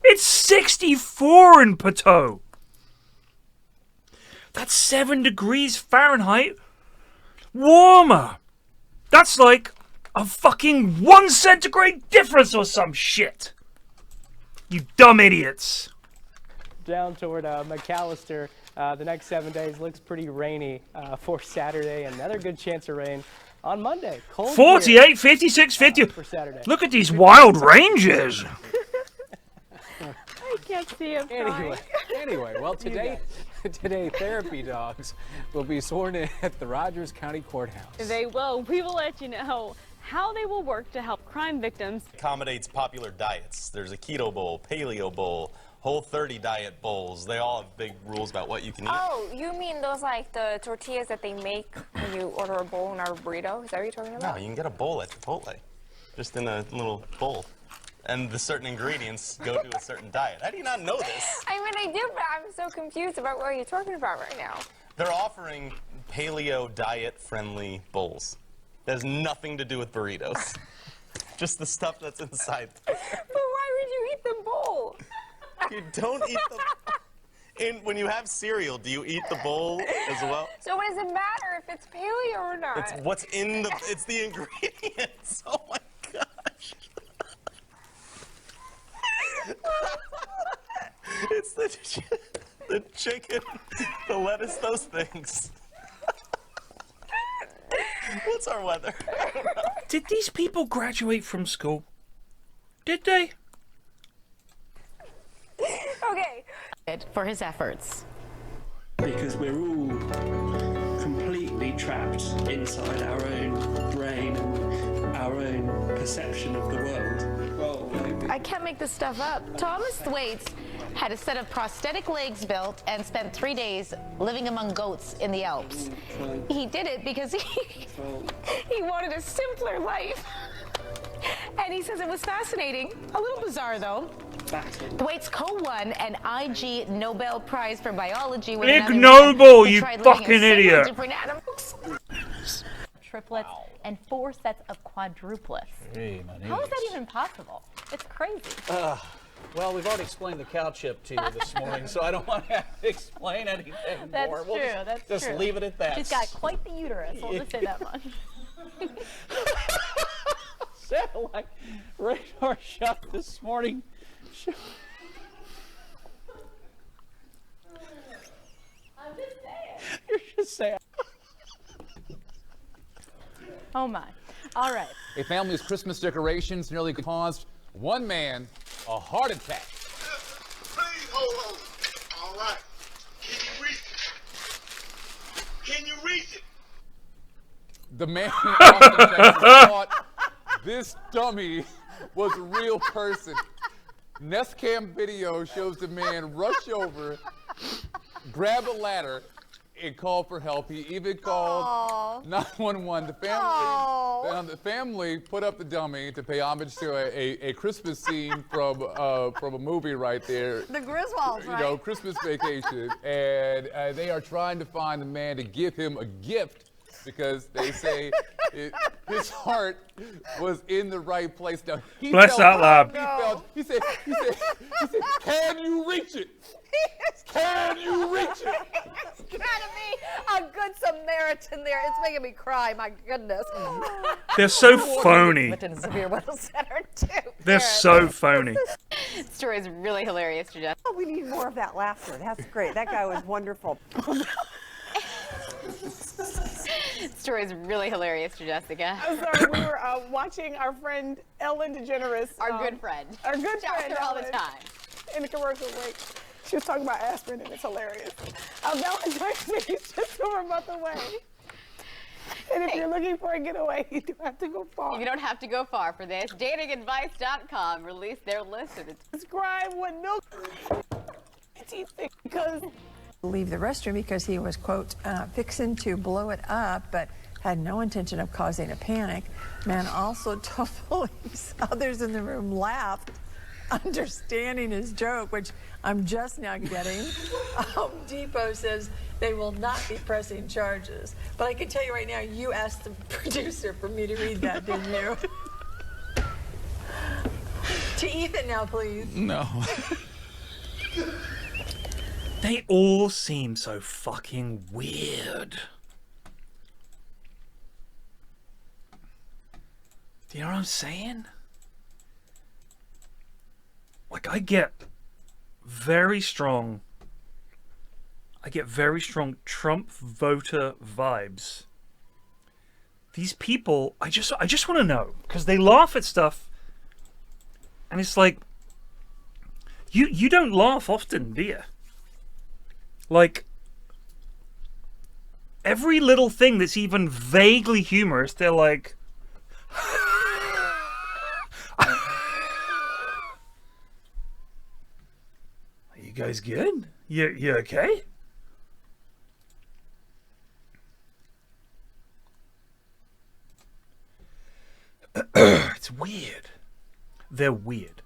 It's 64 in Pateau. That's 7 degrees Fahrenheit warmer. That's like a fucking 1 centigrade difference or some shit. You dumb idiots. Down toward McAllister, The next 7 days looks pretty rainy for Saturday. Another good chance of rain on Monday. Cold 48, 56, 50. for Saturday. Look at these wild ranges. I can't see him. Anyway, well, today therapy dogs will be sworn in at the Rogers County Courthouse. They will. We will let you know how they will work to help crime victims. Accommodates popular diets. There's a keto bowl, paleo bowl, Whole30 diet bowls. They all have big rules about what you can eat. Oh, you mean those like the tortillas that they make when you order a bowl in our burrito? Is that what you're talking about? No, you can get a bowl at Chipotle, just in a little bowl. And the certain ingredients go to a certain diet. How do you not know this? I mean, I do, but I'm so confused about what you're talking about right now. They're offering paleo diet-friendly bowls. That has nothing to do with burritos. Just the stuff that's inside there. But why would you eat the bowl? You don't eat the... when you have cereal, do you eat the bowl as well? So what does it matter if it's paleo or not? It's what's in the... It's the ingredients. Oh my gosh. It's the chicken, the lettuce, those things. What's our weather? Did these people graduate from school? Did they? Okay. For his efforts. Because we're all completely trapped inside our own brain and our own perception of the world. Well, I can't make this stuff up. Thomas Thwaites had a set of prosthetic legs built and spent 3 days living among goats in the Alps. He did it because he wanted a simpler life. And he says it was fascinating, a little bizarre though. Thwaites co-won an IG Nobel Prize for Biology with Ig another Nobel, man. you Tried living in fucking several idiot. different animals. Triplets and 4 sets of quadruplets. Hey, my How is that even possible? It's crazy. Well, we've already explained the cow chip to you this morning, so I don't want to have to explain anything That's more. true. We'll That's just true. leave it at that. She's got quite the uterus. I'll just say that much. Sound like radar shot this morning. I'm just saying. You're just saying. Oh my. All right. A family's Christmas decorations nearly caused one man a heart attack. Please hold on. All right. Can you reach it? Can you reach it? The man in Austin, Texas, thought this dummy was a real person. Nest cam video shows the man rush over, grab a ladder, and call for help. He even called 911. The family put up the dummy to pay homage to a Christmas scene from a movie right there. The Griswolds, You know, Christmas Vacation. And they are trying to find the man to give him a gift because they say his heart was in the right place. Now, he Bless felt- that lad. He said, can you reach it? Can you reach it? It's trying to be a good Samaritan there. It's making me cry, my goodness. They're so phony. Severe Weather Center, too. They're so phony. Story is really hilarious, Jess. Oh, we need more of that laughter. That's great. That guy was wonderful. Story is really hilarious, Jessica. I'm sorry, we were watching our friend Ellen DeGeneres. Our good friend. Our good Shout friend her all the Ellen, time. in the commercial break. She was talking about aspirin, and it's hilarious. Valentine's Day is just over a month away. And if you're looking for a getaway, you do have to go far. You don't have to go far for this. Datingadvice.com released their list of the Describe what milk because Leave the restroom because he was, quote, fixing to blow it up, but had no intention of causing a panic. Man also told police others in the room laughed, understanding his joke, which I'm just now getting. Home Depot says they will not be pressing charges. But I can tell you right now, you asked the producer for me to read that, didn't you? To Ethan now, please. No. They all seem so fucking weird. Do you know what I'm saying? Like, I get very strong I get very strong Trump voter vibes. These people, I just want to know, because they laugh at stuff, and it's like, you don't laugh often, do you? Like, every little thing that's even vaguely humorous, they're like, are you guys good? You okay? It's weird. They're weird.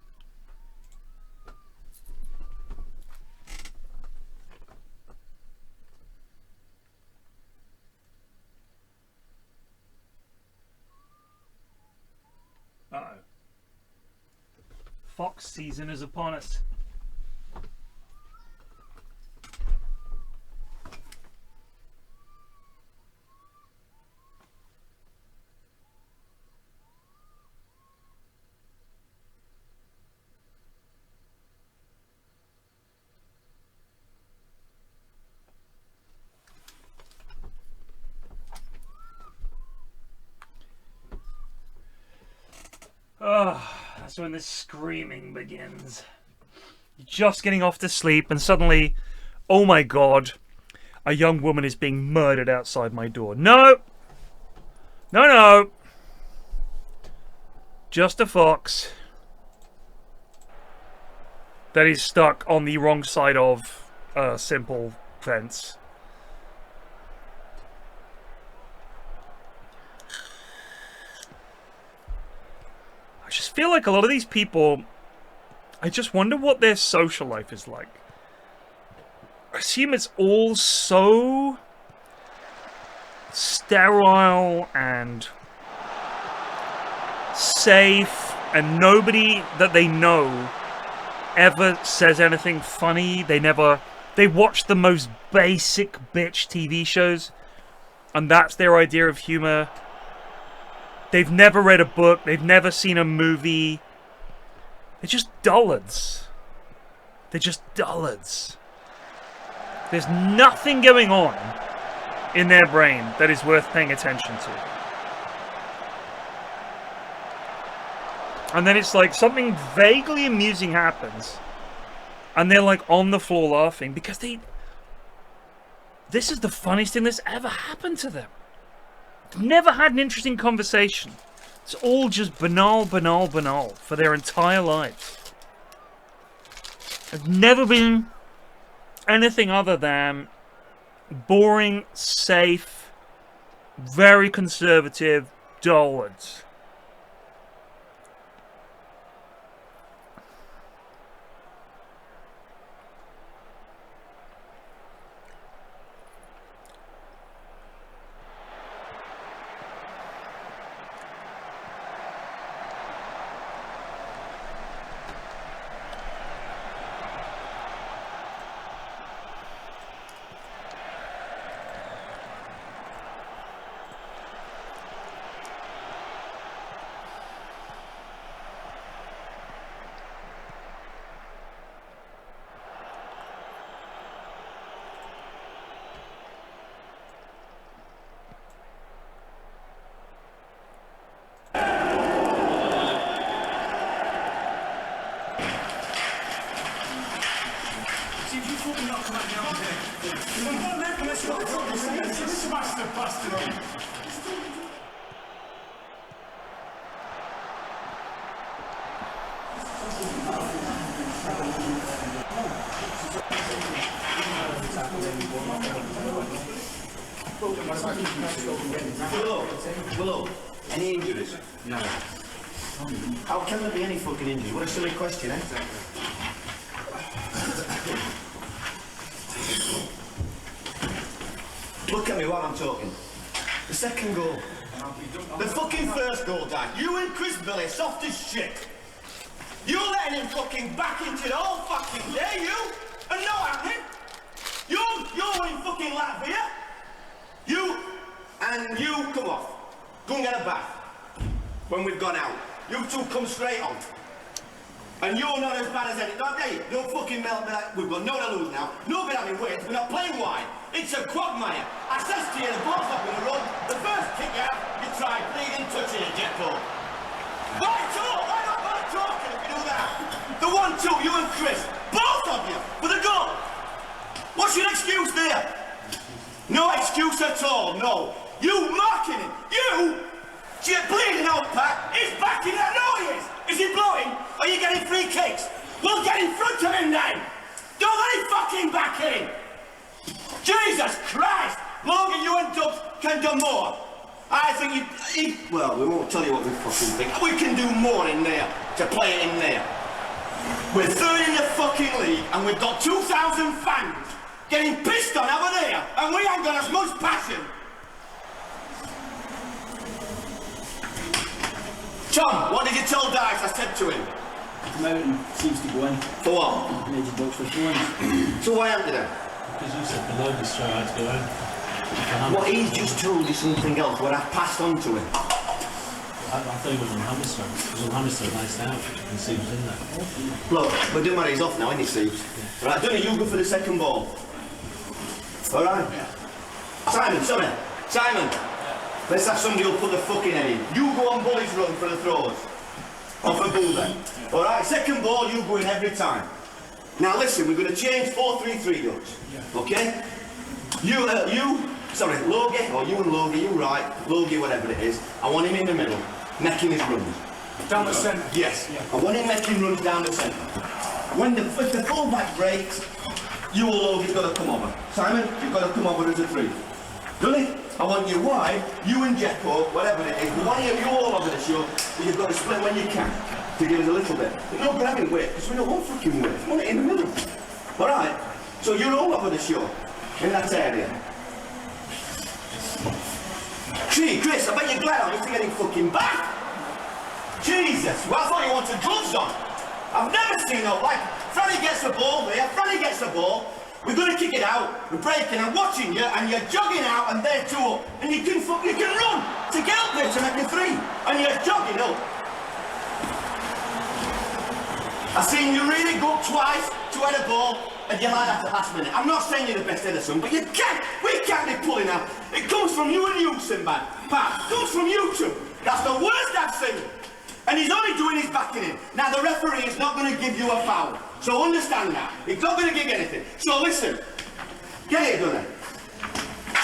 Uh-oh. Fox season is upon us. Oh, that's when the screaming begins. You're just getting off to sleep and suddenly, oh my god, a young woman is being murdered outside my door. No! No, no! Just a fox that is stuck on the wrong side of a simple fence. I just feel like a lot of these people, I just wonder what their social life is like. I assume it's all so sterile and safe, and nobody that they know ever says anything funny. They watch the most basic bitch TV shows, and that's their idea of humor. They've never read a book. They've never seen a movie. They're just dullards. They're just dullards. There's nothing going on in their brain that is worth paying attention to. And then it's like something vaguely amusing happens, and they're like on the floor laughing because this is the funniest thing that's ever happened to them. Never had an interesting conversation. It's all just banal, banal, banal for their entire lives. There's never been anything other than boring, safe, very conservative dullards. Willow, any injuries? No. How can there be any fucking injuries? What a silly question, eh? Look at me while I'm talking. The second goal. The fucking first goal, Dad. You and Chris Billy, soft as shit. You're letting him fucking back into the whole fucking day, you? And no happening. You're in fucking Latvia. You and you come off. Go and get a bath. When we've gone out. You two come straight on. And you're not as bad as any. Don't fucking melt me like we've got no to lose now. No good having weights. We're not playing wide. It's a quagmire. I says to you, the ball's not going to run. The first kick out, you try bleeding, touching it, Jethro. Right, talk. I'm not going to talk if you do that. The 1-2, you and Chris, both of you, for the goal. What's your excuse there? No excuse at all. No. You marking him. You. Bleeding out pack. He's backing that. No, he is. Is he blowing? Are you getting free kicks? We'll get in front of him then! Don't let him fucking back in! Jesus Christ! Logan, you and Dubs can do more. I think well, we won't tell you what we fucking think. We can do more in there, to play it in there. We're third in the fucking league, and we've got 2,000 fans getting pissed on over there, and we ain't got as much passion. Tom, what did you tell Dice? I said to him. Come out and seems to go in. For what? Major box for throwing. So why haven't you then? Because you said below the straight had to go in. What he's just told you something else, what I've passed on to him. I thought he was on Hammerstone. He was on Hammerstone, nice out. You can see who's in there. Look, but don't matter, he's off now, isn't he, Steve? Yeah. Right, Dunny, you go for the second ball. Alright? Yeah. Simon! Let's have somebody who'll put the fucking head in. You go on Bully's run for the throws. Off a bull then. Alright, second ball, you go in every time. Now listen, we're going to change 4-3-3 ducks. Yeah. Okay? Logie, or you and Logie, you right, Logie, whatever it is. I want him in the middle, making his runs. Down the centre? Yes. Yeah. I want him making runs down the centre. If the fullback breaks, you or Logie's got to come over. Simon, you've got to come over as a 3. Dunny, I want you wide, you and Jacko, whatever it is, we want you all over the show, but you've got to split when you can, to give us a little bit. But no good having weight, because we don't want fucking weight, we want it in the middle. Alright, so you're all over the show, in that area. Gee, Chris, I bet you're glad I'm getting fucking back. Jesus, well I thought you wanted gloves on. I've never seen no, like, Franny gets the ball there, Franny gets the ball, we're going to kick it out, we're breaking, I'm watching you, and you're jogging out, and they're 2 up, and you can run to get up there to make a 3, and you're jogging up. I've seen you really go twice to head a ball, and you like that at the last minute. I'm not saying you're the best header, son, but we can't be pulling out. It comes from you and you, Sinbad. Pat, it comes from you two. That's the worst I've seen. And he's only doing his backing in. Now the referee is not going to give you a foul. So understand that. He's not going to give anything. So listen. Get it, Dunny.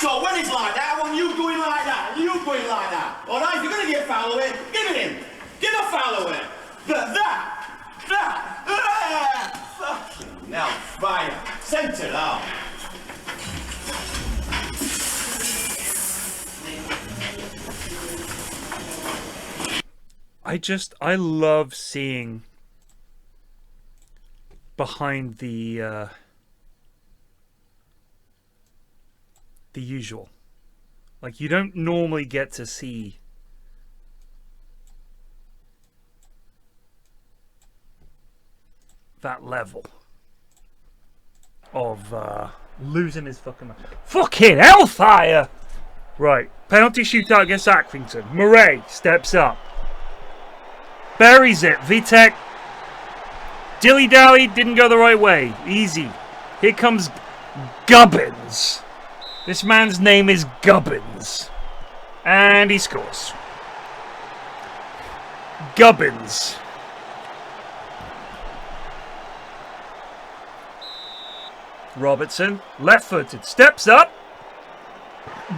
So when it's like that, I want you going like that, and you going like that. Alright, if you're going to give a foul away, give it him. Give a foul away. But fucking now, fire. Centre out. I love seeing behind the usual. Like, you don't normally get to see that level of losing his fucking hellfire. Right, penalty shootout against Accrington. Murray steps up, buries it. Vitek dilly-dally, didn't go the right way. Easy. Here comes Gubbins. This man's name is Gubbins. And he scores. Gubbins. Robertson, left-footed, steps up,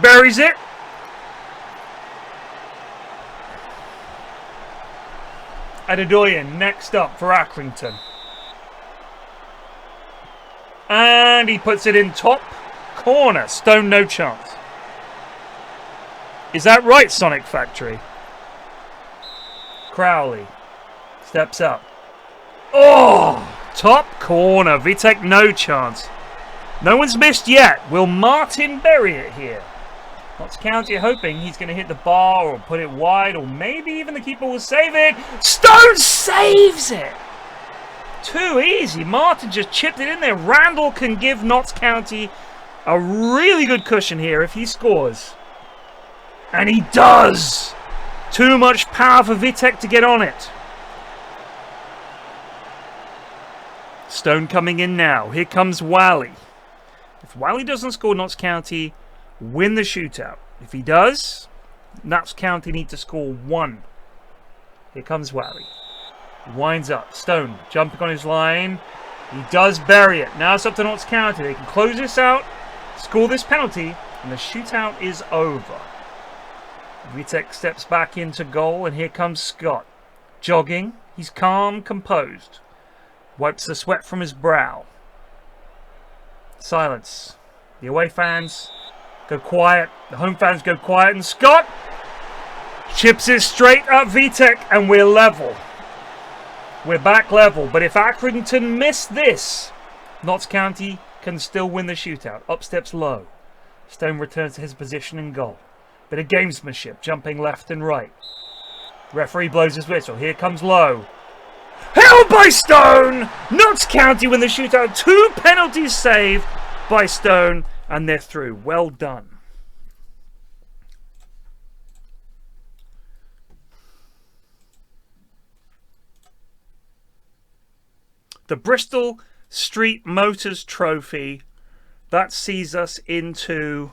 buries it. Adedoyan next up for Accrington. And he puts it in top corner. Stone no chance. Is that right, Sonic Factory? Crowley steps up. Oh! Top corner. Vitek no chance. No one's missed yet. Will Martin bury it here? Notts County hoping he's going to hit the bar or put it wide, or maybe even the keeper will save it. Stone saves it! Too easy. Martin just chipped it in there. Randall can give Notts County a really good cushion here if he scores. And he does! Too much power for Vitek to get on it. Stone coming in now. Here comes Wally. If Wally doesn't score, Notts County win the shootout. If he does, Notts County need to score 1. Here comes Wally. Winds up. Stone jumping on his line. He does bury it. Now it's up to Notts County. They can close this out, score this penalty, and the shootout is over. Vitek steps back into goal, and here comes Scott. Jogging. He's calm, composed. Wipes the sweat from his brow. Silence. The away fans go quiet. The home fans go quiet. And Scott chips it straight at Vitek, and we're level. We're back level. But if Accrington miss this, Notts County can still win the shootout. Up steps Lowe. Stone returns to his position in goal. Bit of gamesmanship, jumping left and right. Referee blows his whistle. Here comes Lowe. Held by Stone! Notts County win the shootout. 2 penalties saved by Stone, and they're through. Well done. The Bristol Street Motors Trophy, that sees us into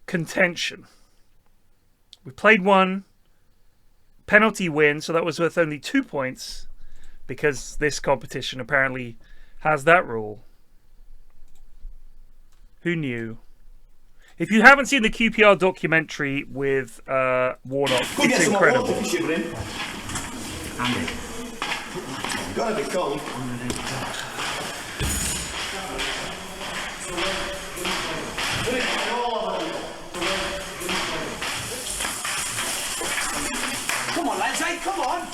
contention. We played 1 penalty win, so that was worth only 2 points, because this competition apparently has that rule. Who knew? If you haven't seen the QPR documentary with Warnock, it's incredible. Gotta be cold. Come on, lads, hey, come on!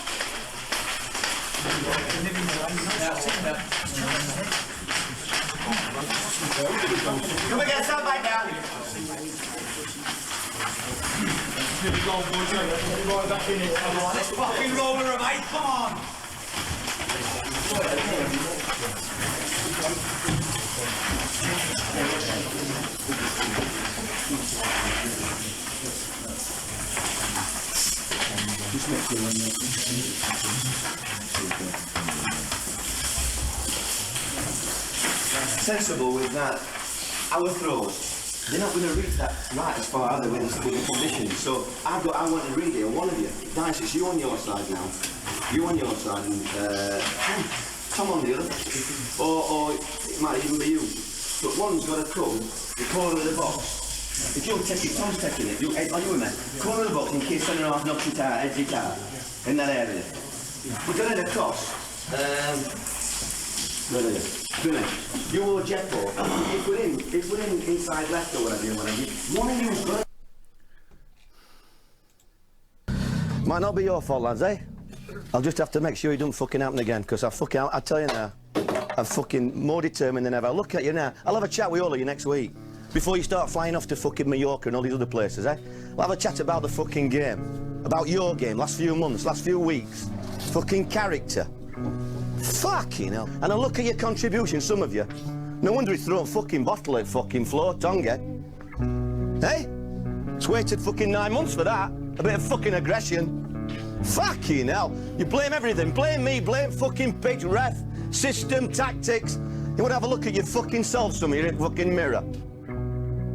Come again, stand back down. Here we go, boys. Right back in it. Come on, let's fucking roll her, mate. Come on. Sensible with that. Our throws, they're not going to reach that right as far as they with the conditions. So I want to read it on one of you. Dice, it's you on your side now. You on your side and Tom on the other. Or it might even be you. But one's got to come the corner of the box. If you'll take it, Tom's taking it. Are you with me? Corner of the box in case centre half knocks it out, heads it out. In that area. We're going to cross. You or Jeffo, if we're in inside left or whatever, one of you's got. Might not be your fault, lads, eh? I'll just have to make sure it don't fucking happen again, because I tell you now, I'm fucking more determined than ever. I'll look at you now. I'll have a chat with all of you next week, before you start flying off to fucking Mallorca and all these other places, eh? We'll have a chat about the fucking game, about your game, last few months, last few weeks, fucking character. Fucking hell. And I'll look at your contribution, some of you. No wonder he threw a fucking bottle at fucking floor, Tonga. Hey? It's waited fucking 9 months for that. A bit of fucking aggression. Fucking hell. You blame everything. Blame me, blame fucking pitch, ref, system, tactics. You want to have a look at your fucking self, some of you, in the fucking mirror.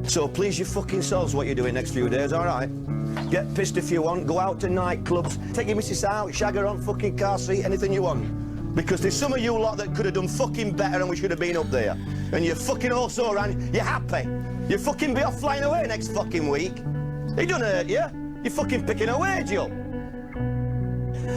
So please your fucking selves what you're doing next few days, alright? Get pissed if you want, go out to nightclubs, take your missus out, shag her on fucking car seat, anything you want. Because there's some of you lot that could have done fucking better and we should have been up there. And you're fucking also around, you're happy. You fucking be off flying away next fucking week. It doesn't hurt you. You're fucking picking a wage, you.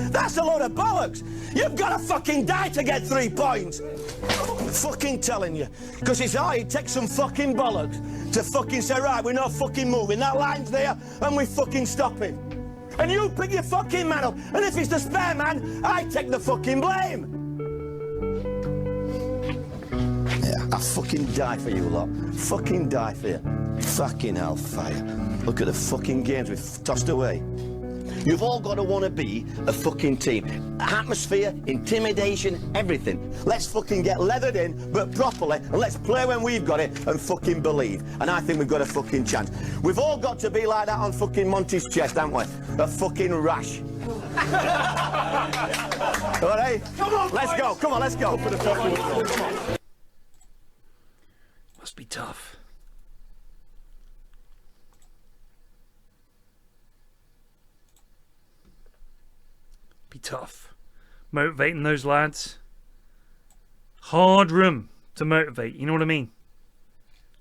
That's a load of bollocks. You've got to fucking die to get 3 points. I'm fucking telling you. Because it's hard, it takes some fucking bollocks to fucking say, right, we're not fucking moving. That line's there and we fucking stop it. And you pick your fucking man up. And if it's the spare man, I take the fucking blame. Yeah, I fucking die for you lot. Fucking die for you. Fucking hellfire. Look at the fucking games we've tossed away. You've all got to want to be a fucking team. Atmosphere, intimidation, everything. Let's fucking get leathered in, but properly, and let's play when we've got it and fucking believe. And I think we've got a fucking chance. We've all got to be like that on fucking Monty's chest, haven't we? A fucking rash. All right, come on, let's go. Come on, let's go. Must be tough. Be tough. Motivating those lads. Hard room to motivate, you know what I mean?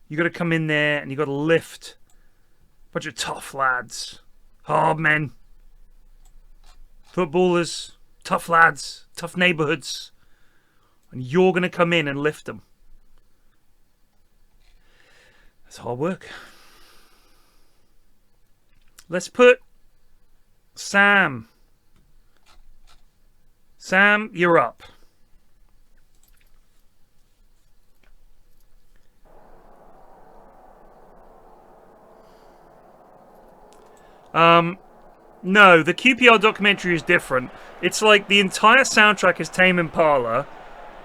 You got to come in there and you got to lift a bunch of tough lads, hard men, footballers, tough lads, tough neighborhoods, and you're going to come in and lift them. That's hard work. Let's put Sam. Sam, you're up. No, the QPR documentary is different. It's like the entire soundtrack is Tame Impala,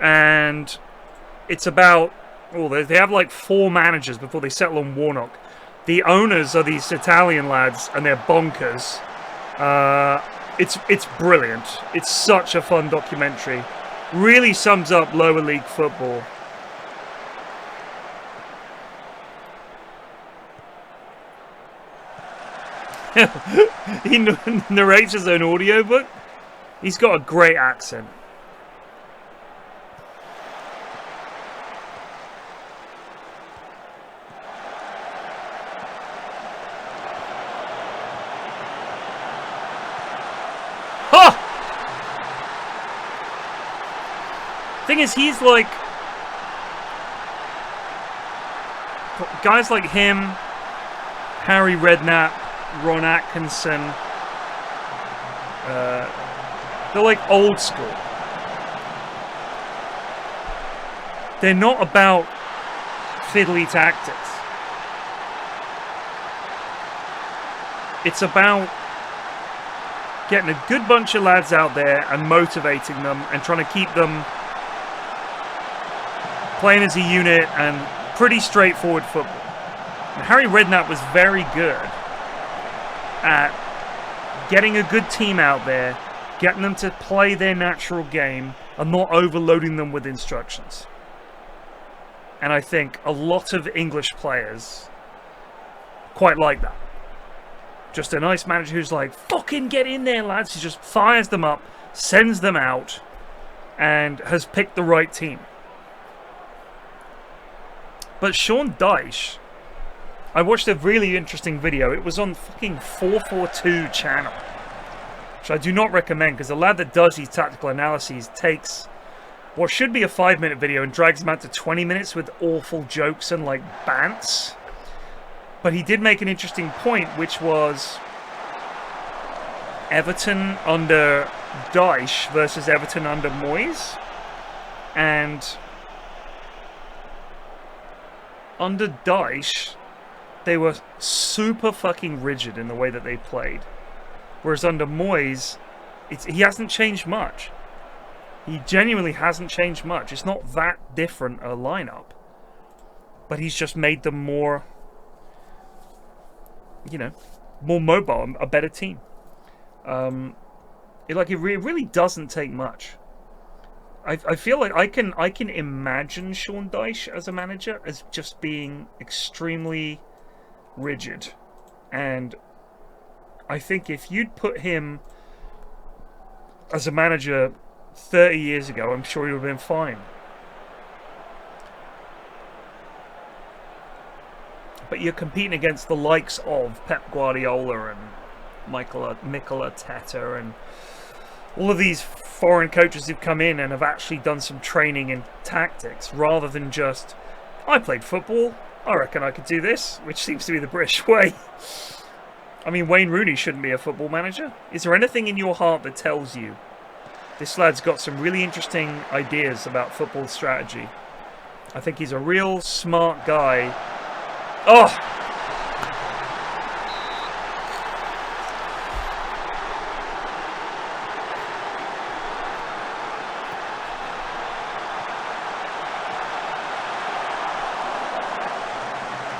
and it's about, oh, they have like 4 managers before they settle on Warnock. The owners are these Italian lads, and they're bonkers. It's brilliant. It's such a fun documentary. Really sums up lower league football. He narrates his own audiobook. He's got a great accent. Huh! Thing is, he's like guys like him, Harry Redknapp, Ron Atkinson, they're like old school. They're not about fiddly tactics. It's about getting a good bunch of lads out there and motivating them and trying to keep them playing as a unit and pretty straightforward football. And Harry Redknapp was very good at getting a good team out there, getting them to play their natural game and not overloading them with instructions. And I think a lot of English players quite like that. Just a nice manager who's like, fucking get in there, lads. He just fires them up, sends them out, and has picked the right team. But Sean Dyche, I watched a really interesting video. It was on fucking 442 channel, which I do not recommend, because the lad that does these tactical analyses takes what should be a 5-minute video and drags them out to 20 minutes with awful jokes and like bants. But he did make an interesting point, which was Everton under Dyche versus Everton under Moyes. And under Dyche, they were super fucking rigid in the way that they played. Whereas under Moyes, he hasn't changed much. He genuinely hasn't changed much. It's not that different a lineup. But he's just made them more, you know, more mobile, a better team. It really doesn't take much. I feel like I can imagine Sean Dyche as a manager as just being extremely rigid, and I think if you'd put him as a manager 30 years ago, I'm sure he would have been fine. But you're competing against the likes of Pep Guardiola and Mikel Arteta and all of these foreign coaches who've come in and have actually done some training in tactics, rather than just, I played football, I reckon I could do this, which seems to be the British way. I mean, Wayne Rooney shouldn't be a football manager. Is there anything in your heart that tells you this lad's got some really interesting ideas about football strategy? I think he's a real smart guy. Oh!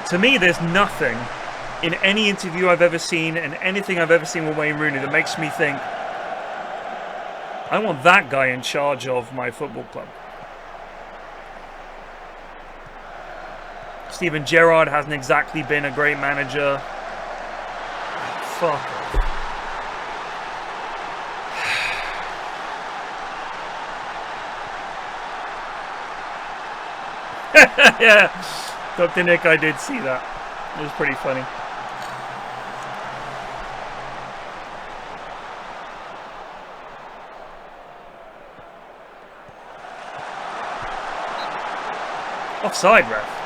To me, there's nothing in any interview I've ever seen and anything I've ever seen with Wayne Rooney that makes me think, I want that guy in charge of my football club. Steven Gerrard hasn't exactly been a great manager. Fuck. Yeah, Dr. Nick, I did see that. It was pretty funny. Offside, ref.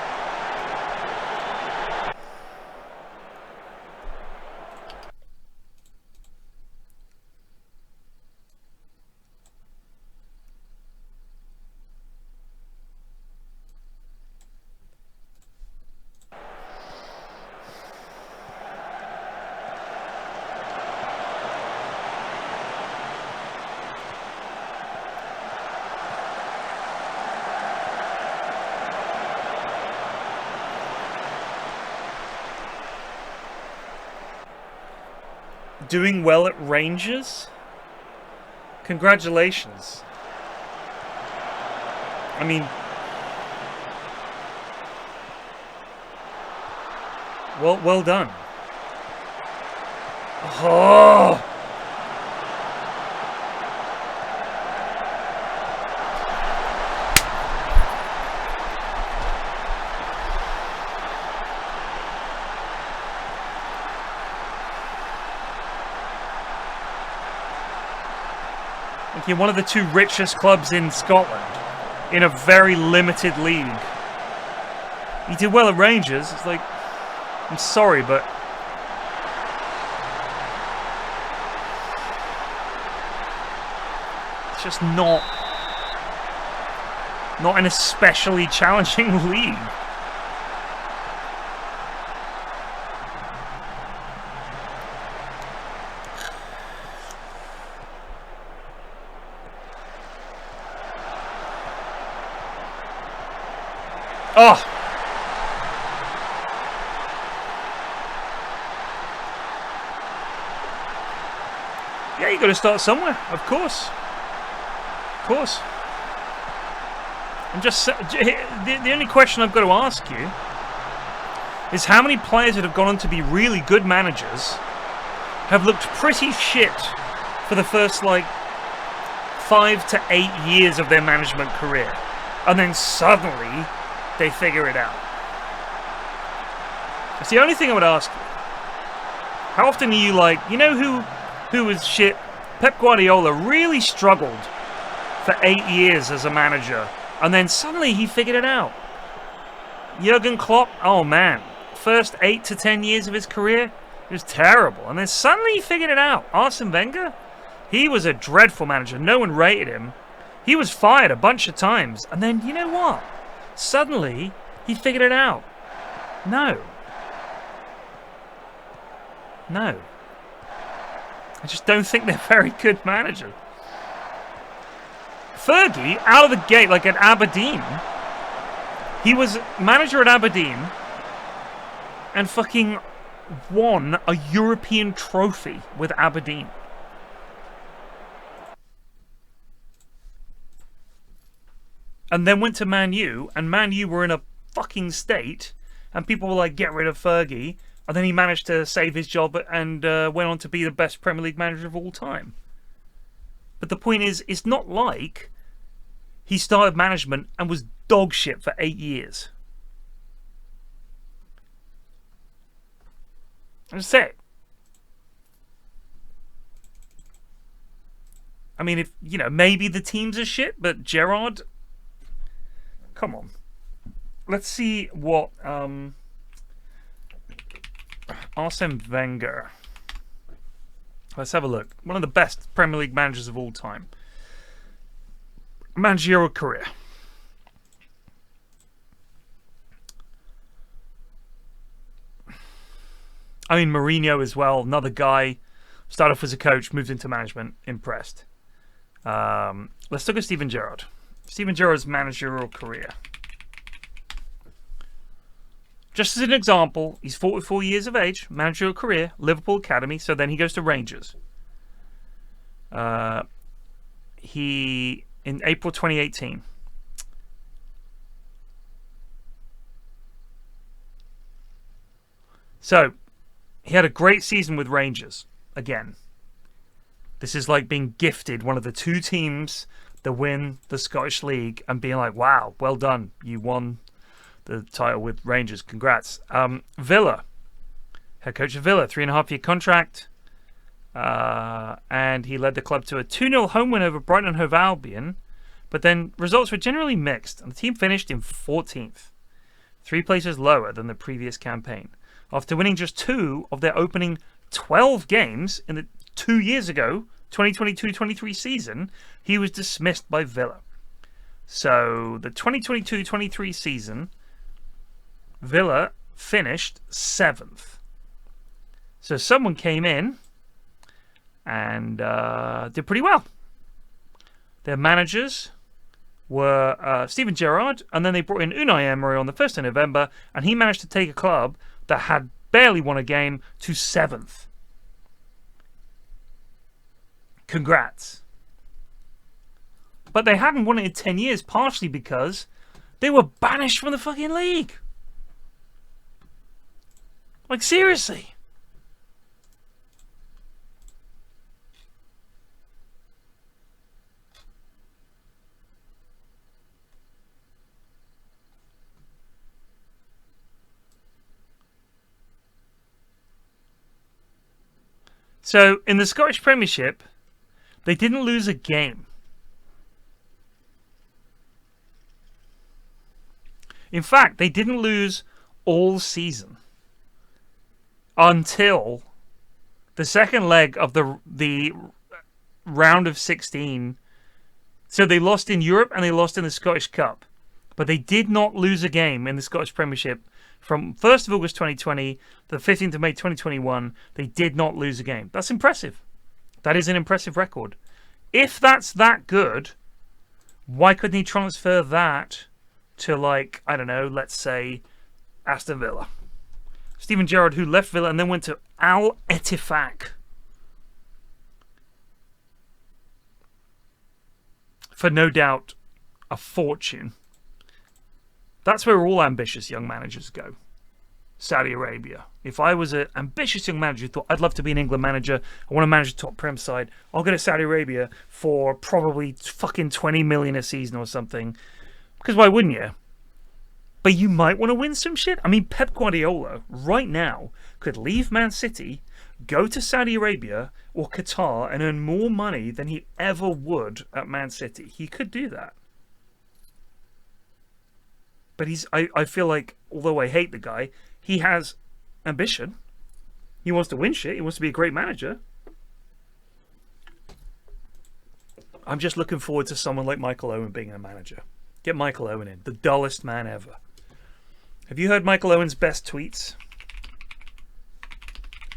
Doing well at Rangers? Congratulations. I mean, well done. Oh! You're one of the two richest clubs in Scotland in a very limited league. You did well at Rangers. It's like, I'm sorry, but it's just not an especially challenging league. Oh! Yeah, you got to start somewhere, of course. Of course. I'm just the only question I've got to ask you is how many players that have gone on to be really good managers have looked pretty shit for the first like 5 to 8 years of their management career, and then suddenly they figure it out. It's the only thing I would ask you. How often are you like, you know who was shit? Pep Guardiola really struggled for 8 years as a manager, and then suddenly he figured it out. Jurgen Klopp, oh man, first 8 to 10 years of his career, it was terrible, and then suddenly he figured it out. Arsene Wenger, he was a dreadful manager. No one rated him. He was fired a bunch of times, and then you know what? Suddenly, he figured it out. No. No. I just don't think they're very good managers. Fergie, out of the gate, like at Aberdeen, he was manager at Aberdeen and fucking won a European trophy with Aberdeen. And then went to Man U, and Man U were in a fucking state, and people were like, get rid of Fergie, and then he managed to save his job and went on to be the best Premier League manager of all time. But the point is, it's not like he started management and was dog shit for 8 years. That's it. I mean, if you know, maybe the teams are shit, but Gerrard, come on. Let's see what Arsene Wenger. Let's have a look. One of the best Premier League managers of all time. Managerial career. I mean, Mourinho as well. Another guy. Started off as a coach, moved into management. Impressed. Let's look at Steven Gerrard. Steven Gerrard's managerial career. Just as an example, he's 44 years of age, managerial career, Liverpool Academy, so then he goes to Rangers. in April 2018. So, he had a great season with Rangers. Again, this is like being gifted one of the two teams that win the Scottish League and being like, wow, well done. You won the title with Rangers. Congrats. Villa. Head coach of Villa. 3.5-year contract. And he led the club to a 2-0 home win over Brighton and Hove Albion. But then results were generally mixed. And the team finished in 14th. 3 places lower than the previous campaign. After winning just 2 of their opening 12 games in the 2 years ago, 2022-23 season, he was dismissed by Villa. So the 2022-23 season, Villa finished 7th. So someone came in and did pretty well. Their managers were Steven Gerrard, and then they brought in Unai Emery on the 1st of November, and he managed to take a club that had barely won a game to 7th. Congrats. But they hadn't won it in 10 years, partially because they were banished from the fucking league. Like, seriously. So, in the Scottish Premiership, they didn't lose a game. In fact, they didn't lose all season until the second leg of the round of 16. So they lost in Europe and they lost in the Scottish Cup. But they did not lose a game in the Scottish Premiership. From 1st of August 2020 to the 15th of May 2021, they did not lose a game. That's impressive. That is an impressive record. If that's that good, why couldn't he transfer that to, like, I don't know, let's say Aston Villa? Steven Gerrard, who left Villa and then went to Al Ettifaq for no doubt a fortune. That's where all ambitious young managers go. Saudi Arabia. If I was an ambitious young manager who thought, I'd love to be an England manager, I want to manage a top Prem side, I'll go to Saudi Arabia for probably fucking 20 million a season or something. Because why wouldn't you? But you might want to win some shit. I mean, Pep Guardiola, right now, could leave Man City, go to Saudi Arabia or Qatar and earn more money than he ever would at Man City. He could do that. But I feel like, although I hate the guy, he has ambition. He wants to win shit. He wants to be a great manager. I'm just looking forward to someone like Michael Owen being a manager. Get Michael Owen in. The dullest man ever. Have you heard Michael Owen's best tweets?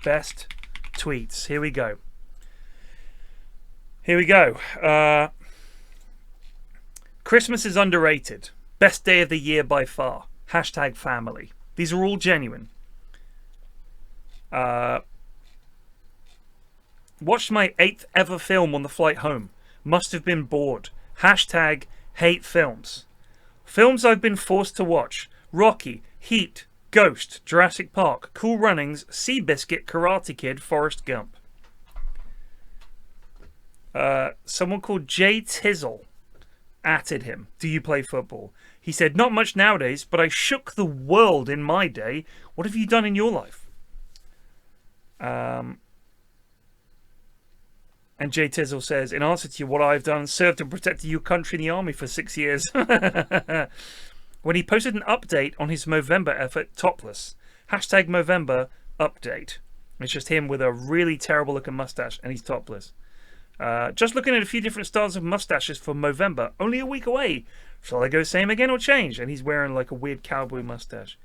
Best tweets. Here we go. Here we go. Christmas is underrated. Best day of the year by far. Hashtag family. These are all genuine. Watched my 8th ever film on the flight home. Must have been bored. Hashtag hate films. Films I've been forced to watch. Rocky, Heat, Ghost, Jurassic Park, Cool Runnings, Seabiscuit, Karate Kid, Forrest Gump. Someone called Jay Tizzle atted him. Do you play football? He said, not much nowadays, but I shook the world in my day. What have you done in your life? And Jay Tizzle says, in answer to what I've done, served and protected your country in the army for 6 years. When he posted an update on his Movember effort, topless. Hashtag Movember update. It's just him with a really terrible looking mustache and he's topless. Just looking at a few different styles of mustaches for Movember. Only a week away. Shall I go same again or change? And he's wearing like a weird cowboy mustache.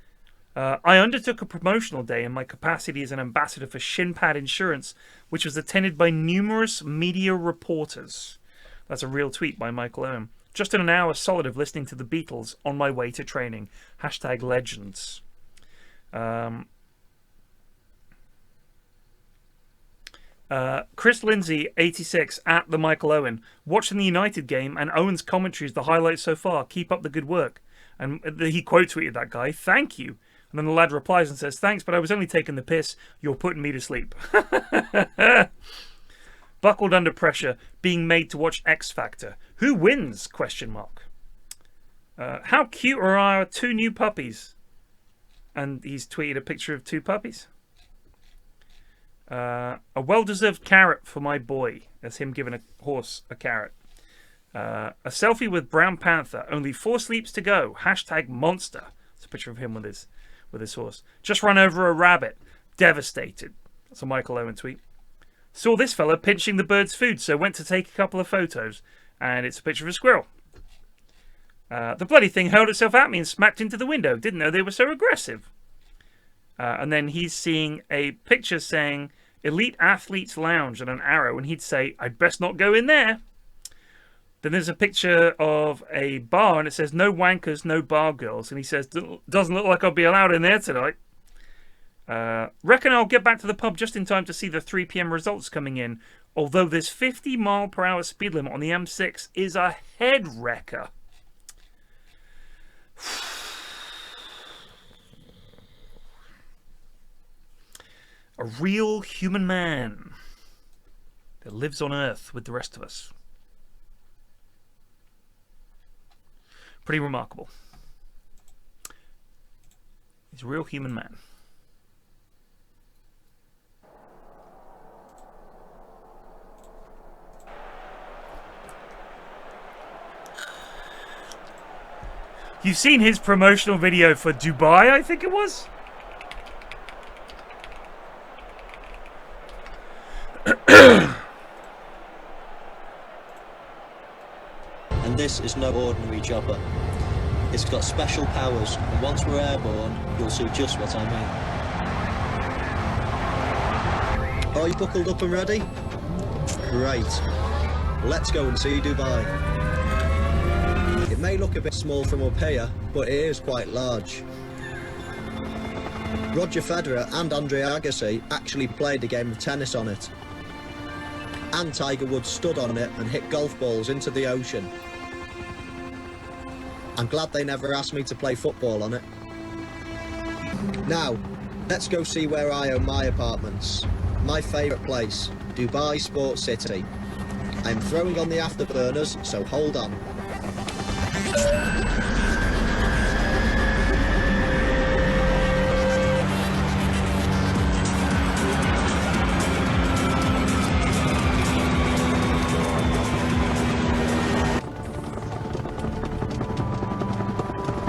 I undertook a promotional day in my capacity as an ambassador for Shinpad Insurance, which was attended by numerous media reporters. That's a real tweet by Michael Owen. Just in an hour solid of listening to the Beatles on my way to training. Hashtag legends. Chris Lindsay, 86, at the Michael Owen. Watching the United game and Owen's commentary is the highlight so far. Keep up the good work. And he quote tweeted that guy. Thank you. And then the lad replies and says, thanks, but I was only taking the piss. You're putting me to sleep. Buckled under pressure, being made to watch X Factor. Who wins? Question mark. How cute are our 2 new puppies? And he's tweeted a picture of 2 puppies. A well-deserved carrot for my boy. That's him giving a horse a carrot. A selfie with Brown Panther. Only 4 sleeps to go. Hashtag monster. It's a picture of him with his horse. Just run over a rabbit. Devastated. That's a Michael Owen tweet. Saw this fella pinching the bird's food, so went to take a couple of photos. And it's a picture of a squirrel. The bloody thing hurled itself at me and smacked into the window. Didn't know they were so aggressive. And then he's seeing a picture saying Elite Athletes Lounge and an arrow, and he'd say, I'd best not go in there. Then there's a picture of a bar, and it says, no wankers, no bar girls. And he says, doesn't look like I'll be allowed in there tonight. Reckon I'll get back to the pub just in time to see the 3 p.m. results coming in. Although this 50 mile per hour speed limit on the M6 is a head wrecker. A real human man that lives on Earth with the rest of us. Pretty remarkable. He's a real human man. You've seen his promotional video for Dubai, I think it was? And this is no ordinary chopper. It's got special powers, and once we're airborne, you'll see just what I mean. Are you buckled up and ready? Great. Let's go and see Dubai. It may look a bit small from up here, but it is quite large. Roger Federer and Andre Agassi actually played a game of tennis on it. And Tiger Woods stood on it and hit golf balls into the ocean. I'm glad they never asked me to play football on it. Now, let's go see where I own my apartments. My favourite place, Dubai Sports City. I'm throwing on the afterburners, so hold on.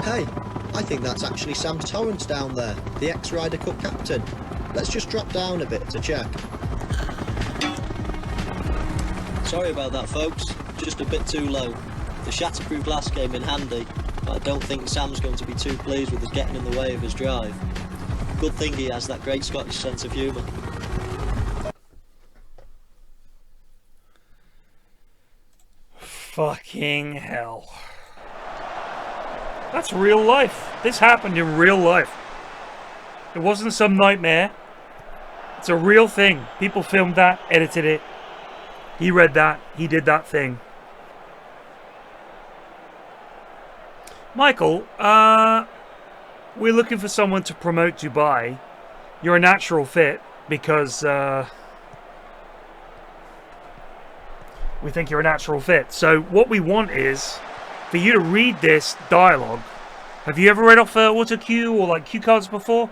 Hey, I think that's actually Sam Torrance down there, the ex-Ryder Cup captain. Let's just drop down a bit to check. Sorry about that, folks. Just a bit too low. The shatterproof glass came in handy, but I don't think Sam's going to be too pleased with us getting in the way of his drive. Good thing he has that great Scottish sense of humour. Fucking hell. That's real life. This happened in real life. It wasn't some nightmare. It's a real thing. People filmed that, edited it. He read that. He did that thing. Michael, we're looking for someone to promote Dubai. You're a natural fit because we think you're a natural fit. So what we want is for you to read this dialogue. Have you ever read off auto cue or like cue cards before?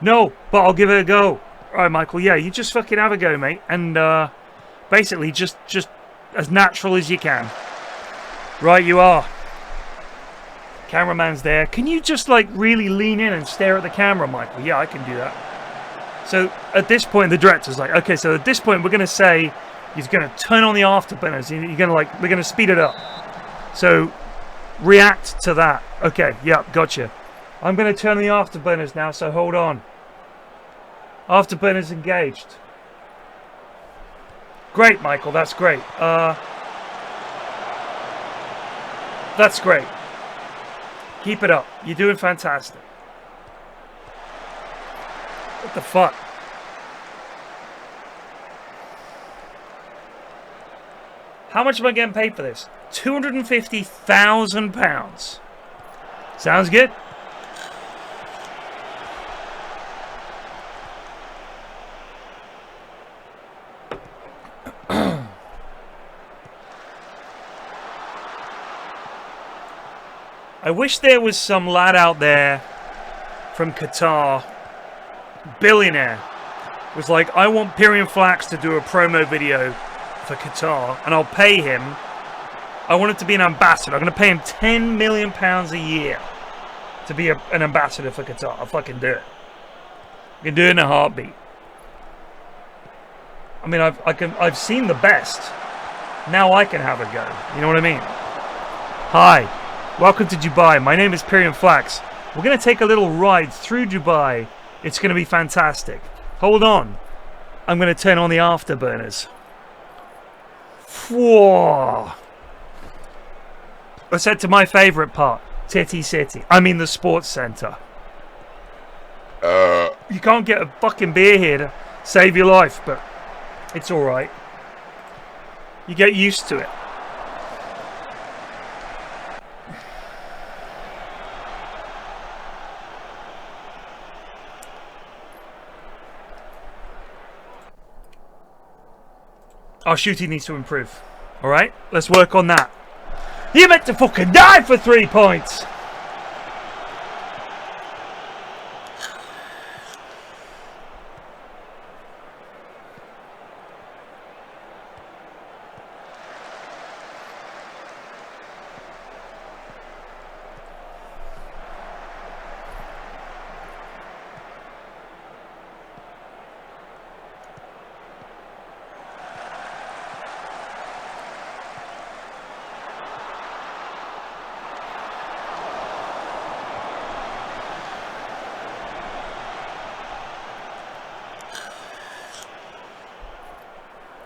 No, but I'll give it a go. All right, Michael. Yeah, you just fucking have a go, mate. And basically just as natural as you can. Right, you are. Cameraman's there. Can you just like really lean in and stare at the camera, Michael? Yeah, I can do that. So at this point, the director's like, okay, so at this point, we're going to say he's going to turn on the afterburners. You're going to like, we're going to speed it up. So react to that. Okay, yeah, gotcha. I'm going to turn the afterburners now, so hold on. Afterburners engaged. Great, Michael, that's great. That's great. Keep it up. You're doing fantastic. What the fuck? How much am I getting paid for this? £250,000. Sounds good. I wish there was some lad out there from Qatar, billionaire, was like, I want PFlax to do a promo video for Qatar, and I'll pay him. I want it to be an ambassador. I'm going to pay him £10 million a year to be an ambassador for Qatar. I'll fucking do it. I can do it in a heartbeat. I mean, I've seen the best. Now I can have a go. You know what I mean? Hi. Welcome to Dubai. My name is PFlax. We're going to take a little ride through Dubai. It's going to be fantastic. Hold on. I'm going to turn on the afterburners. Whoa. Let's head to my favourite part. Titty City. I mean the sports centre. You can't get a fucking beer here to save your life, but it's alright. You get used to it. Our shooting needs to improve. Alright? Let's work on that. You meant to fucking die for 3 points!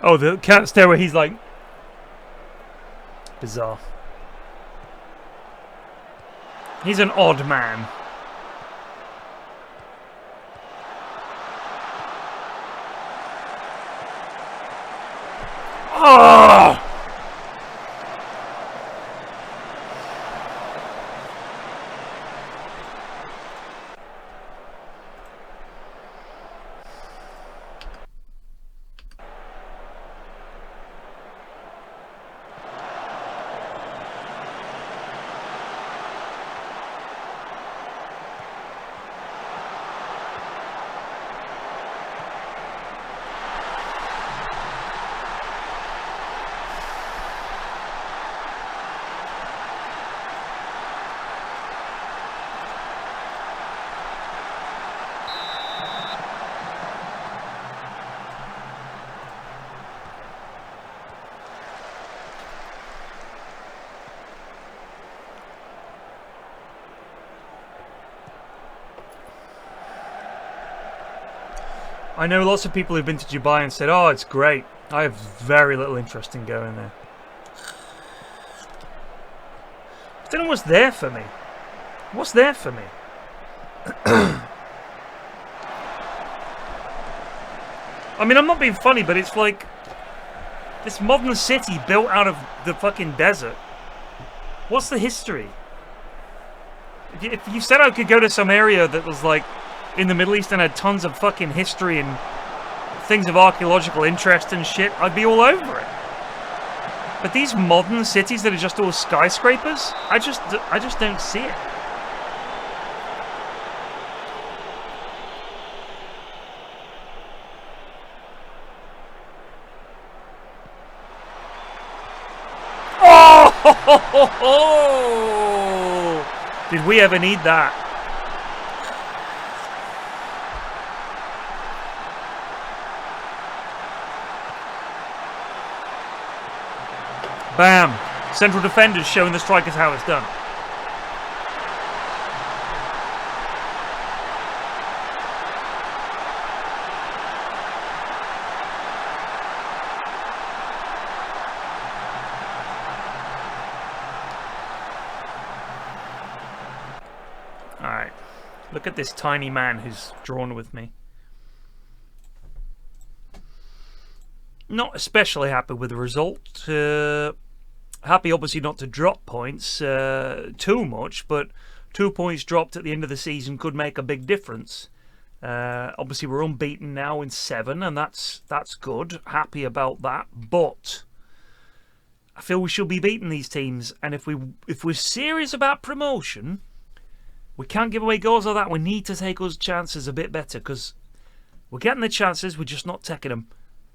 Oh, the cat stairway, he's like... bizarre. He's an odd man. Oh! I know lots of people who've been to Dubai and said, oh, it's great. I have very little interest in going there. I don't know what's there for me. What's there for me? I mean, I'm not being funny, but it's like this modern city built out of the fucking desert. What's the history? If you said I could go to some area that was like in the Middle East and had tons of fucking history and things of archaeological interest and shit, I'd be all over it. But these modern cities that are just all skyscrapers, I just don't see it. Oh! Did we ever need that? Bam! Central defenders showing the strikers how it's done. Alright. Look at this tiny man who's drawn with me. not especially happy with the result. Happy, obviously, not to drop points too much, but 2 points dropped at the end of the season could make a big difference. Obviously, we're unbeaten now in 7, and that's good. Happy about that, but I feel we should be beating these teams. And if we're serious about promotion, we can't give away goals like that. We need to take those chances a bit better, because we're getting the chances, we're just not taking them.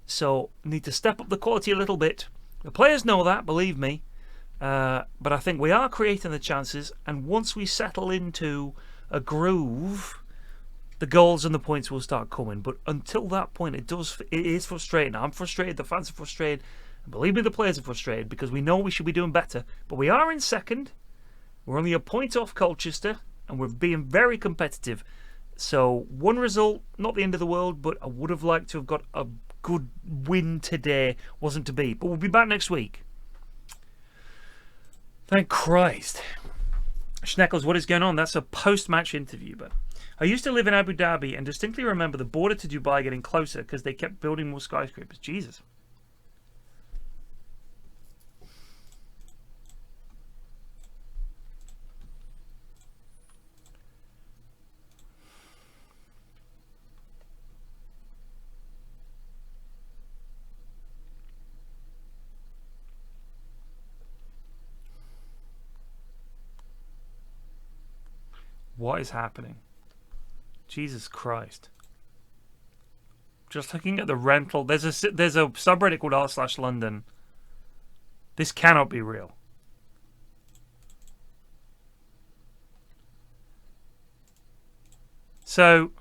So we need to step up the quality a little bit. The players know that, believe me. But I think we are creating the chances, and once we settle into a groove, the goals and the points will start coming. But until that point, it is frustrating. I'm frustrated, the fans are frustrated, and believe me, the players are frustrated, because we know we should be doing better. But we are in second. We're only a point off Colchester, and we're being very competitive. So one result, not the end of the world, but I would have liked to have got a good win today. Wasn't to be. But we'll be back next week. Thank Christ. Schneckles, what is going on? That's a post-match interview. But I used to live in Abu Dhabi and distinctly remember the border to Dubai getting closer because they kept building more skyscrapers. Jesus. What is happening? Jesus Christ. Just looking at the rental. There's a subreddit called r/London. This cannot be real. So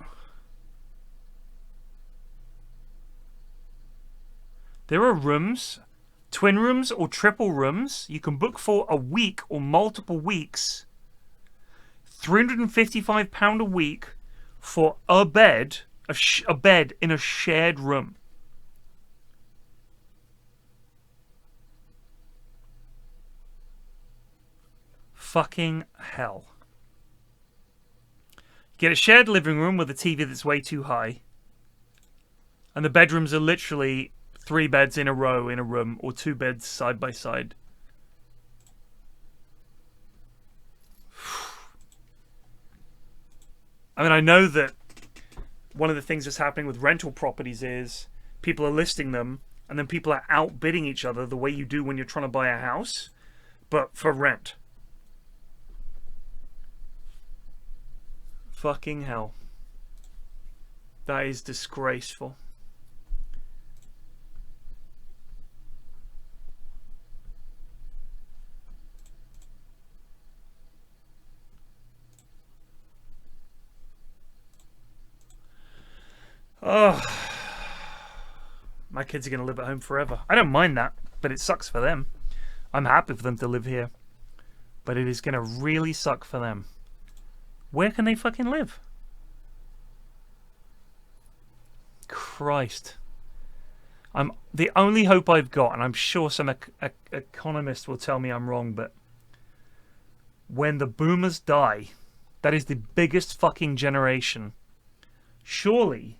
there are rooms, twin rooms or triple rooms. You can book for a week or multiple weeks. £355 a week for a bed, a bed in a shared room. Fucking hell. Get a shared living room with a TV that's way too high. And the bedrooms are literally 3 beds in a row in a room, or 2 beds side by side. I mean, I know that one of the things that's happening with rental properties is people are listing them and then people are outbidding each other the way you do when you're trying to buy a house, but for rent. Fucking hell. That is disgraceful. Oh, my kids are going to live at home forever. I don't mind that, but it sucks for them. I'm happy for them to live here, but it is going to really suck for them. Where can they fucking live? Christ. The only hope I've got, and I'm sure some economist will tell me I'm wrong, but when the boomers die, that is the biggest fucking generation. Surely,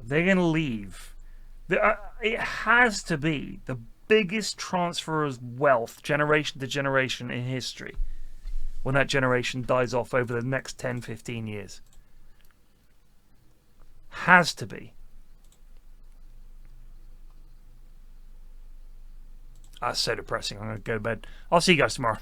they're going to leave. It has to be the biggest transfer of wealth, generation to generation in history, when that generation dies off over the next 10, 15 years. Has to be. That's so depressing. I'm going to go to bed. I'll see you guys tomorrow.